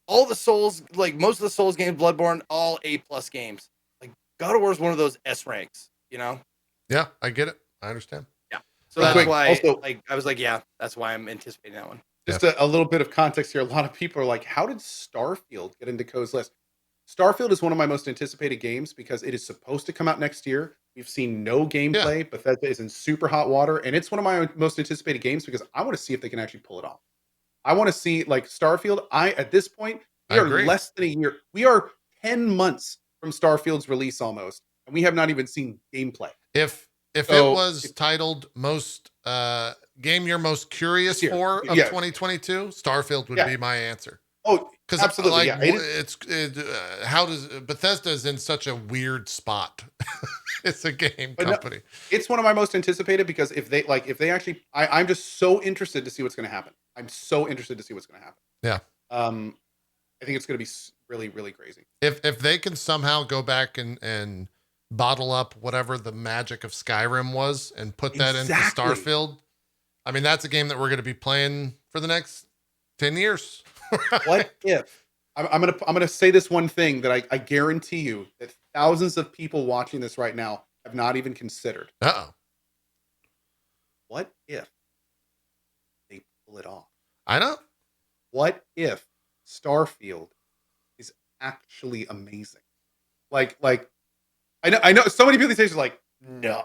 all the Souls, like most of the Souls games, Bloodborne, all A+ games. Like God of War is one of those S ranks. Yeah, I get it. I understand. Yeah. So Real that's quick, why, also- like, I was like, yeah, that's why I'm anticipating that one. Just a little bit of context here. A lot of people are like, how did Starfield get into Cohh's list? Starfield is one of my most anticipated games because it is supposed to come out next year. We've seen no gameplay. Bethesda is in super hot water. And it's one of my most anticipated games because I want to see if they can actually pull it off. I want to see, like, Starfield. At this point, we I are agree. less than a year. We are 10 months from Starfield's release almost. And we have not even seen gameplay. If it was titled most game you're most curious for of 2022, Starfield would be my answer. Oh, because absolutely. How does Bethesda is in such a weird spot? It's a game company. No, it's one of my most anticipated because if they actually, I'm just so interested to see what's going to happen. I'm so interested to see what's going to happen. Yeah. I think it's going to be really, really crazy. If they can somehow go back and bottle up whatever the magic of Skyrim was and put that into Starfield, I mean, that's a game that we're going to be playing for the next 10 years. What if I'm gonna say this one thing that I guarantee you that thousands of people watching this right now have not even considered. What if they pull it off? I know. What if Starfield is actually amazing? Like I know so many people these days are like, no,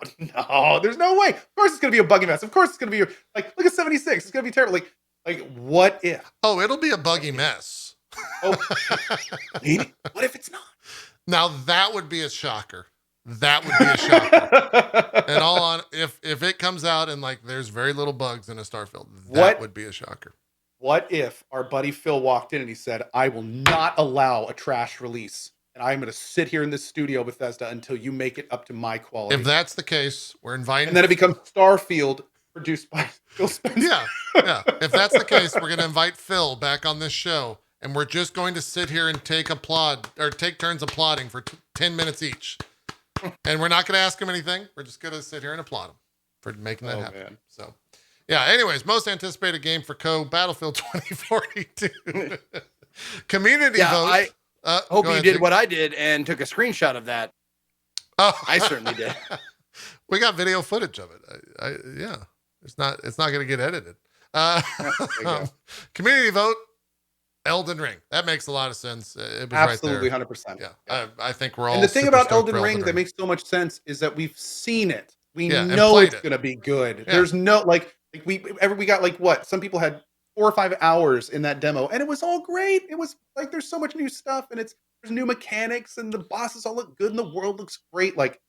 there's no way. Of course it's gonna be a buggy mess. Of course it's gonna be like, look at 76. It's gonna be terrible. Like, what if? Oh, it'll be a buggy mess. Oh, maybe. What if it's not? Now that would be a shocker. That would be a shocker. And if it comes out and like there's very little bugs in a Starfield, that would be a shocker. What if our buddy Phil walked in and he said, "I will not allow a trash release, and I'm going to sit here in this studio, Bethesda, until you make it up to my quality." If that's the case, we're inviting. And then it becomes Starfield, produced by Phil Spencer. Yeah. If that's the case, we're going to invite Phil back on this show, and we're just going to sit here and take turns applauding for 10 minutes each. And we're not going to ask him anything. We're just going to sit here and applaud him for making that happen. Man. So, yeah. Anyways, most anticipated game for Cohh, Battlefield 2042. Community vote. I hope you did what I did and took a screenshot of that. Oh, I certainly did. We got video footage of it. Yeah. It's not going to get edited. Community vote, Elden Ring. That makes a lot of sense. It was absolutely right there. 100%. Yeah. I think we're all. And the thing about Elden Ring that makes so much sense is that we've seen it. We know it's going to be good. Yeah. There's no we got like what? Some people had 4 or 5 hours in that demo, and it was all great. It was like there's so much new stuff, and there's new mechanics, and the bosses all look good, and the world looks great. Like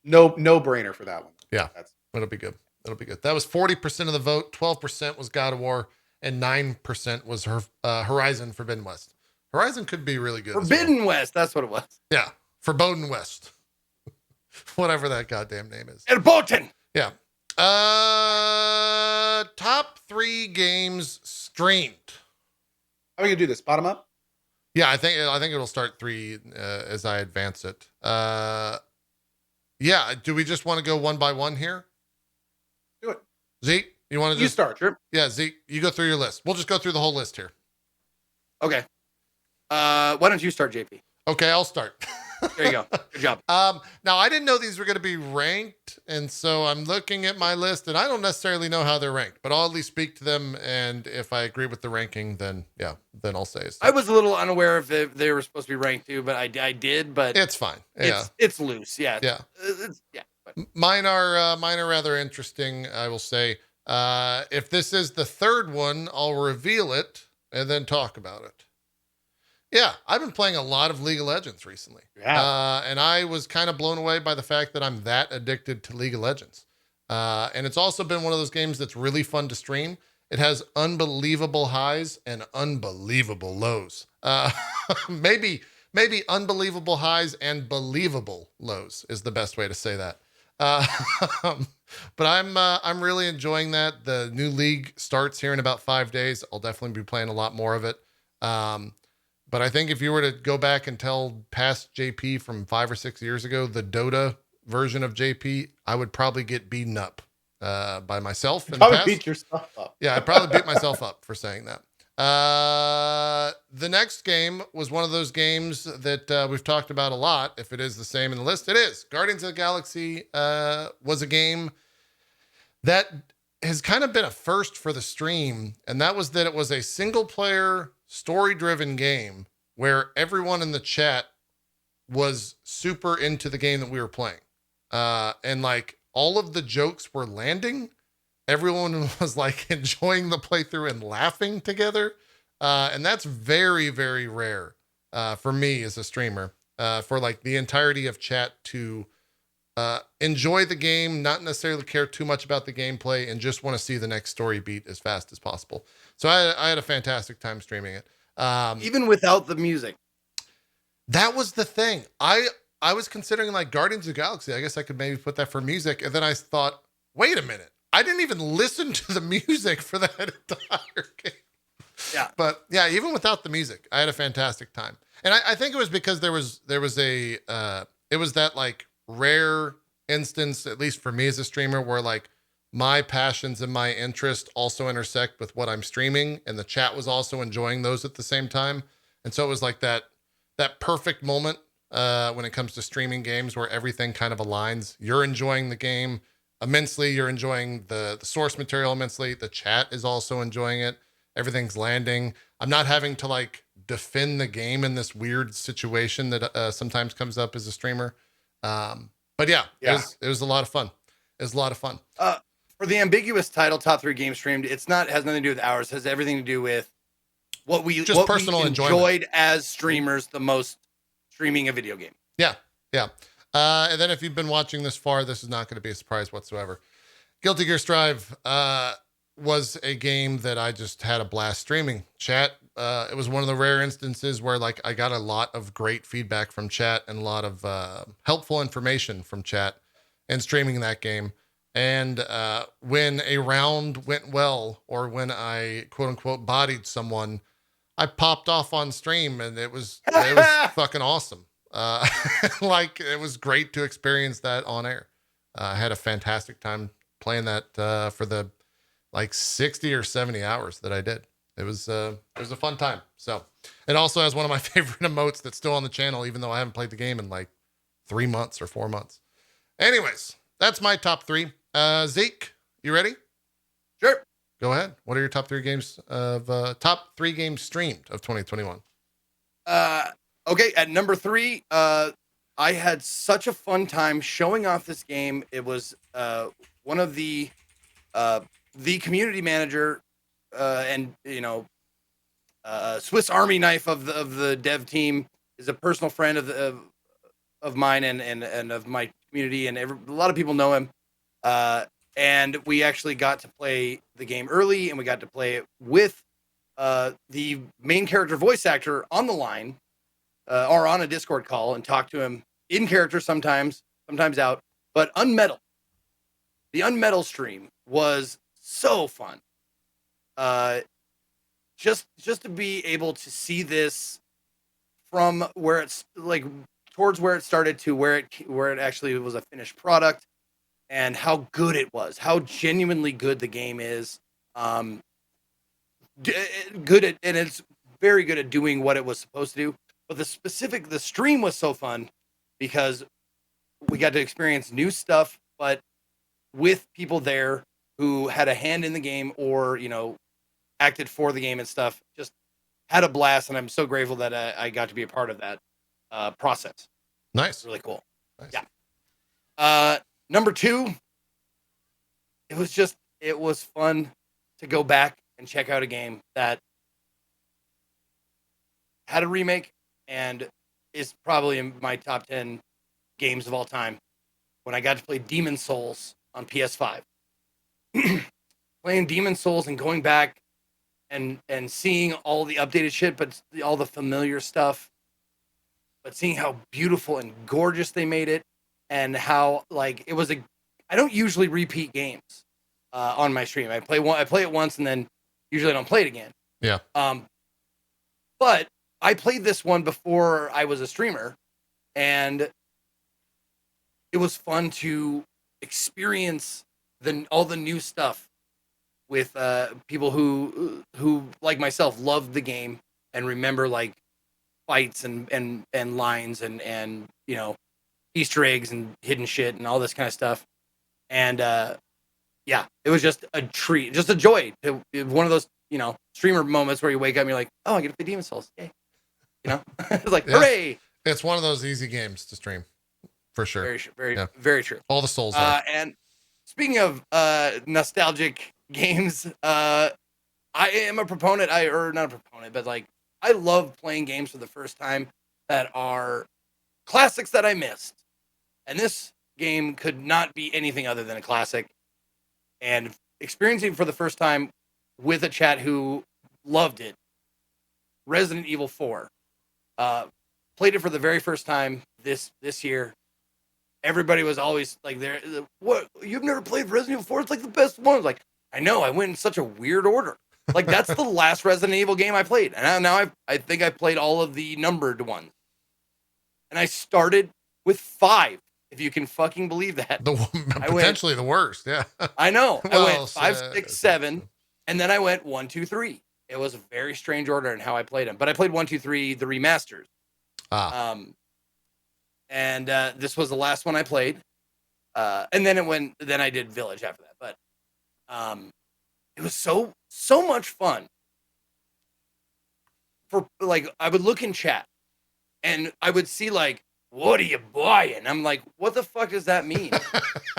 no brainer for that one. Yeah, it'll be good. It'll be good. That was 40% of the vote. 12% was God of War, and 9% was Horizon Forbidden West. Horizon could be really good. Forbidden West, that's what it was. Yeah, Forbidden West. Whatever that goddamn name is. Erboten. Yeah. Top 3 games streamed. How are we gonna do this? Bottom up? Yeah, I think it'll start 3 as I advance it. Yeah. Do we just want to go one by one here? Do it. Zeke, you want to just start? Sure. Yeah, Zeke, you go through your list. We'll just go through the whole list here. Okay. Why don't you start, JP? Okay, I'll start. There you go. Good job. Now I didn't know these were going to be ranked, and so I'm looking at my list, and I don't necessarily know how they're ranked, but I'll at least speak to them, and if I agree with the ranking, then I'll say it. I was a little unaware if they were supposed to be ranked too, but I did. But it's fine. Yeah, it's loose. Yeah. Mine are rather interesting. I will say, if this is the third one, I'll reveal it and then talk about it. Yeah, I've been playing a lot of League of Legends recently. Yeah. And I was kind of blown away by the fact that I'm that addicted to League of Legends. And it's also been one of those games that's really fun to stream. It has unbelievable highs and unbelievable lows. Maybe unbelievable highs and believable lows is the best way to say that. Uh, but I'm really enjoying that. The new league starts here in about 5 days. I'll definitely be playing a lot more of it. Um, but I think if you were to go back and tell past JP from 5 or 6 years ago, the Dota version of JP, I would probably get beaten up by myself in the Probably past. beat yourself up. Yeah, I'd probably beat myself up for saying that. The next game was one of those games that we've talked about a lot. If it is the same in the list, it is. Guardians of the Galaxy was a game that has kind of been a first for the stream, and that was that it was a single player story driven game where everyone in the chat was super into the game that we were playing. And like all of the jokes were landing. Everyone was like enjoying the playthrough and laughing together. And that's very, very rare for me as a streamer, for like the entirety of chat to enjoy the game, not necessarily care too much about the gameplay, and just want to see the next story beat as fast as possible. So I had a fantastic time streaming it. Even without the music. That was the thing. I was considering like Guardians of the Galaxy. I guess I could maybe put that for music. And then I thought, wait a minute. I didn't even listen to the music for that entire game. Yeah. But yeah, even without the music, I had a fantastic time. And I think it was because there was it was that like rare instance, at least for me as a streamer, where like my passions and my interest also intersect with what I'm streaming, and the chat was also enjoying those at the same time. And so it was like that perfect moment when it comes to streaming games where everything kind of aligns. You're enjoying the game immensely. You're enjoying the source material immensely. The chat is also enjoying it. Everything's landing. I'm not having to like defend the game in this weird situation that sometimes comes up as a streamer. But yeah, it was a lot of fun. It was a lot of fun. For the ambiguous title, top 3 games streamed, has nothing to do with hours. It has everything to do with what we personal enjoyed as streamers the most streaming a video game. Yeah. And then if you've been watching this far, this is not going to be a surprise whatsoever. Guilty Gear Strive was a game that I just had a blast streaming. Chat, it was one of the rare instances where like I got a lot of great feedback from chat and a lot of helpful information from chat and streaming that game. And when a round went well, or when I quote unquote bodied someone, I popped off on stream, and it was fucking awesome. Like it was great to experience that on air. I had a fantastic time playing that for the like 60 or 70 hours that I did. It was a fun time. So it also has one of my favorite emotes that's still on the channel, even though I haven't played the game in like 3 months or 4 months. Anyways, that's my top 3. Zeke, you ready? Sure. Go ahead. What are your top 3 games top 3 games streamed of 2021? Okay, at number 3, I had such a fun time showing off this game. It was one of the community manager and Swiss Army knife of the dev team is a personal friend of mine and of my community, and a lot of people know him. And we actually got to play the game early, and we got to play it with the main character voice actor on the line, or on a Discord call, and talk to him in character sometimes out. But Unmetal, the Unmetal stream was so fun. Just to be able to see this from where it's like towards where it started to where it actually was a finished product, and how good it was, how genuinely good the game is. Good at, and it's very good at doing what it was supposed to do. But the stream was so fun because we got to experience new stuff, but with people there who had a hand in the game or, acted for the game and stuff. Just had a blast, and I'm so grateful that I got to be a part of that process. Nice. It's really cool. Nice. Yeah. Number 2, it was fun to go back and check out a game that had a remake and is probably in my top 10 games of all time. When I got to play Demon Souls on PS5, playing Demon Souls and going back and seeing all the updated shit, but all the familiar stuff, but seeing how beautiful and gorgeous they made it, and how like it was a. I don't usually repeat games on my stream. I play it once, and then usually I don't play it again. Yeah. But I played this one before I was a streamer, and it was fun to experience all the new stuff with people who like myself loved the game and remember like fights and lines and you know, Easter eggs and hidden shit and all this kind of stuff. And yeah, it was just a treat, just a joy. One of those, you know, streamer moments where you wake up and you're like, oh, I get to play Demon Souls. Yay. You know, it's like, Yeah. hooray. It's one of those easy games to stream, for sure. Very true. All the Souls are. And speaking of nostalgic games, I am a proponent. Or not a proponent, but like I love playing games for the first time that are classics that I missed. And this game could not be anything other than a classic. And experiencing for the first time with a chat who loved it, Resident Evil 4. Played it for the very first time this year. Everybody was always like, "There, what? You've never played Resident Evil 4? It's like the best one." I was like, I know. I went in such a weird order. Like that's the last Resident Evil game I played, and now I think I played all of the numbered ones. And I started with 5. If you can fucking believe that. Potentially the worst. Yeah. I know. Well, I went 5, 6, 7, and then I went 1, 2, 3. It was a very strange order in how I played them, but I played 1, 2, 3, the remasters. And this was the last one I played. And then then I did Village after that. But it was so much fun. For like, I would look in chat and I would see like, what are you buying? I'm like, what the fuck does that mean?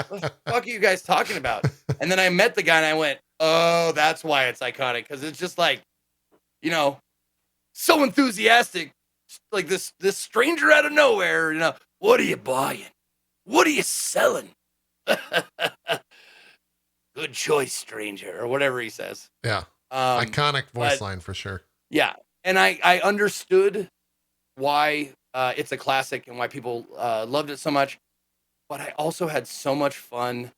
What the fuck are you guys talking about? And then I met the guy and I went, oh, that's why it's iconic. Because it's just like, you know, so enthusiastic. Like this stranger out of nowhere, you know, what are you buying? What are you selling? Good choice, stranger, or whatever he says. Yeah. Iconic voice line for sure. Yeah. And I understood why it's a classic and why people loved it so much. But I also had so much fun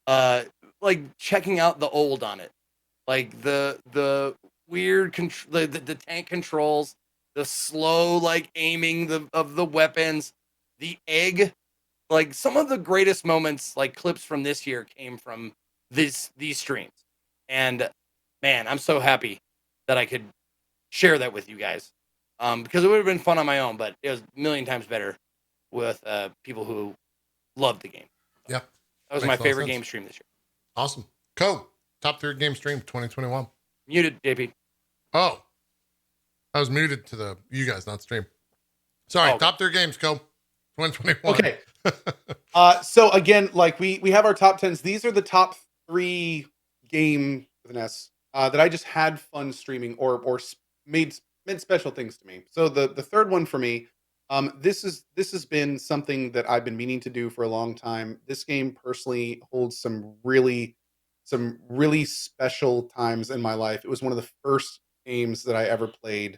like checking out the old on it. Like the weird the tank controls, the slow like aiming of the weapons, the egg. Like some of the greatest moments, like clips from this year, came from these streams. And man, I'm so happy that I could share that with you guys. Because it would have been fun on my own, but it was a million times better with people who loved the game. Yeah. That was my favorite game stream this year. Awesome. Cohh, top 3 game stream 2021. Muted, JP. Oh. I was muted to you guys, not stream. Sorry, okay. Top 3 games, Cohh. 2021. Okay. So again, like we have our top 10s. These are the top 3 game with an S that I just had fun streaming or meant special things to me. So the third one for me, this has been something that I've been meaning to do for a long time. This game personally holds some really special times in my life. It was one of the first games that I ever played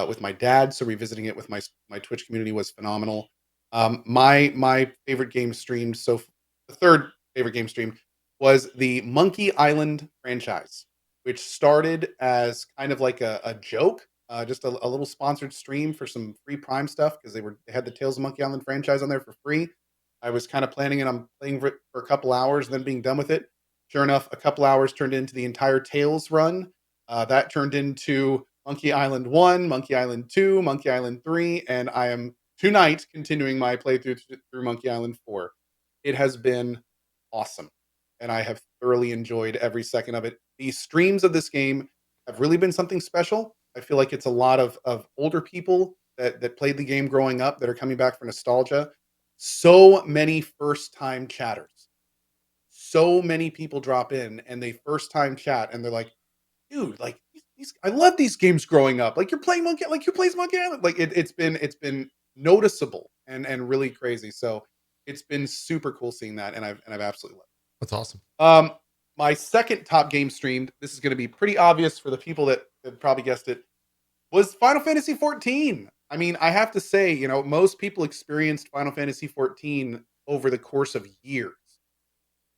with my dad. So revisiting it with my Twitch community was phenomenal. My favorite game streamed. So the third favorite game stream was the Monkey Island franchise, which started as kind of like a joke, just a little sponsored stream for some free Prime stuff because they had the Tales of Monkey Island franchise on there for free. I was kind of planning it on playing for a couple hours and then being done with it. Sure enough, a couple hours turned into the entire Tales run. That turned into Monkey Island 1, Monkey Island 2, Monkey Island 3, and I am tonight continuing my playthrough through Monkey Island 4. It has been awesome, and I have thoroughly enjoyed every second of it. The streams of this game have really been something special. I feel like it's a lot of older people that played the game growing up that are coming back for nostalgia. So many first-time chatters. So many people drop in and they first-time chat, and they're like, dude, like, I love these games growing up. Like you're playing Monkey, like who plays Monkey Island? Like it's been noticeable and really crazy. So it's been super cool seeing that, and I've absolutely loved That's awesome. it. My second top game streamed, this is going to be pretty obvious for the people that have probably guessed it, was Final Fantasy 14. I mean, I have to say, you know, most people experienced Final Fantasy 14 over the course of years.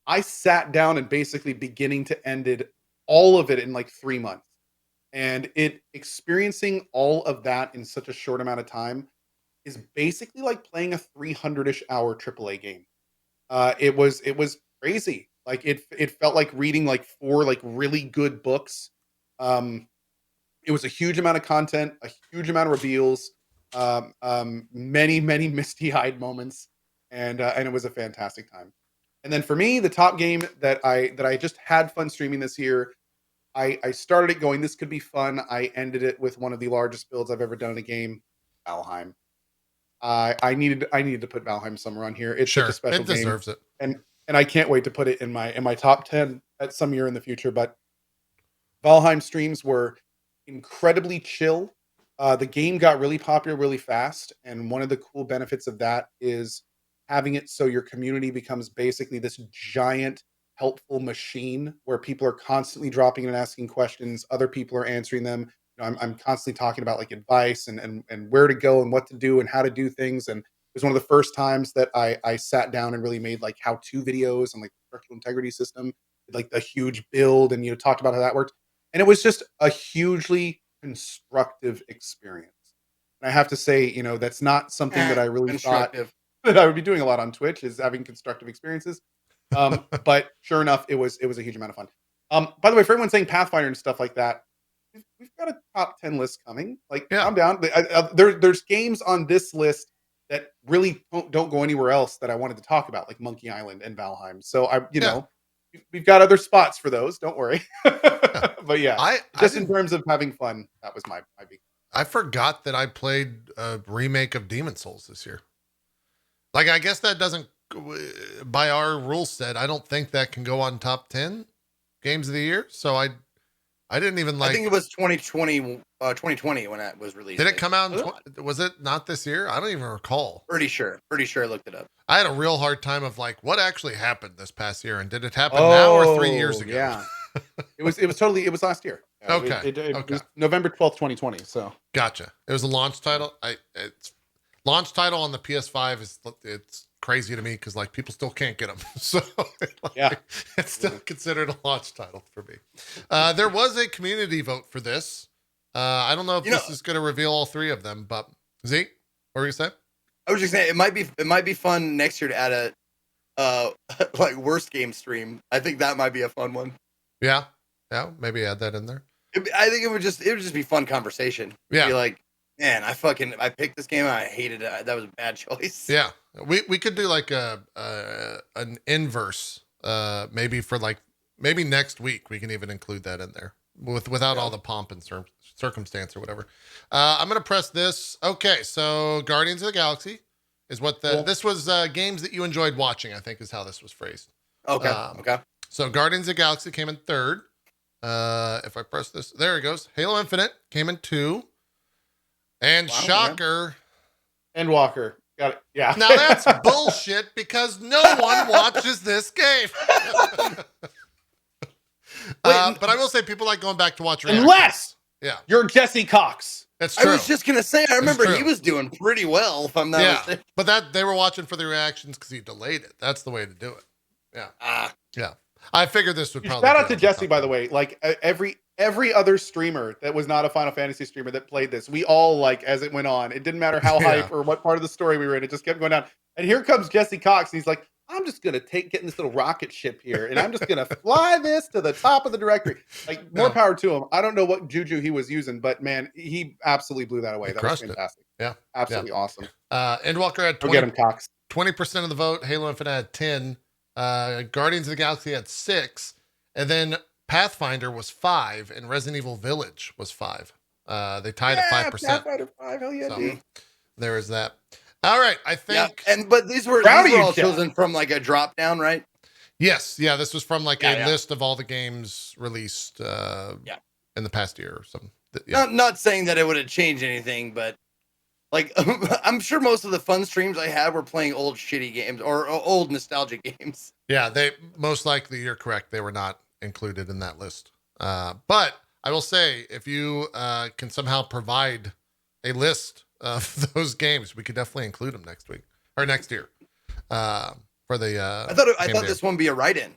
I sat down and basically beginning to ended all of it in like 3 months. And experiencing all of that in such a short amount of time is basically like playing a 300-ish hour AAA game. It was crazy. Like it felt like reading like 4 like really good books. It was a huge amount of content, a huge amount of reveals, many misty-eyed moments, and it was a fantastic time. And then for me, the top game that I just had fun streaming this year, I started it going, this could be fun. I ended it with one of the largest builds I've ever done in a game, Valheim. I needed to put Valheim somewhere on here. It's such a special game. It deserves it. And I can't wait to put it in my top 10 at some year in the future. But Valheim streams were incredibly chill. The game got really popular really fast, and one of the cool benefits of that is having it so your community becomes basically this giant helpful machine where people are constantly dropping and asking questions, other people are answering them. You know, I'm constantly talking about like advice and where to go and what to do and how to do things. And it was one of the first times that I sat down and really made like how-to videos and like structural integrity system, like the huge build, and talked about how that worked. And it was just a hugely constructive experience. And I have to say, that's not something that I really thought that I would be doing a lot on Twitch, is having constructive experiences. But sure enough, it was a huge amount of fun. By the way, for everyone saying Pathfinder and stuff like that, we've got a top 10 list coming. Like, calm down. There's games on this list that really don't go anywhere else that I wanted to talk about, like Monkey Island and Valheim. So we've got other spots for those. Don't worry. But yeah, in terms of having fun, that was my big. I forgot that I played a remake of Demon Souls this year. Like, I guess that doesn't, by our rule set, I don't think that can go on top 10 games of the year. So I didn't even like. I think it was 2020 when that was released. Did it come out? Was it not this year? I don't even recall. Pretty sure I looked it up. I had a real hard time of like, what actually happened this past year, and did it happen now or 3 years ago? Yeah, it was last year. Okay, it was November 12th, 2020. So gotcha. It was a launch title. It's launch title on the PS5 it's crazy to me because like people still can't get them. So it's still considered a launch title for me. There was a community vote for this. I don't know if this is going to reveal all 3 of them, but Zeke, what were you saying? I was just saying it might be fun next year to add a like worst game stream. I think that might be a fun one. Yeah, maybe add that in there. I think it would just be fun conversation. Yeah, be like, man, I picked this game and I hated it. That was a bad choice. Yeah, we could do like an inverse. Maybe next week we can even include that in there without all the pomp and circumstance or whatever. I'm gonna press this. Okay, so Guardians of the Galaxy is what this was. Games that you enjoyed watching, I think, is how this was phrased. Okay. Okay. So Guardians of the Galaxy came in 3rd. If I press this, there it goes. Halo Infinite came in 2. And shocker, Endwalker. Got it. Yeah. Now that's bullshit because no one watches this game. But I will say people like going back to watch reactions. Unless you're Jesse Cox. That's true. I was just gonna say, I remember he was doing pretty well. If I'm not mistaken. But that they were watching for the reactions because he delayed it. That's the way to do it. Yeah. Yeah. I figured this would probably. Shout out to Jesse, by the way. Like every other streamer that was not a Final Fantasy streamer that played this, we all, like, as it went on, it didn't matter how hype or what part of the story we were in, it just kept going down. And here comes Jesse Cox, and he's like, I'm just gonna get in this little rocket ship here, and I'm just gonna fly this to the top of the directory. Like, more power to him. I don't know what juju he was using, but man, he absolutally blew that away. That was fantastic. Yeah, absolutely awesome. Endwalker had 20% of the vote. Halo Infinite had 10. Guardians of the Galaxy had 6, and then Pathfinder was 5, and Resident Evil Village was 5. They tied at 5%. Pathfinder 5, hell yeah, so, there is that. All right, I think. Yeah, but these were all chosen from like a drop down, right? Yes, this was from like a list of all the games released. in the past year or something. Yeah. Not saying that it would have changed anything, but like I'm sure most of the fun streams I had were playing old shitty games or old nostalgic games. Yeah, they most likely, you're correct. They were not included in that list. But I will say, if you can somehow provide a list of those games, we could definitely include them next week or next year for the. I thought this one would be a write-in.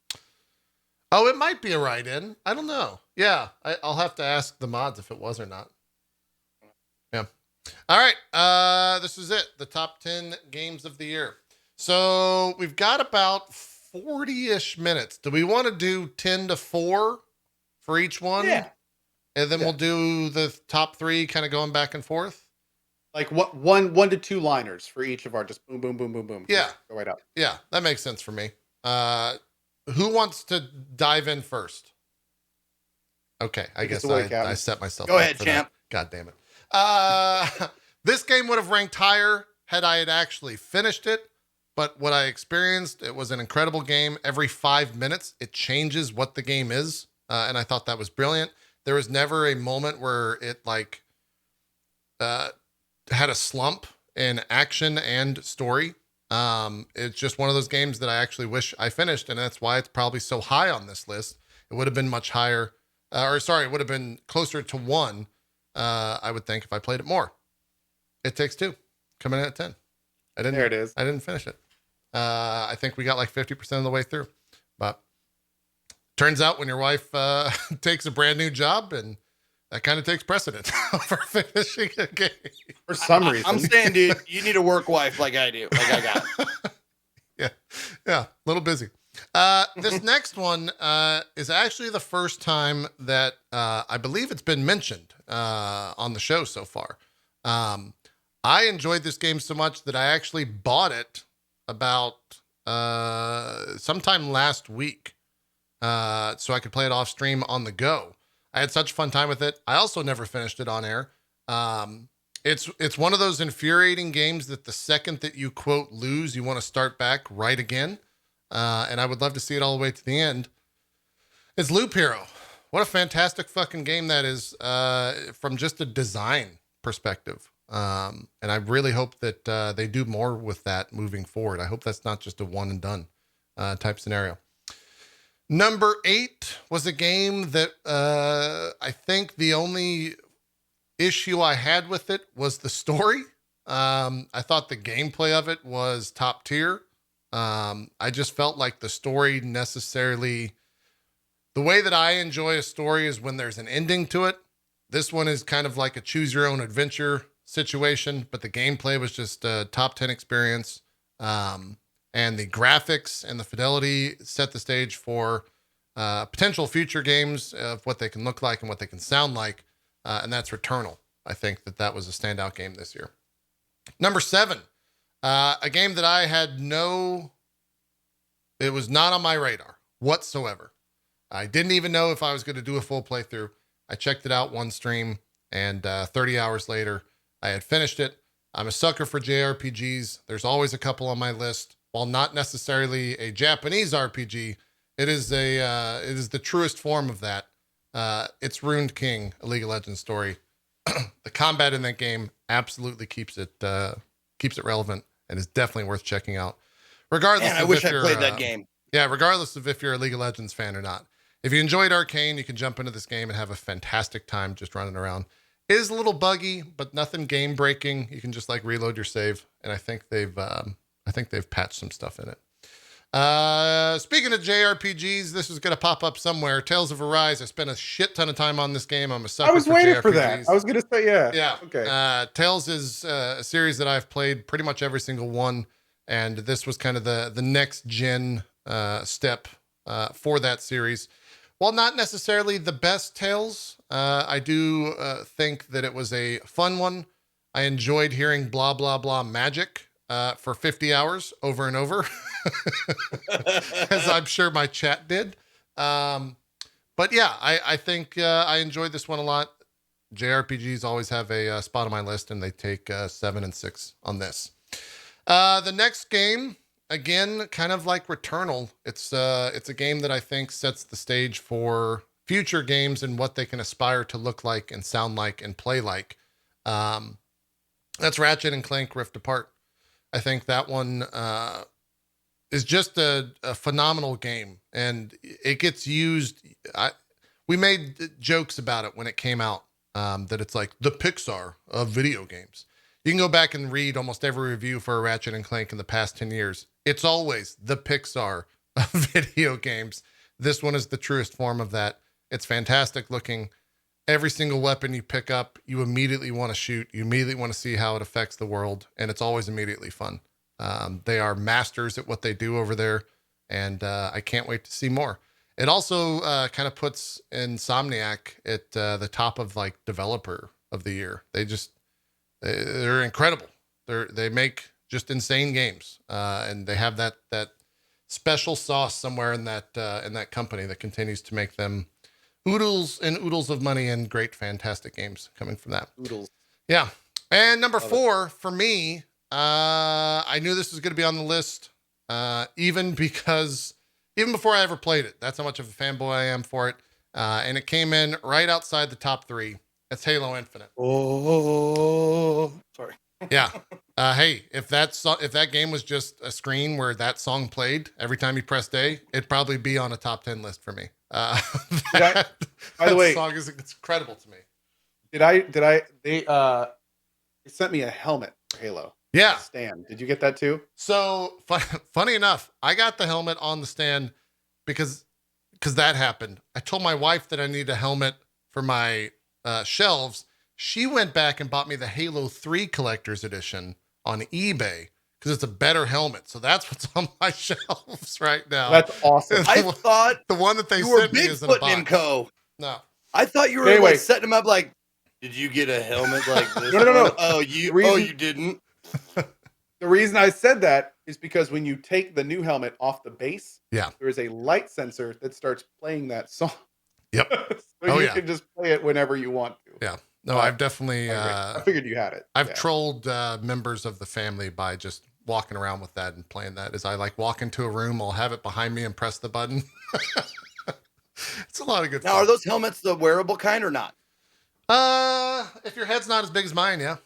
Oh, it might be a write-in. I don't know. Yeah, I'll have to ask the mods if it was or not. Yeah. All right. This is it. The top 10 games of the year. So we've got about 40-ish minutes. Do we want to do 10 to 4 for each one? Yeah. And then we'll do the top 3 kind of going back and forth? Like what one to two liners for each of our just boom, boom, boom, boom, boom. Yeah. Just go right up. Yeah, that makes sense for me. Who wants to dive in first? Okay, I guess I set myself Go up ahead, for champ. that. God damn it. This game would have ranked higher had I had actually finished it, but what I experienced, it was an incredible game. Every 5 minutes, it changes what the game is, and I thought that was brilliant. There was never a moment where it like had a slump in action and story. It's just one of those games that I actually wish I finished, and that's why it's probably so high on this list. It would have been much higher, it would have been closer to 1, I would think, if I played it more. It Takes Two, coming in at 10. There it is. I didn't finish it. I think we got like 50% of the way through, but turns out when your wife takes a brand new job, and that kind of takes precedent over finishing a game. For some reason. I'm saying, dude, you need a work wife like I do. Like I got. Yeah, a little busy. This next one is actually the first time that I believe it's been mentioned on the show so far. I enjoyed this game so much that I actually bought it about sometime last week so I could play it off stream on the go. I had such a fun time with it. I also never finished it on air. It's one of those infuriating games that the second that you quote lose, you want to start back right again. And I would love to see it all the way to the end. It's Loop Hero. What a fantastic fucking game that is from just a design perspective. And I really hope that they do more with that moving forward. I hope that's not just a one and done type scenario. Number 8 was a game that I think the only issue I had with it was the story. I thought the gameplay of it was top tier. I just felt like the story necessarily, the way that I enjoy a story is when there's an ending to it. This one is kind of like a choose your own adventure situation, but the gameplay was just a top 10 experience. And the graphics and the fidelity set the stage for potential future games of what they can look like and what they can sound like. And that's Returnal. I think that was a standout game this year. Number 7, a game that I had it was not on my radar whatsoever. I didn't even know if I was going to do a full playthrough. I checked it out one stream, and 30 hours later, I had finished it. I'm a sucker for JRPGs. There's always a couple on my list. While not necessarily a Japanese RPG, it is the truest form of that. It's Ruined King, a League of Legends story. The combat in that game absolutely keeps it relevant and is definitely worth checking out. Regardless, Man, I wish I played that game. Yeah, regardless of if you're a League of Legends fan or not. If you enjoyed Arcane, you can jump into this game and have a fantastic time just running around. It is a little buggy, but nothing game breaking. You can just like reload your save, and I think they've patched some stuff in it. Speaking of JRPGs, this is going to pop up somewhere. Tales of Arise. I spent a shit ton of time on this game. I'm a sucker. I was waiting for that. JRPGs. I was going to say, yeah. Yeah. Okay. Tales is a series that I've played pretty much every single one. And this was kind of the next gen step for that series. While not necessarily the best Tales, I do think that it was a fun one. I enjoyed hearing blah, blah, blah magic for 50 hours over and over, as I'm sure my chat did. But yeah, I think I enjoyed this one a lot. JRPGs always have a spot on my list, and they take 7 and 6 on this. The next game, again, kind of like Returnal. It's a game that I think sets the stage for future games and what they can aspire to look like and sound like and play like. That's Ratchet and Clank Rift Apart. I think that one is just a phenomenal game, and it gets used. We made jokes about it when it came out, that it's like the Pixar of video games. You can go back and read almost every review for a Ratchet and Clank in the past 10 years. It's always the Pixar of video games. This one is the truest form of that. It's fantastic looking. Every single weapon you pick up, you immediately want to shoot. You immediately want to see how it affects the world, and it's always immediately fun. They are masters at what they do over there, and I can't wait to see more. It also kind of puts Insomniac at the top of like developer of the year. They're incredible. They make just insane games, and they have that special sauce somewhere in that company that continues to make them oodles and oodles of money and great, fantastic games coming from that. Oodles. Yeah. And number 4 for me, I knew this was going to be on the list, even before I ever played it. That's how much of a fanboy I am for it. And it came in right outside the top 3. It's Halo Infinite. Oh, sorry. Yeah. Hey, if that game was just a screen where that song played every time you pressed A, it'd probably be on a top 10 list for me. By the way, song is incredible to me. They sent me a helmet for Halo. Yeah. Stand. Did you get that too? So funny enough, I got the helmet on the stand because that happened. I told my wife that I need a helmet for my shelves. She went back and bought me the Halo 3 collector's edition on eBay because it's a better helmet. So that's what's on my shelves right now. That's awesome. I thought the one that they you were sent me is in a Bigfooting him, box. Cohh. No. I thought you were Anyway. like setting him up like, did you get a helmet like this? No. one? Oh, you didn't. The reason I said that is because when you take the new helmet off the base, Yeah. there is a light sensor that starts playing that song. Yep. So you can just play it whenever you want to. Yeah. No, I've definitely, I figured you had it. I've trolled members of the family by just walking around with that and playing that. As I like walk into a room, I'll have it behind me and press the button. It's a lot of good fun. Now, are those helmets the wearable kind or not? If your head's not as big as mine, yeah.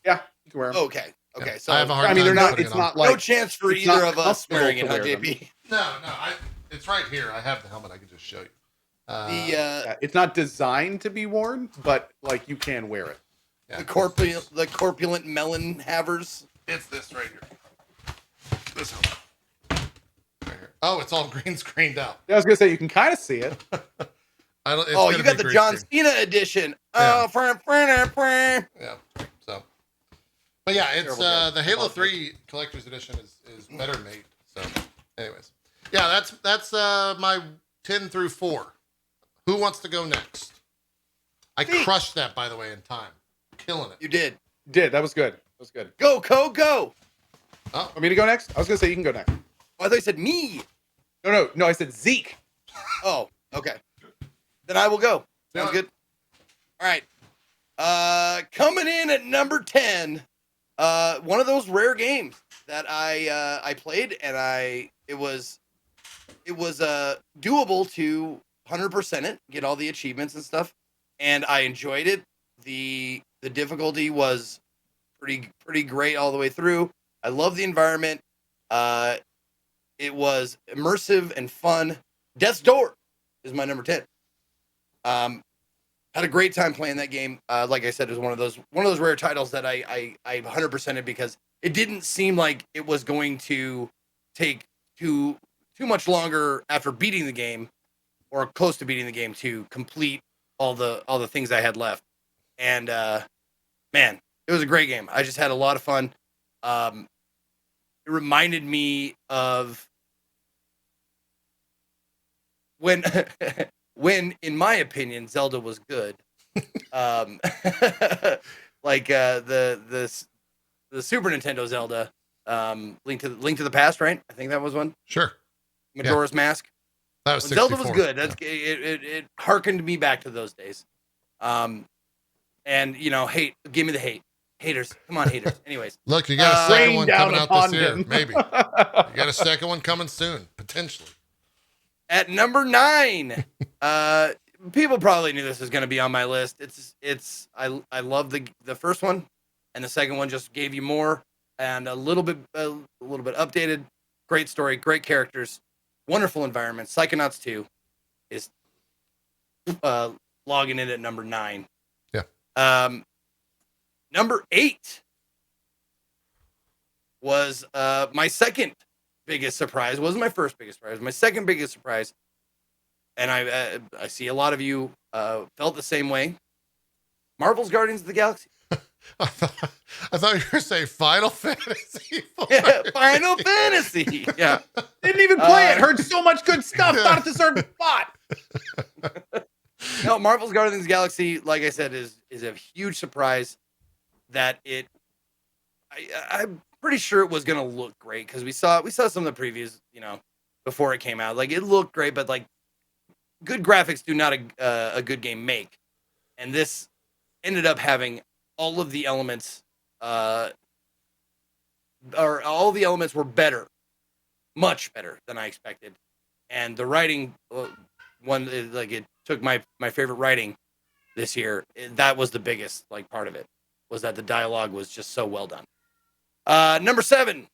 Yeah, you can wear them. Okay. Yeah. So I have a hard I mean, time they're not. putting It's it on. not like no chance for it's either not of us comfortable wearing to it, huh, wear them. JP? No, it's right here. I have the helmet. I can just show you. Yeah, it's not designed to be worn, but like you can wear it. Yeah. The corpulent melon havers. It's this right here. This helmet. Right here. Oh, it's all green screened out. Yeah, I was gonna say you can kind of see it. Oh, you got the John Cena edition. Yeah. Oh, Yeah. So, but yeah, it's Terrible game. the Halo 3 collector's edition is better made. So, anyways, yeah, that's my 10 through 4. Who wants to go next? I crushed that, by the way, in time. Killing it. You did. That was good. That was good. Go, Cohh, go. Oh, Want me to go next? I was gonna say you can go next. Oh, I thought you said me. No. I said Zeke. Oh, okay. Then I will go. Sounds Yeah. good. All right. Coming in at number 10, one of those rare games that I played, and it was doable to 100% it, get all the achievements and stuff, and I enjoyed it. The difficulty was pretty great all the way through. I love the environment. It was immersive and fun. Death's Door is my number 10. Had a great time playing that game. Like I said, it was one of those rare titles that I 100%ed because it didn't seem like it was going to take too much longer after beating the game or close to beating the game to complete all the things I had left. And man, it was a great game. I just had a lot of fun. It reminded me of when in my opinion Zelda was good. Like the Super Nintendo Zelda, Link to the Past, right? I think that was one. sure. Majora's Mask. That was When 64. Zelda was good. That's it harkened me back to those days. And give me the hate. Haters. Come on, haters. Anyways. Look, you got a second Rain one down coming out upon this year, him. maybe. You got a second one coming soon, potentially. At number 9, People probably knew this was going to be on my list. I love the first one, and the second one just gave you more and a little bit updated. Great story, great characters, wonderful environment. Psychonauts 2 is logging in at number 9. Yeah. Number 8 was my second biggest surprise. It wasn't my first biggest surprise. My second biggest surprise. And I see a lot of you felt the same way. Marvel's Guardians of the Galaxy. I thought you were going to say Final Fantasy. Yeah, Final Fantasy. Yeah. Didn't even play it. Heard so much good stuff. Thought it deserved a spot. No, Marvel's Guardians of the Galaxy, like I said, is a huge surprise that I'm pretty sure it was going to look great because we saw some of the previews, before it came out. Like, it looked great, but like, good graphics do not a good game make. And this ended up having all of the elements, or all the elements were better, much better than I expected. And the writing, it took my favorite writing this year. That was the biggest part of it, was that the dialogue was just so well done. Number 7,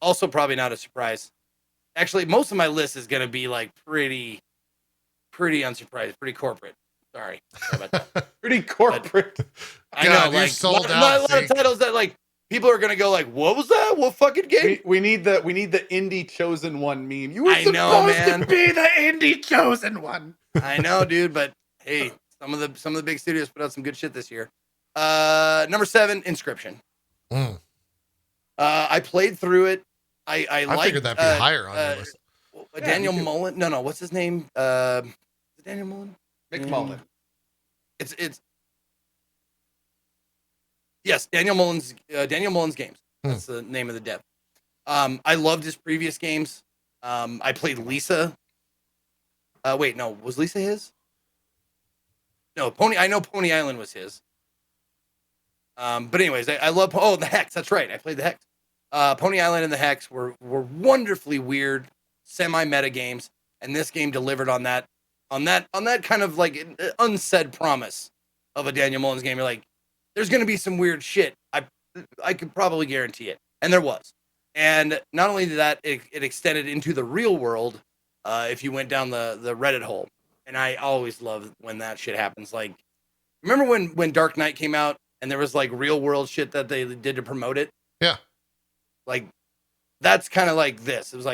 also probably not a surprise. Actually, most of my list is going to be pretty unsurprised, pretty corporate. Sorry about that. Pretty corporate. I know, you're sold a out, lot of titles that people are going to go what was that? What fucking game? We need the indie chosen one meme. You were I know, man. to be the indie chosen one. I know, dude, but hey, some of the big studios put out some good shit this year. Number 7, Inscription. I played through it. I figured that'd be higher on your list. Daniel Mullen. No, what's his name? Daniel Mullen? McMullen. It's yes, Daniel Mullen's games. That's the name of the dev. I loved his previous games. I played Lisa. Wait, no, was Lisa his? No, I know Pony Island was his. But anyways, I love the Hex. That's right. I played the Hex. Pony Island and the Hex were wonderfully weird, semi-meta games, and this game delivered on that kind of unsaid promise of a Daniel Mullins game. You're like, there's going to be some weird shit. I could probably guarantee it, and there was. And not only did that, it extended into the real world. If you went down the Reddit hole, and I always love when that shit happens. Like, remember when Dark Knight came out and there was real world shit that they did to promote it? Yeah. That's kind of like this. It was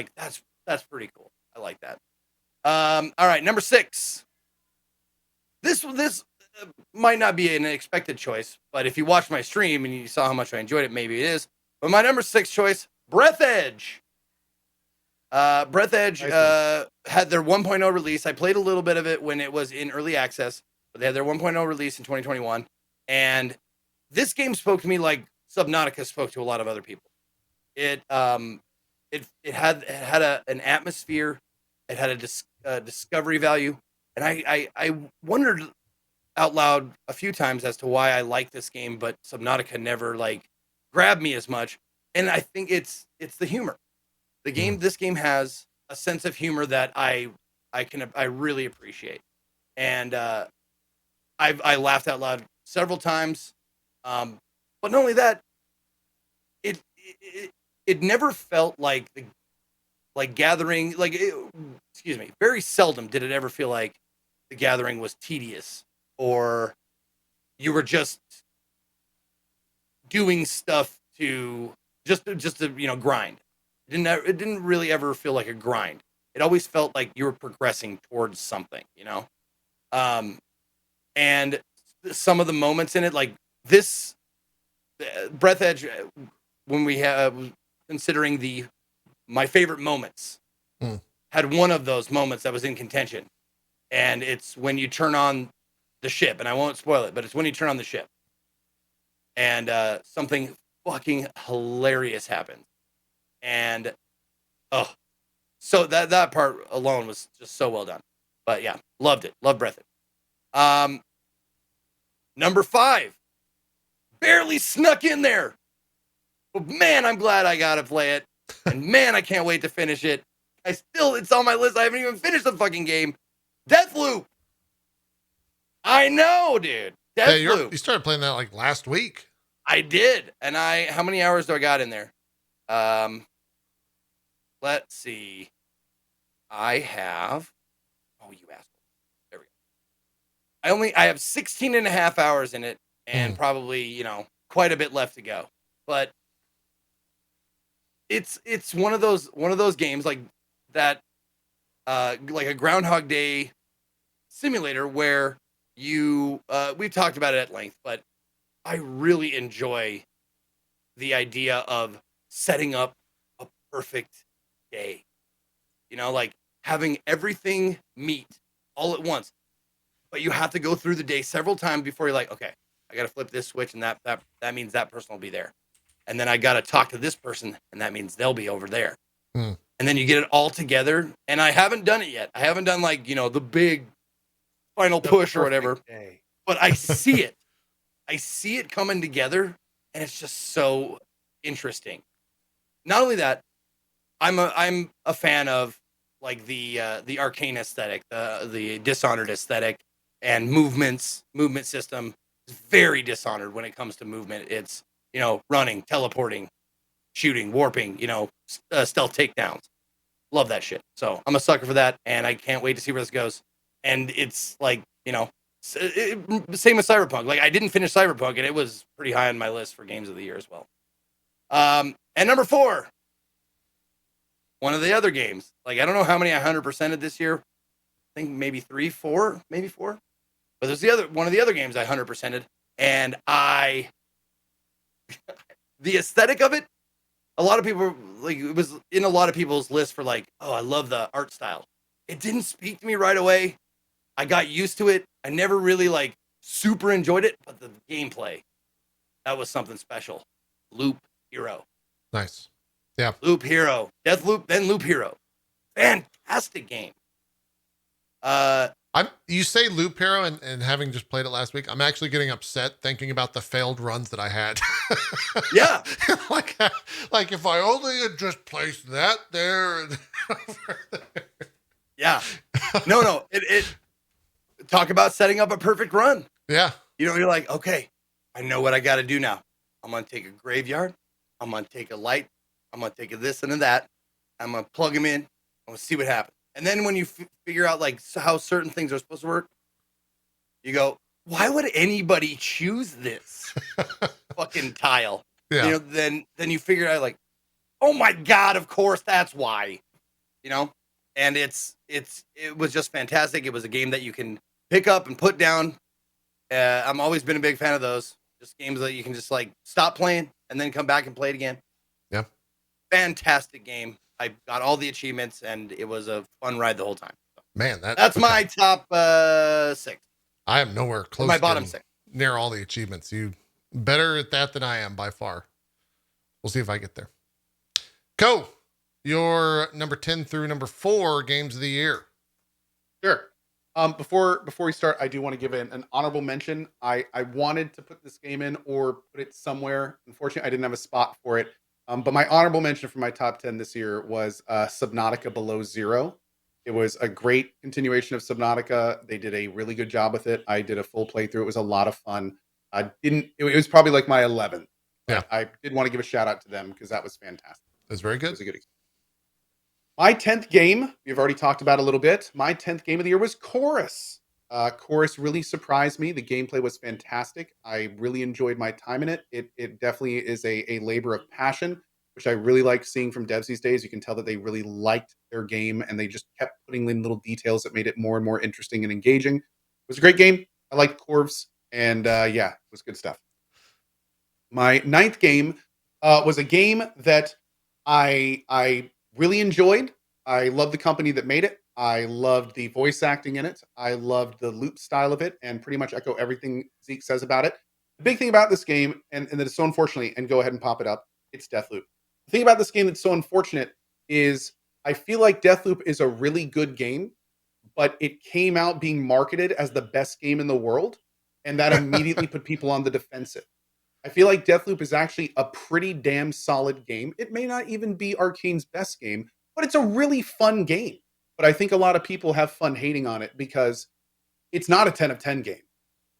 that's pretty cool. I like that. All right, number 6. This might not be an expected choice, but if you watched my stream and you saw how much I enjoyed it, maybe it is. But my number 6 choice, Breath Edge. Breath Edge had their 1.0 release. I played a little bit of it when it was in early access, but they had their 1.0 release in 2021. And this game spoke to me like Subnautica spoke to a lot of other people. It had an atmosphere. It had a discovery value, and I wondered out loud a few times as to why I like this game, but Subnautica never grabbed me as much. And I think it's the humor. This game has a sense of humor that I really appreciate, and I laughed out loud several times. But not only that, it never felt like Gathering, very seldom did it ever feel like the Gathering was tedious or you were just doing stuff to grind. It didn't really ever feel like a grind. It always felt like you were progressing towards something, and some of the moments in it, like this Breath Edge, when we have considering my favorite moments, had one of those moments that was in contention. And it's when you turn on the ship, and I won't spoil it, but it's when you turn on the ship and something fucking hilarious happens. And so that part alone was just so well done. But yeah, loved it. Loved Breath Edge. Number 5, barely snuck in there. But man, I'm glad I got to play it. And man, I can't wait to finish it. It's on my list. I haven't even finished the fucking game. Deathloop. I know, dude. Yeah, Deathloop. you started playing that like last week. I did. And how many hours do I got in there? Let's see. I have, oh, you asshole. There we go. I have 16 and a half hours in it and probably, quite a bit left to go. But it's one of those games like that, like a Groundhog Day simulator where we've talked about it at length, but I really enjoy the idea of setting up a perfect day. Like having everything meet all at once. But you have to go through the day several times before you're like, okay, I got to flip this switch, and that means that person will be there. And then I got to talk to this person, and that means they'll be over there. And then you get it all together. And I haven't done it yet. I haven't done like, the big final push or whatever. Day. But I see it. I see it coming together, and it's just so interesting. Not only that, I'm a fan of like the arcane aesthetic, the Dishonored aesthetic, and movement system is very Dishonored when it comes to movement. It's running, teleporting, shooting, warping, stealth takedowns. Love that shit. So I'm a sucker for that, and I can't wait to see where this goes. And it's like same as Cyberpunk. Like I didn't finish Cyberpunk, and it was pretty high on my list for games of the year as well. And number 4. One of the other games, like I don't know how many I 100%ed this year. I think maybe 3, 4, maybe 4. But there's one of the other games I 100%ed, and the aesthetic of it. A lot of people like it was in a lot of people's list for like, oh, I love the art style. It didn't speak to me right away. I got used to it. I never really like super enjoyed it, but the gameplay, that was something special. Loop Hero. Nice. Yeah. Loop Hero. Deathloop, then Loop Hero. Fantastic game. You say Loop Hero and having just played it last week, I'm actually getting upset thinking about the failed runs that I had. Yeah. like if I only had just placed that there. Yeah. No. It talk about setting up a perfect run. Yeah. You're like, okay, I know what I got to do now. I'm going to take a graveyard. I'm going to take a light. I'm going to take a this and a that. I'm going to plug them in. I'm going to see what happens. And then when you figure out like how certain things are supposed to work, you go, why would anybody choose this fucking tile? Yeah. Then you figure out like, oh my God, of course that's why, and it was just fantastic. It was a game that you can pick up and put down. I'm always been a big fan of those. Just games that you can just like stop playing and then come back and play it again. Yeah. Fantastic game. I got all the achievements, and it was a fun ride the whole time. Man, that's my top 6. I am nowhere close. My bottom 6. Near all the achievements. You better at that than I am by far. We'll see if I get there. Cohh, your number 10 through number 4 games of the year. Sure. Before we start, I do want to give an honorable mention. I wanted to put this game in or put it somewhere. Unfortunately, I didn't have a spot for it. But my honorable mention for my top 10 this year was Subnautica Below Zero. It was a great continuation of Subnautica. They did a really good job with it. I did a full playthrough. It was a lot of fun. It was probably like my 11th. Yeah. I did want to give a shout out to them because that was fantastic. It was very good. It was a good experience. My 10th game, we've already talked about a little bit. My 10th game of the year was Chorus. Chorus really surprised me. The gameplay was fantastic. I really enjoyed my time in it. It definitely is a labor of passion, which I really like seeing from devs these days. You can tell that they really liked their game and they just kept putting in little details that made it more and more interesting and engaging. It was a great game. I liked Corvs, and it was good stuff. My 9th game was a game that I really enjoyed. I loved the company that made it. I loved the voice acting in it. I loved the loop style of it, and pretty much echo everything Zeke says about it. The big thing about this game, and that is so unfortunately, and go ahead and pop it up, it's Deathloop. The thing about this game that's so unfortunate is I feel like Deathloop is a really good game, but it came out being marketed as the best game in the world, and that immediately put people on the defensive. I feel like Deathloop is actually a pretty damn solid game. It may not even be Arcane's best game, but it's a really fun game. but I think a lot of people have fun hating on it because it's not a 10 of 10 game.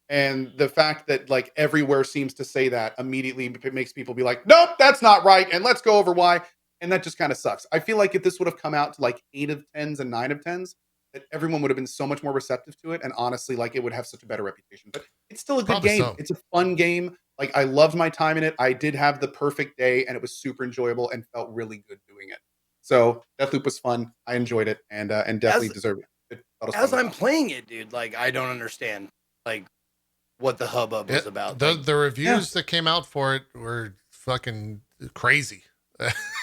And the fact that like everywhere seems to say that immediately makes people be like, nope, that's not right. And let's go over why. And that just kind of sucks. I feel like if this would have come out to like 8 of 10s and 9 of 10s, that everyone would have been so much more receptive to it. And honestly, like it would have such a better reputation. But it's still a good Probably game. so. It's a fun game. Like I loved my time in it. I did have the perfect day and it was super enjoyable and felt really good doing it. So Deathloop was fun. I enjoyed it and definitely deserved it. As I'm playing it, dude, like I don't understand like what the hubbub was about. The reviews that came out for it were fucking crazy.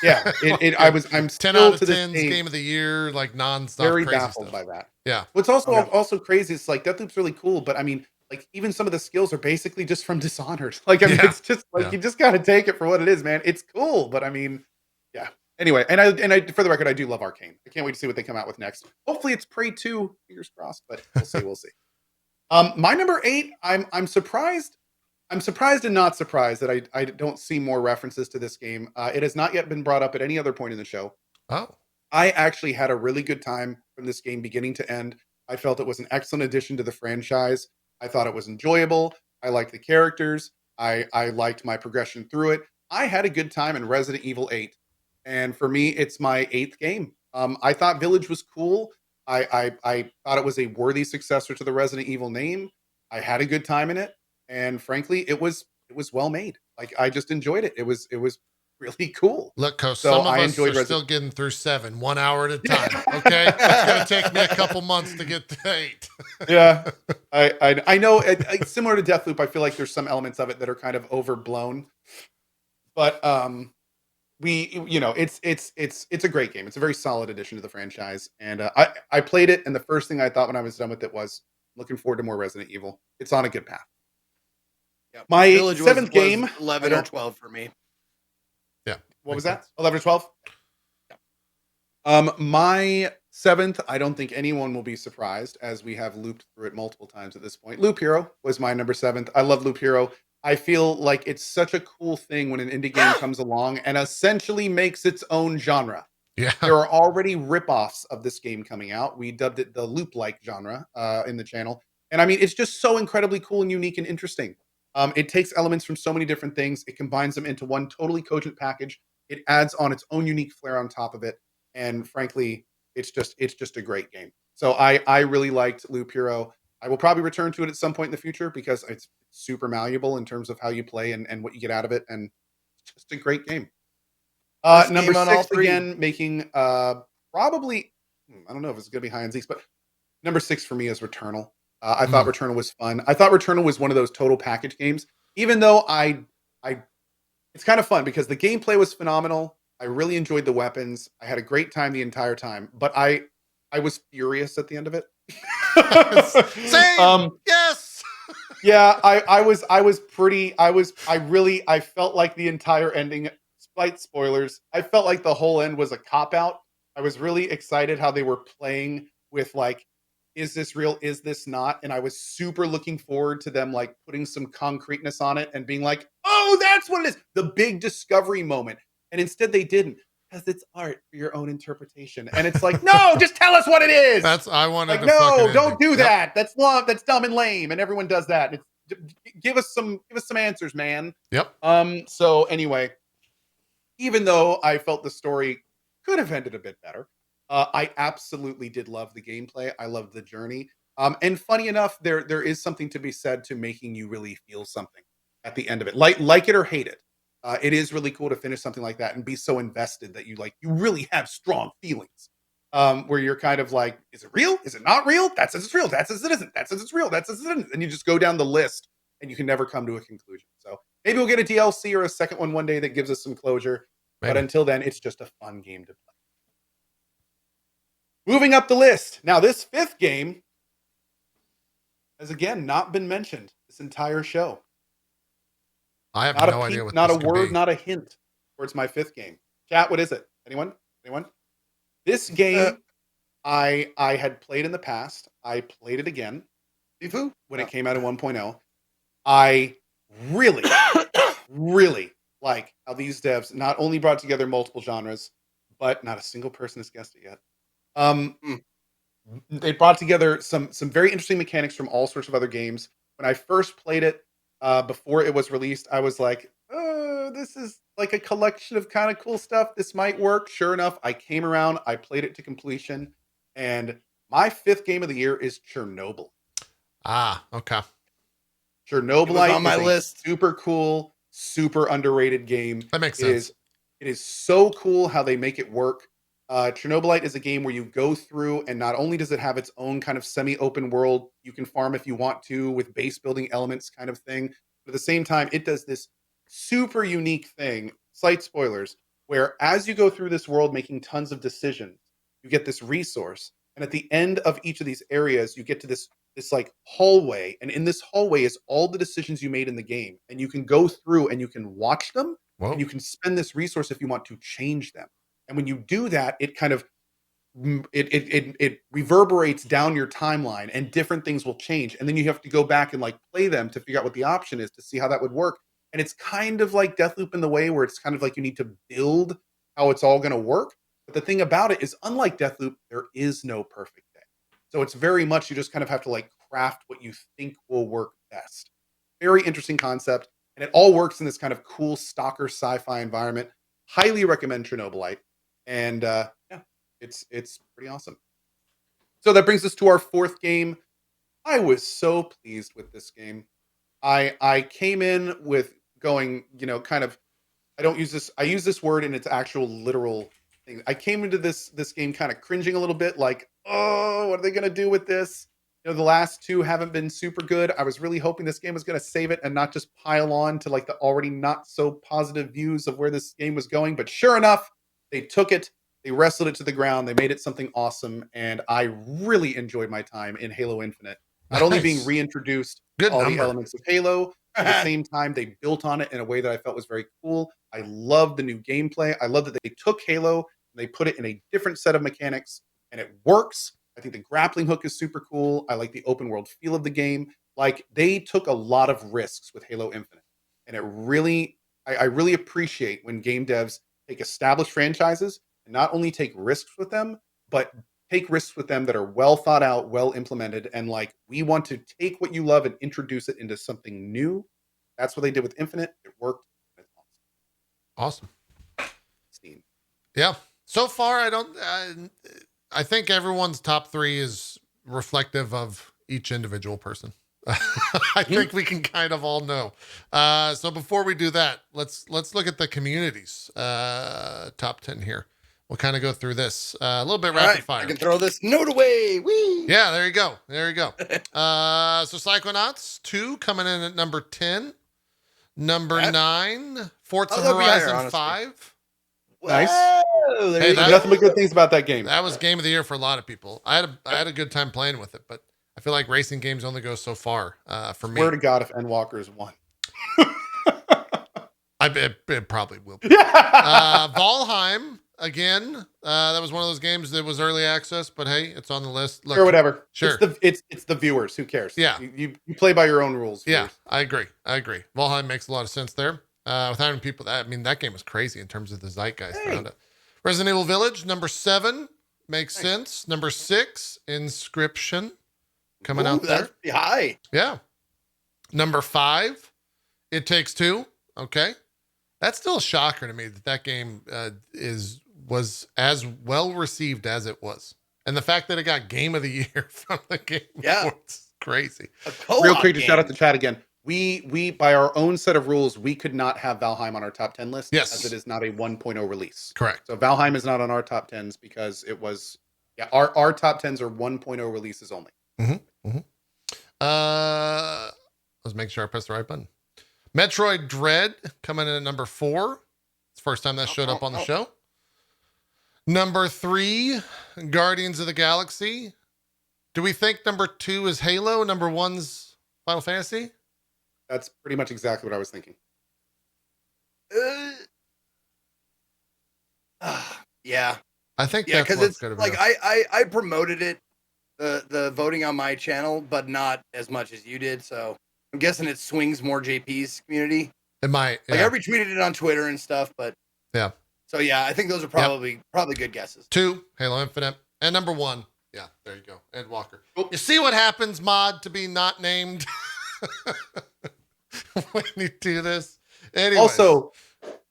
Yeah, I'm 10 still out of to this 10s day game of the year, like nonstop very crazy baffled stuff. by that. Yeah. What's also crazy is like Deathloop's really cool, but I mean, like even some of the skills are basically just from Dishonored. Like I mean, it's just like you just got to take it for what it is, man. It's cool, but I mean, yeah. Anyway, and I for the record, I do love Arcane. I can't wait to see what they come out with next. Hopefully, it's Prey 2. Fingers crossed, but we'll see. We'll see. My number 8. I'm surprised. I'm surprised and not surprised that I don't see more references to this game. It has not yet been brought up at any other point in the show. Oh. I actually had a really good time from this game beginning to end. I felt it was an excellent addition to the franchise. I thought it was enjoyable. I liked the characters. I liked my progression through it. I had a good time in Resident Evil 8. And for me, it's my 8th game. I thought Village was cool. I thought it was a worthy successor to the Resident Evil name. I had a good time in it. And frankly, it was well made. Like I just enjoyed it. It was really cool. Look, Cohh, So some of I us are enjoyed still getting through 7, 1 hour at a time. Okay, it's gonna take me a couple months to get to 8. Yeah, I know. Similar to Deathloop, I feel like there's some elements of it that are kind of overblown. But it's a great game. It's a very solid addition to the franchise. And I played it, and the first thing I thought when I was done with it was looking forward to more Resident Evil. It's on a good path. Yeah. My Village 7th game, was 11 or 12 for me. Yeah. What was makes that? sense. 11 or 12? My 7th, I don't think anyone will be surprised as we have looped through it multiple times at this point. Loop Hero was my number 7th. I love Loop Hero. I feel like it's such a cool thing when an indie game comes along and essentially makes its own genre. Yeah. There are already ripoffs of this game coming out. We dubbed it the loop-like genre in the channel. And I mean, it's just so incredibly cool and unique and interesting. It takes elements from so many different things. It combines them into one totally cogent package. It adds on its own unique flair on top of it. And frankly, it's just a great game. So I really liked Loop Hero. I will probably return to it at some point in the future because it's super malleable in terms of how you play and what you get out of it. And it's just a great game. Number game on all 6 three. again, making probably, I don't know if it's going to be high on Zeke's, but number 6 for me is Returnal. I thought Returnal was fun. I thought Returnal was one of those total package games, even though it's kind of fun because the gameplay was phenomenal. I really enjoyed the weapons. I had a great time the entire time, but I was furious at the end of it. Same. Yes. Yeah, I felt like the entire ending, despite spoilers, I felt like the whole end was a cop-out. I was really excited how they were playing with like, is this real? Is this not? And I was super looking forward to them like putting some concreteness on it and being like, oh, that's what it is. The big discovery moment. And instead they didn't, because it's art for your own interpretation. And it's like, no, just tell us what it is. I wanted like, to no, don't ending. do that. That's dumb and lame. And everyone does that. Give us some answers, man. Yep. So anyway, even though I felt the story could have ended a bit better, I absolutely did love the gameplay. I loved the journey. And funny enough, there is something to be said to making you really feel something at the end of it, like it or hate it. It is really cool to finish something like that and be so invested that you really have strong feelings. Where you're kind of like, is it real? Is it not real? That says it's real. That says it isn't. That says it's real. That says it isn't. And you just go down the list and you can never come to a conclusion. So maybe we'll get a DLC or a second one day that gives us some closure. Maybe. But until then, it's just a fun game to play. Moving up the list. Now, this 5th game has again not been mentioned this entire show. I have Not no a idea peep, what not this a could word, be. not a hint towards my 5th game. Chat, what is it? Anyone? This game I had played in the past. I played it again when it came out in 1.0. I really, really like how these devs not only brought together multiple genres, but not a single person has guessed it yet. They brought together some very interesting mechanics from all sorts of other games. When I first played it, before it was released, I was like, "Oh, this is like a collection of kind of cool stuff. This might work." Sure enough, I came around, I played it to completion, and my 5th game of the year is Chernobyl. Ah, okay. Chernobylite on my is a list. super cool, super underrated game. That makes sense. It is so cool how they make it work. Chernobylite is a game where you go through, and not only does it have its own kind of semi-open world, you can farm if you want to with base building elements kind of thing. But at the same time, it does this super unique thing, slight spoilers, where as you go through this world making tons of decisions, you get this resource. And at the end of each of these areas, you get to this like hallway, and in this hallway is all the decisions you made in the game, and you can go through and you can watch them, Whoa. and you can spend this resource if you want to change them. And when you do that, it kind of it reverberates down your timeline, and different things will change, and then you have to go back and like play them to figure out what the option is to see how that would work. And it's kind of like Deathloop in the way where it's kind of like you need to build how it's all going to work. But the thing about it is, unlike Deathloop, there is no perfect day. So it's very much you just kind of have to like craft what you think will work best. Very interesting concept, and it all works in this kind of cool stalker sci-fi environment. Highly recommend Chernobylite, and yeah, it's pretty awesome. So that brings us to our 4th game. I was so pleased with this game. I came in with going, kind of, I use this word in its actual literal thing. I came into this game kind of cringing a little bit, like, oh, what are they going to do with this? The last 2 haven't been super good. I was really hoping this game was going to save it and not just pile on to like the already not so positive views of where this game was going. But sure enough, they took it, they wrestled it to the ground, they made it something awesome, and I really enjoyed my time in Halo Infinite. Not only being Nice. reintroduced Good all the number. elements of Halo, at the same time, they built on it in a way that I felt was very cool. I love the new gameplay. I love that they took Halo and they put it in a different set of mechanics, and it works. I think the grappling hook is super cool. I like the open world feel of the game. Like, they took a lot of risks with Halo Infinite, and I really appreciate when game devs take established franchises and not only take risks with them, but take risks with them that are well thought out, well implemented, and like, we want to take what you love and introduce it into something new. That's what they did with Infinite. It worked. It's Awesome. Steam. Yeah. So far, I think everyone's top 3 is reflective of each individual person. I think we can kind of all know. So before we do that, let's look at the community's top 10 here. We'll kind of go through this a little bit rapid fire. I can throw this note away. Whee! Yeah, there you go. So Psychonauts 2 coming in at number 10. Number 9, Forza Horizon 5. Nice. Whoa, there you go. Nothing but good things about that game. That was game of the year for a lot of people. I had a good time playing with it, but I feel like racing games only go so far for me. Swear to God, if Endwalker is one. It probably will be. Valheim, again. That was one of those games that was early access, but hey, it's on the list. Look, Or whatever. Sure. It's the viewers. Who cares? Yeah. You play by your own rules. Yeah, Viewers. I agree. Valheim makes a lot of sense there. With having people, that game was crazy in terms of the zeitgeist around it. Resident Evil Village, number 7, makes sense. Number 6, Inscription, coming out there. That's pretty high. Yeah. Number 5, It Takes Two. Okay. That's still a shocker to me that game was as well received as it was. And the fact that it got Game of the Year from the Game Awards, crazy. Real quick to shout out the chat again. We by our own set of rules, we could not have Valheim on our top 10 list, Yes, as it is not a 1.0 release. Correct. So Valheim is not on our top 10s because it was our top 10s are 1.0 releases only. Let's make sure I press the right button. Metroid Dread coming in at number 4. It's the first time that showed up on the show. Number 3, Guardians of the Galaxy. Do we think number 2 is Halo? Number 1's Final Fantasy? That's pretty much exactly what I was thinking. Yeah. I think that's because what's it's gonna be. like I promoted it, the voting on my channel, but not as much as you did. So I'm guessing it swings more JP's community. It might. Like I retweeted it on Twitter and stuff, but yeah. So yeah, I think those are probably good guesses. 2, Halo Infinite. And number 1. Yeah, there you go. Endwalker. Oh. You see what happens, mod, to be not named when you do this? Anyways. Also,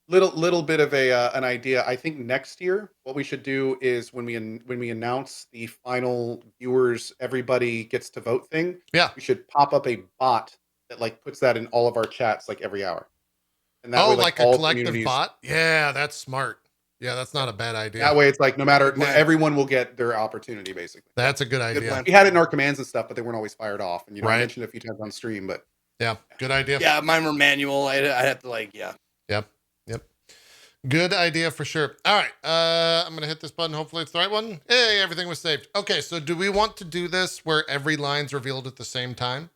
little bit of an idea. I think next year what we should do is when we announce the final viewers, everybody gets to vote thing. Yeah. We should pop up a bot that like puts that in all of our chats like every hour. And that way, like a all collective communities- bot? Yeah, that's smart. Yeah, that's not a bad idea. That way, it's like no matter plan. everyone will get their opportunity basically. That's a good idea. plan. We had it in our commands and stuff, but they weren't always fired off. And I Right. mentioned it a few times on stream, but Yeah, good idea. Yeah, mine were manual. I'd have to Yep. Good idea for sure. All right, I'm going to hit this button. Hopefully it's the right one. Hey, everything was saved. Okay, so do we want to do this where every line's revealed at the same time?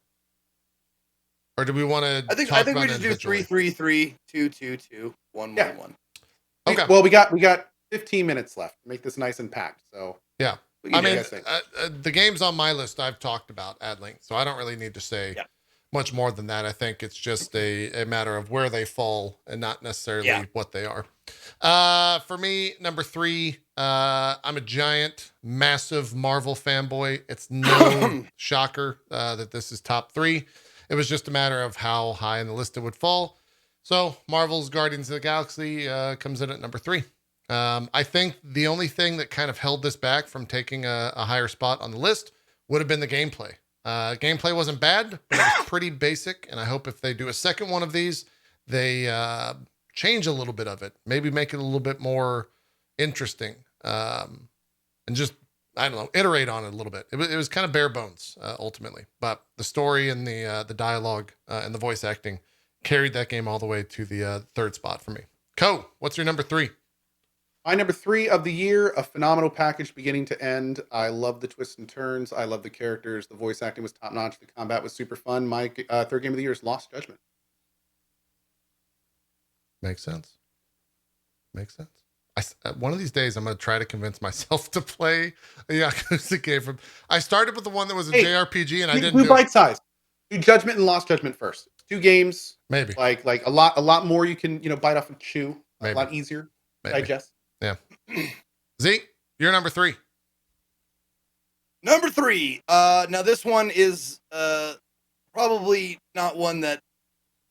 Or do we want to I think we just do 3, 3, 3, 2, 2, 2, 1, Yeah. 1, 1. Okay. Well, we got 15 minutes left to make this nice and packed. So Yeah. what do I you mean, guys think? the games on my list I've talked about ad length, so I don't really need to say much more than that. I think it's just a matter of where they fall and not necessarily what they are. For me, number 3, I'm a giant, massive Marvel fanboy. It's no shocker that this is top 3. It was just a matter of how high in the list it would fall. So Marvel's Guardians of the Galaxy comes in at number 3. I think the only thing that kind of held this back from taking a higher spot on the list would have been the gameplay. Gameplay wasn't bad, but it was pretty basic. And I hope if they do a second one of these, they change a little bit of it. Maybe make it a little bit more interesting. And just, I don't know, iterate on it a little bit. It was kind of bare bones, ultimately. But the story and the dialogue and the voice acting carried that game all the way to the 3rd spot for me. Cohh, what's your number 3? My number 3 of the year, a phenomenal package beginning to end. I love the twists and turns. I love the characters. The voice acting was top notch. The combat was super fun. My 3rd game of the year is Lost Judgment. Makes sense. One of these days, I'm going to try to convince myself to play a Yakuza game from. I started with the one that was a JRPG, and I didn't do bite size. Do Judgment and Lost Judgment first. 2 games. Maybe like a lot more you can bite off and chew. Maybe. A lot easier. Maybe. Digest. Yeah. Zeke, you're number 3. Number 3. Now this one is probably not one that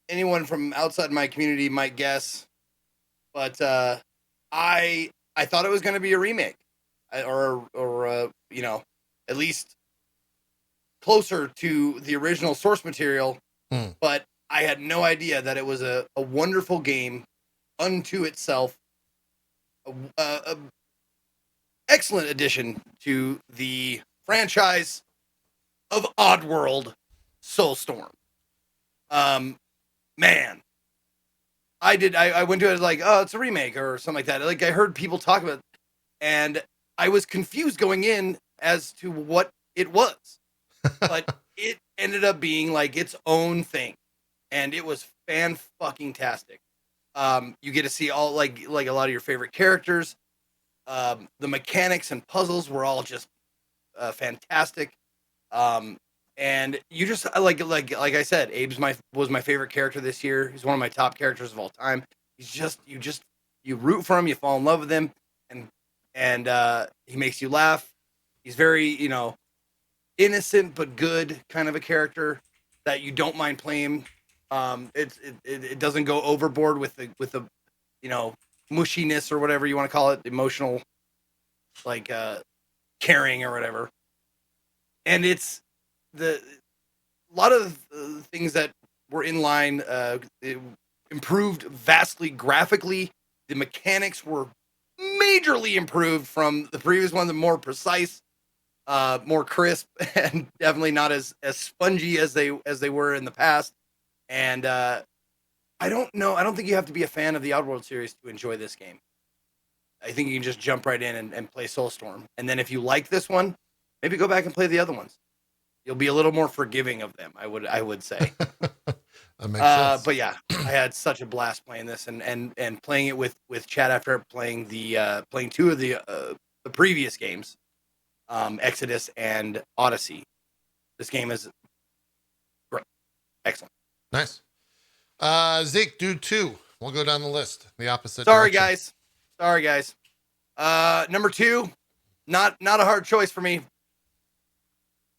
anyone from outside my community might guess, but I thought it was going to be a remake, or at least closer to the original source material. But I had no idea that it was a wonderful game unto itself. A excellent addition to the franchise of Oddworld Soulstorm. Man, I went to it like, oh, it's a remake or something like that. Like I heard people talk about it, and I was confused going in as to what it was, but it ended up being like its own thing, and it was fan-fucking-tastic. You get to see all like a lot of your favorite characters. The mechanics and puzzles were all just fantastic. And you just like I said, Abe's was my favorite character this year. He's one of my top characters of all time. He's just you root for him, you fall in love with him, and he makes you laugh. He's very innocent but good kind of a character that you don't mind playing. It doesn't go overboard with the mushiness or whatever you want to call it, emotional, like caring or whatever. And it's a lot of things that were in line. It improved vastly graphically. The mechanics were majorly improved from the previous one. The more precise, more crisp, and definitely not as spongy as they were in the past. And I don't know. I don't think you have to be a fan of the Oddworld series to enjoy this game. I think you can just jump right in and play Soulstorm. And then if you like this one, maybe go back and play the other ones. You'll be a little more forgiving of them, I would say. That makes sense. But yeah, I had such a blast playing this and playing it with Chad after playing 2 of the previous games, Exodus and Odyssey. This game is great. Excellent. Nice. Zeke, do 2. We'll go down the list. The opposite Sorry, direction. guys. Number 2, not a hard choice for me,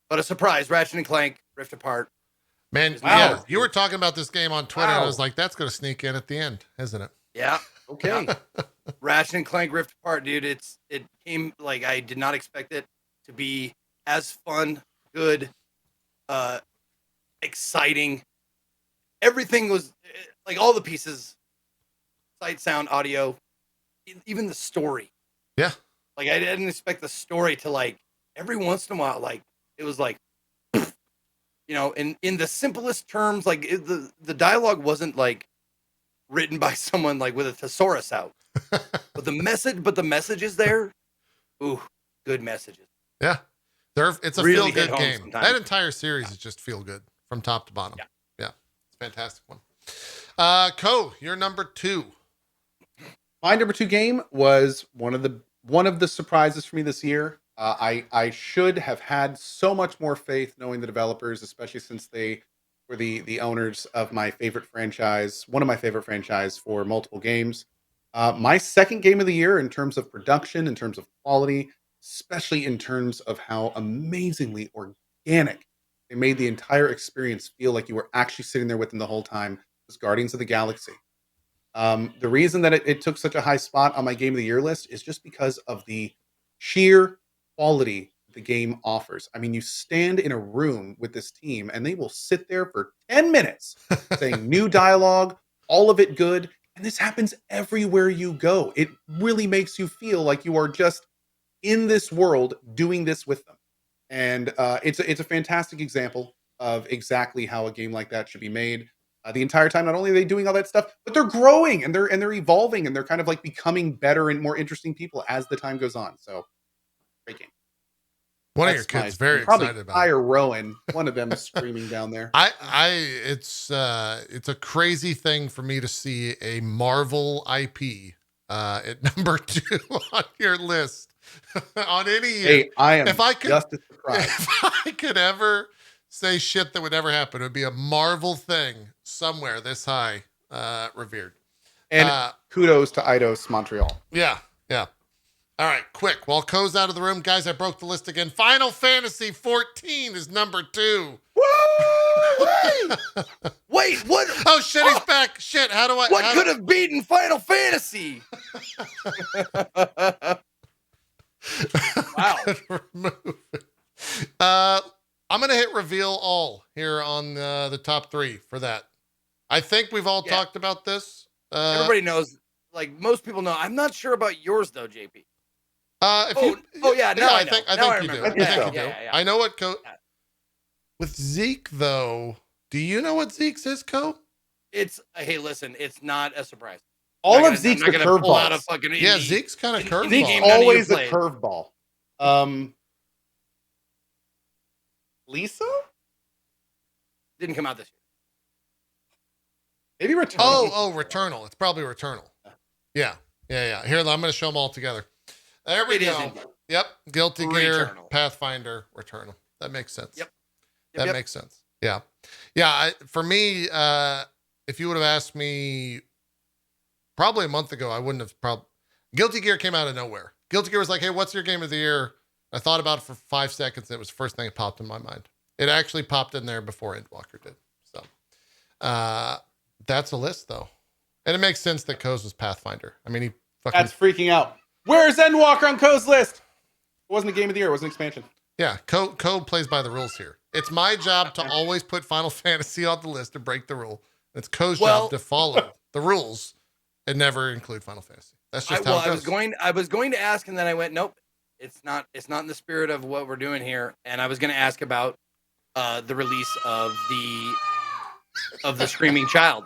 but a surprise. Ratchet and Clank Rift Apart. Man, Wow. yeah, you were talking about this game on Twitter, and I was Wow. like, that's going to sneak in at the end, isn't it? Yeah. Okay. Ratchet and Clank Rift Apart, dude. It came like I did not expect it to be as fun, good, exciting. Everything was like all the pieces, sight, sound, audio, even the story. Yeah. Like I didn't expect the story to like every once in a while, like it was like, you know, in the simplest terms, like the dialogue wasn't like written by someone like with a thesaurus out, but the message is there. Ooh, good messages. Yeah. It's a Really feel hit good home game. sometimes. That entire series is just feel good from top to bottom. Yeah. Yeah. It's a fantastic one. Cohh, you're number 2. My number 2 game was one of the surprises for me this year. I should have had so much more faith knowing the developers, especially since they were the owners of my favorite franchise, one of my favorite franchise for multiple games. My second game of the year in terms of production, in terms of quality, especially in terms of how amazingly organic they made the entire experience feel like you were actually sitting there with them the whole time, was Guardians of the Galaxy. The reason that it took such a high spot on my game of the year list is just because of the sheer quality the game offers. I mean, you stand in a room with this team and they will sit there for 10 minutes saying new dialogue, all of it good. And this happens everywhere you go. It really makes you feel like you are just in this world doing this with them. And it's a fantastic example of exactly how a game like that should be made. The entire time, not only are they doing all that stuff, but they're growing and they're evolving and they're kind of like becoming better and more interesting people as the time goes on. So, great game. One of your That's kids very probably excited about Ty it. or Rowan. One of them is screaming down there. It's a crazy thing for me to see a Marvel IP at number 2 on your list on any year. Hey, I am If I could- just as surprised. If I could ever say shit that would never happen, it would be a Marvel thing somewhere this high, revered. And kudos to Eidos Montreal. Yeah. All right, quick. While Cohh's out of the room, guys, I broke the list again. Final Fantasy 14 is number 2. Wait, what? Oh shit, he's back. Shit, how do I? What could have beaten Final Fantasy? Wow. Remove it. I'm gonna hit reveal all here on the top 3 for that. I think we've all talked about this. Everybody knows. Like most people know. I'm not sure about yours though, JP. Yeah, I think you do. I think so. Yeah. I know what Yeah. with Zeke though. Do you know what Zeke's is, Cohh? It's hey, listen, it's not a surprise. All of Zeke's the pull out a curveballs. fucking Yeah, Zeke's kind of indie Zeke's game curveball. none of you always a played. curveball. Lisa? Didn't come out this Maybe Returnal. Oh, Returnal. It's probably Returnal. Yeah. Here, I'm going to show them all together. There we It is go. indeed. Yep. Guilty Gear, Returnal. Pathfinder, Returnal. That makes sense. Yep. That makes sense. Yeah. For me, if you would have asked me probably a month ago, I wouldn't have Guilty Gear came out of nowhere. Guilty Gear was like, hey, what's your game of the year? I thought about it for 5 seconds. And it was the first thing that popped in my mind. It actually popped in there before Endwalker did. So that's a list, though. And it makes sense that Cohh's was Pathfinder. I mean, he fucking... That's freaking out. Where's Endwalker on Cohh's list? It wasn't a game of the year. It was an expansion. Yeah, Cohh plays by the rules here. It's my job to always put Final Fantasy on the list and break the rule. It's Cohh's job to follow the rules and never include Final Fantasy. That's just how it goes. I was going to ask, and then I went, nope, it's not in the spirit of what we're doing here. And I was going to ask about the release of the Screaming Child.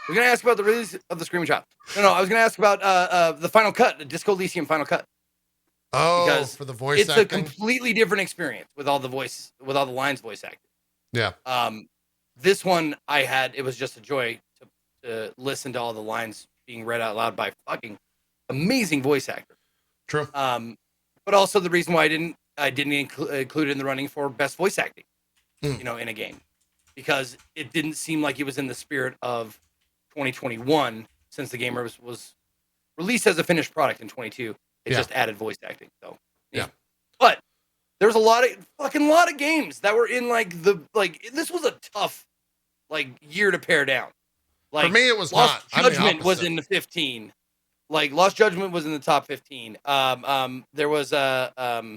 We're going to ask about the release of the Screaming Child. No, I was going to ask about the Final Cut, the Disco Elysium Final Cut. Oh, because for the voice acting. It's a completely different experience with all the lines voice acting. Yeah. This one it was just a joy to listen to all the lines being read out loud by fucking amazing voice actor. True. But also the reason why I didn't include it in the running for best voice acting, in a game, because it didn't seem like it was in the spirit of 2021 since the game was released as a finished product in 22. It just added voice acting. So, Yeah. But there's a lot of games that were in this was a tough year to pare down. For me, it was Lost not. Judgment was in the 15. Lost Judgment was in the top 15. There was so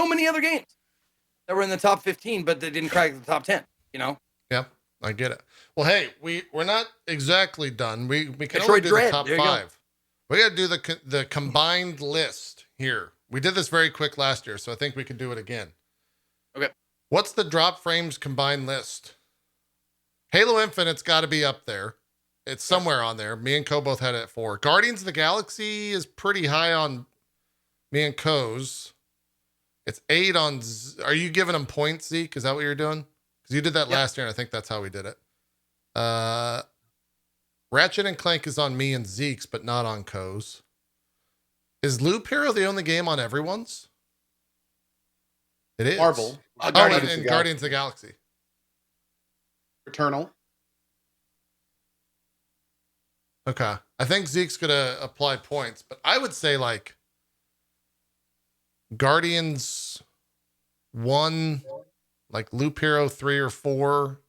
many other games that were in the top 15, but they didn't crack the top 10. Yeah, I get it. Well, hey, we're not exactly done. We can Metroid only do Dread. the top There you go. 5. We got to do the combined list here. We did this very quick last year, so I think we can do it again. Okay. What's the Drop Frames combined list? Halo Infinite's got to be up there. It's somewhere on there. Me and Cohh both had it at 4. Guardians of the Galaxy is pretty high on me and Cohh's. It's 8 on... Are you giving them points, Zeke? Is that what you're doing? Because you did that last year, and I think that's how we did it. Ratchet and Clank is on me and Zeke's, but not on Cohh's. Is Loop Hero the only game on everyone's? It is. Marvel. Guardians of the Galaxy. Returnal. Okay. I think Zeke's going to apply points, but I would say Guardians 1, Loop Hero 3 or 4,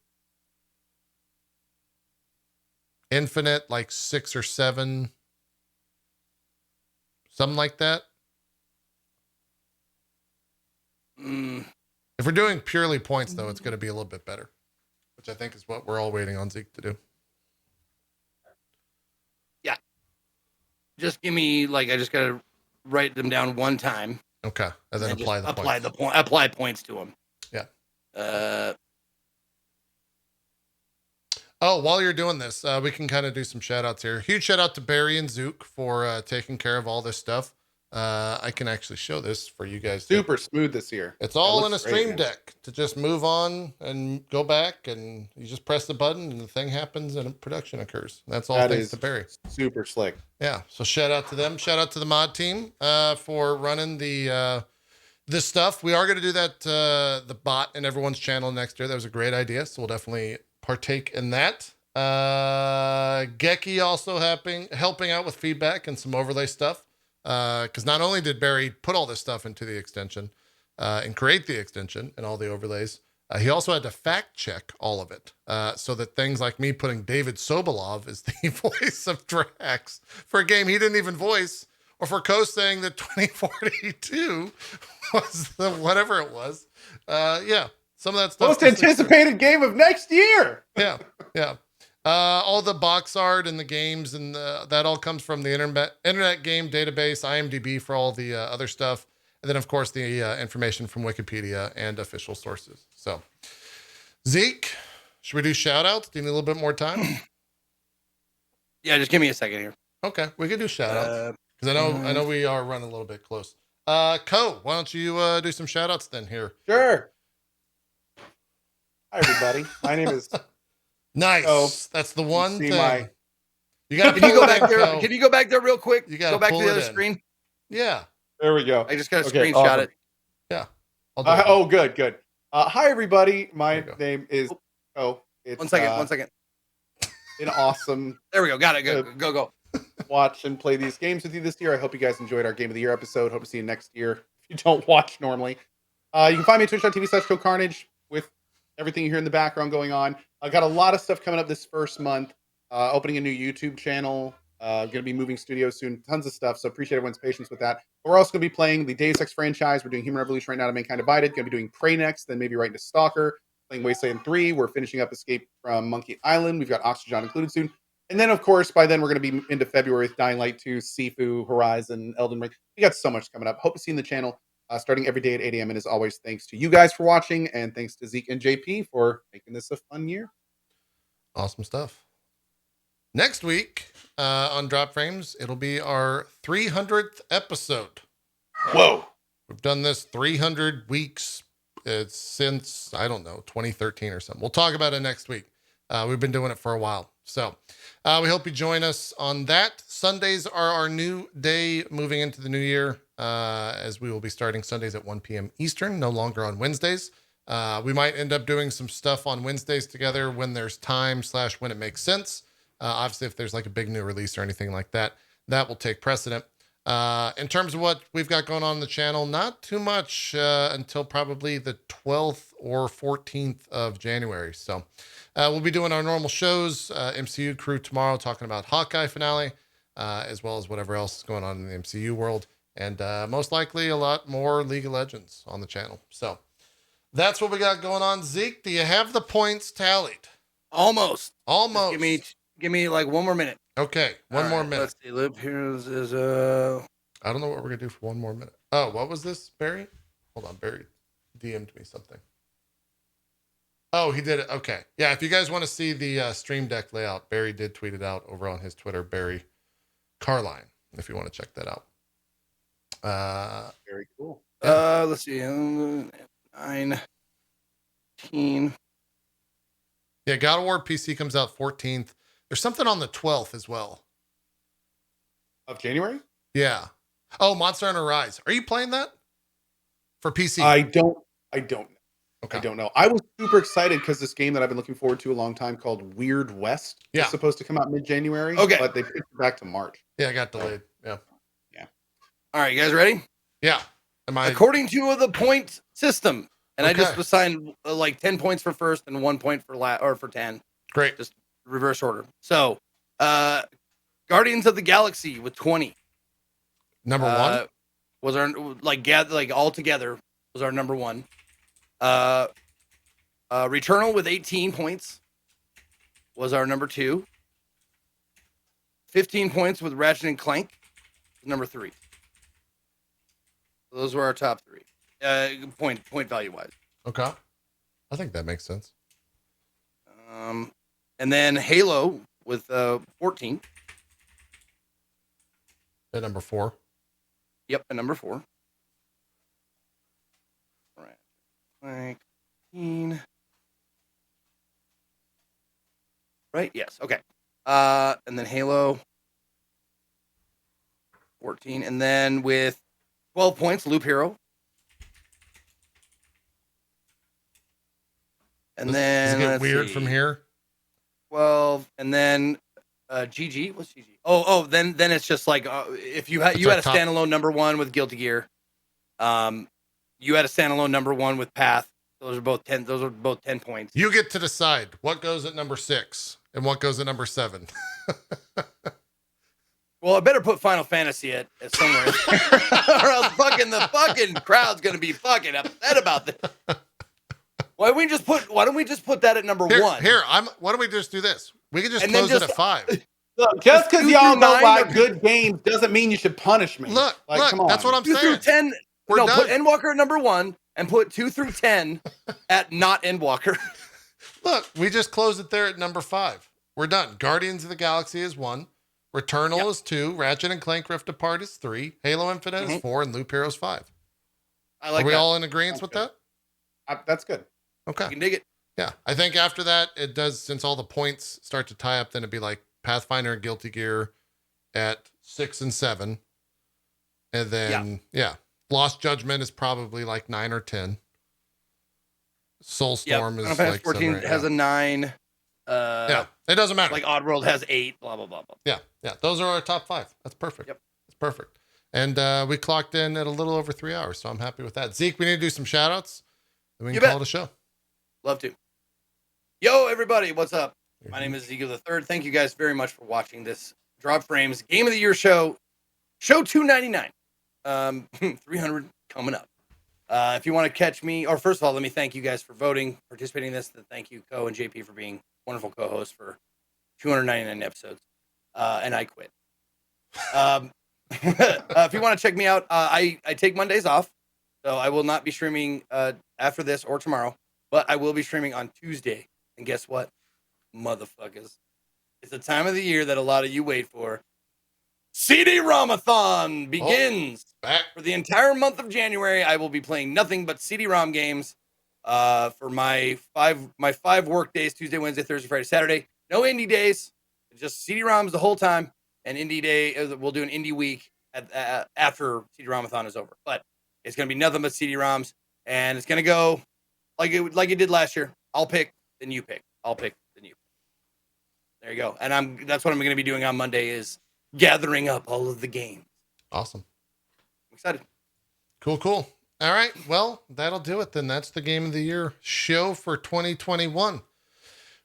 Infinite 6 or 7, something like that. If we're doing purely points, though, it's going to be a little bit better, which I think is what we're all waiting on Zeke to do. Yeah. Just give me I just got to write them down one time. Okay, and then apply the points. Apply points to them. Yeah. Oh, while you're doing this, we can kind of do some shout outs here. Huge shout out to Barry and Zook for taking care of all this stuff. I can actually show this for you guys. Super smooth this year. It's all in a stream deck to just move on and go back, and you just press the button and the thing happens and production occurs. That's all thanks to Barry. Super slick. Yeah. So shout out to them. Shout out to the mod team for running this stuff. We are going to do that, the bot in everyone's channel next year. That was a great idea. So we'll definitely partake in that. Geki also helping out with feedback and some overlay stuff. Because not only did Barry put all this stuff into the extension and create the extension and all the overlays, he also had to fact check all of it so that things like me putting David Sobolov as the voice of Drax for a game he didn't even voice, or for Cohh saying that 2042 was the whatever it was. Yeah, some of that stuff. Most anticipated game of next year. Yeah, yeah. All the box art and the games and that all comes from the internet game database, IMDb for all the other stuff. And then, of course, the information from Wikipedia and official sources. So, Zeke, should we do shout outs? Do you need a little bit more time? Yeah, just give me a second here. Okay, we can do shout outs. Because I know we are running a little bit close. Cohh, why don't you do some shout outs then here? Sure. Hi, everybody. My name is... Nice. Oh, that's the one thing. You got. Can you go back there? Can you go back there real quick? You got go back to the other screen. Yeah. There we go. I just got to screenshot it. Yeah. Oh, good. Hi, everybody. My name is. Oh, it's 1 second. 1 second. An awesome. There we go. Got it. Go. Watch and play these games with you this year. I hope you guys enjoyed our Game of the Year episode. Hope to see you next year. If you don't watch normally, you can find me at twitch.tv/CohhCarnage with everything you hear in the background going on. I got a lot of stuff coming up this first month. Opening a new YouTube channel. Going to be moving studios soon. Tons of stuff. So appreciate everyone's patience with that. But we're also going to be playing the Deus Ex franchise. We're doing Human Revolution right now to Mankind Divided. Going to be doing Prey next. Then maybe right into Stalker. Playing Wasteland 3. We're finishing up Escape from Monkey Island. We've got Oxygen included soon. And then, of course, by then we're going to be into February with Dying Light 2, Sifu, Horizon, Elden Ring. We got so much coming up. Hope to see you in the channel. Starting every day at 8 a.m. And as always, thanks to you guys for watching. And thanks to Zeke and JP for making this a fun year. Awesome stuff. Next week on Drop Frames, it'll be our 300th episode. Whoa. We've done this 300 weeks since, I don't know, 2013 or something. We'll talk about it next week. We've been doing it for a while. So we hope you join us on that. Sundays are our new day moving into the new year, as we will be starting Sundays at 1 p.m. Eastern, no longer on Wednesdays. We might end up doing some stuff on Wednesdays together when there's time / when it makes sense. Obviously, if there's like a big new release or anything like that, that will take precedent. In terms of what we've got going on the channel, not too much until probably the 12th or 14th of January. So we'll be doing our normal shows, MCU crew tomorrow, talking about Hawkeye finale, as well as whatever else is going on in the MCU world. And most likely a lot more League of Legends on the channel. So that's what we got going on. Zeke, do you have the points tallied? Almost. Almost. Just give me like one more minute. Okay, one more minute. Let's see. Live here is I don't know what we're gonna do for one more minute. Oh, what was this, Barry? Hold on, Barry DM'd me something. Oh, he did it. Okay, yeah. If you guys want to see the stream deck layout, Barry did tweet it out over on his Twitter, Barry Carline. If you want to check that out. Very cool. let's see. 19. Yeah, God of War PC comes out 14th. There's something on the 12th as well. Of January? Yeah. Oh, Monster Hunter Rise. Are you playing that for PC? I don't know. Okay. I don't know. I was super excited because this game that I've been looking forward to a long time called Weird West Yeah. is supposed to come out mid-January. Okay. But they pushed it back to March. Yeah, it got delayed. Yeah. All right, you guys ready? Yeah. Am I? According to the point system, and I just Okay. assigned like 10 points for first and 1 point for or for 10. Great. Just reverse order. So, Guardians of the Galaxy with 20. Number one. Was our like all together was our number one. Returnal with 18 points was our number 2. 15 points with Ratchet and Clank was number 3. So those were our top 3. Point value wise. Okay. I think that makes sense. And then Halo with 14. At number 4. Yep, at number 4. Right. Like 15. Right? Yes. Okay. And then Halo 14. And then with 12 points, Loop Hero. And then does it get let's weird see, from here? 12. And then GG. What's GG? Then it's just like if you had It's you our had a top- standalone number 1 with Guilty Gear. You had a standalone number 1 with Path. Those are both 10. Those are both 10 points. You get to decide what goes at number 6 and what goes at number 7. Well, I better put Final Fantasy at somewhere, or else the fucking crowd's gonna be fucking upset about this. Why don't we just put that at number 1? Why don't we just do this? We can just And then close it just- at 5. Look, just because 2 y'all through don't 9 like are- good games doesn't mean you should punish me. Look, come on. that's what I'm 2 saying. through 10. We're no, done. put Endwalker at number 1 and put 2 through 10 at not Endwalker. Look, we just closed it there at number 5. We're done. Guardians of the Galaxy is 1. Returnal is 2. Ratchet and Clank Rift Apart is 3. Halo Infinite is 4. And Loop Hero is 5. I like Are we that. all in agreement with that? That's good. Okay. You can dig it. Yeah. I think after that, it does, since all the points start to tie up, then it'd be like Pathfinder and Guilty Gear at 6 and 7. And then, Lost Judgment is probably like 9 or 10. Soulstorm is Final Fantasy like 14 7 or 8. has a 9. Yeah, it doesn't matter. Like Oddworld has 8. Blah blah blah blah. Yeah. Those are our top 5. That's perfect. Yep. That's perfect. And we clocked in at a little over 3 hours, so I'm happy with that. Zeke, we need to do some shout outs. Then we can You call bet. it a show. Love to. Yo, everybody, what's up? My name is Zeke the Third. Thank you guys very much for watching this Drop Frames Game of the Year show. Show 299. 300 coming up. If you want to catch me, or first of all, let me thank you guys for voting, participating in this. Thank you, Cohh and JP, for being wonderful co-hosts for 299 episodes. And I quit. If you want to check me out, I take Mondays off, so I will not be streaming after this or tomorrow, but I will be streaming on Tuesday. And guess what, motherfuckers? It's the time of the year that a lot of you wait for. CD-ROM-a-thon begins. Back. For the entire month of January, I will be playing nothing but CD-ROM games for my five work days: Tuesday, Wednesday, Thursday, Friday, Saturday. No indie days, just CD-ROMs the whole time. And indie day, we'll do an indie week after CD-ROM-a-thon is over. But it's gonna be nothing but CD-ROMs, and it's gonna go like it did last year. I'll pick, then you pick. I'll pick, then you pick. There you go. And that's what I'm gonna be doing on Monday is gathering up all of the games. Awesome. I'm excited. Cool. All right. Well, that'll do it then. That's the Game of the Year show for 2021.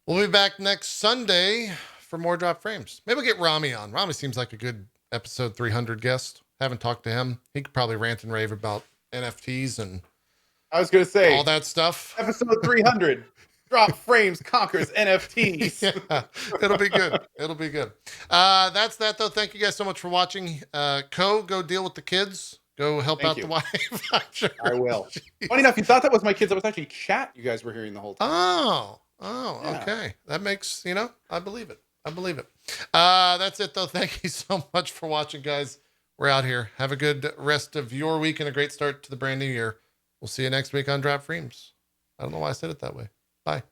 We'll be back next Sunday for more Drop Frames. Maybe we'll get Rami on. Rami seems like a good episode 300 guest. Haven't talked to him. He could probably rant and rave about NFTs and I was going to say all that stuff. episode 300. Drop Frames conquers NFTs. Yeah, it'll be good. It'll be good. That's that though. Thank you guys so much for watching. Cohh, go deal with the kids. Go help Thank out you. the wife. I'm sure. I will. Funny enough, you thought that was my kids. That was actually chat you guys were hearing the whole time. Oh, Yeah. okay. That makes, I believe it. That's it though. Thank you so much for watching, guys. We're out here. Have a good rest of your week and a great start to the brand new year. We'll see you next week on Drop Frames. I don't know why I said it that way. Bye.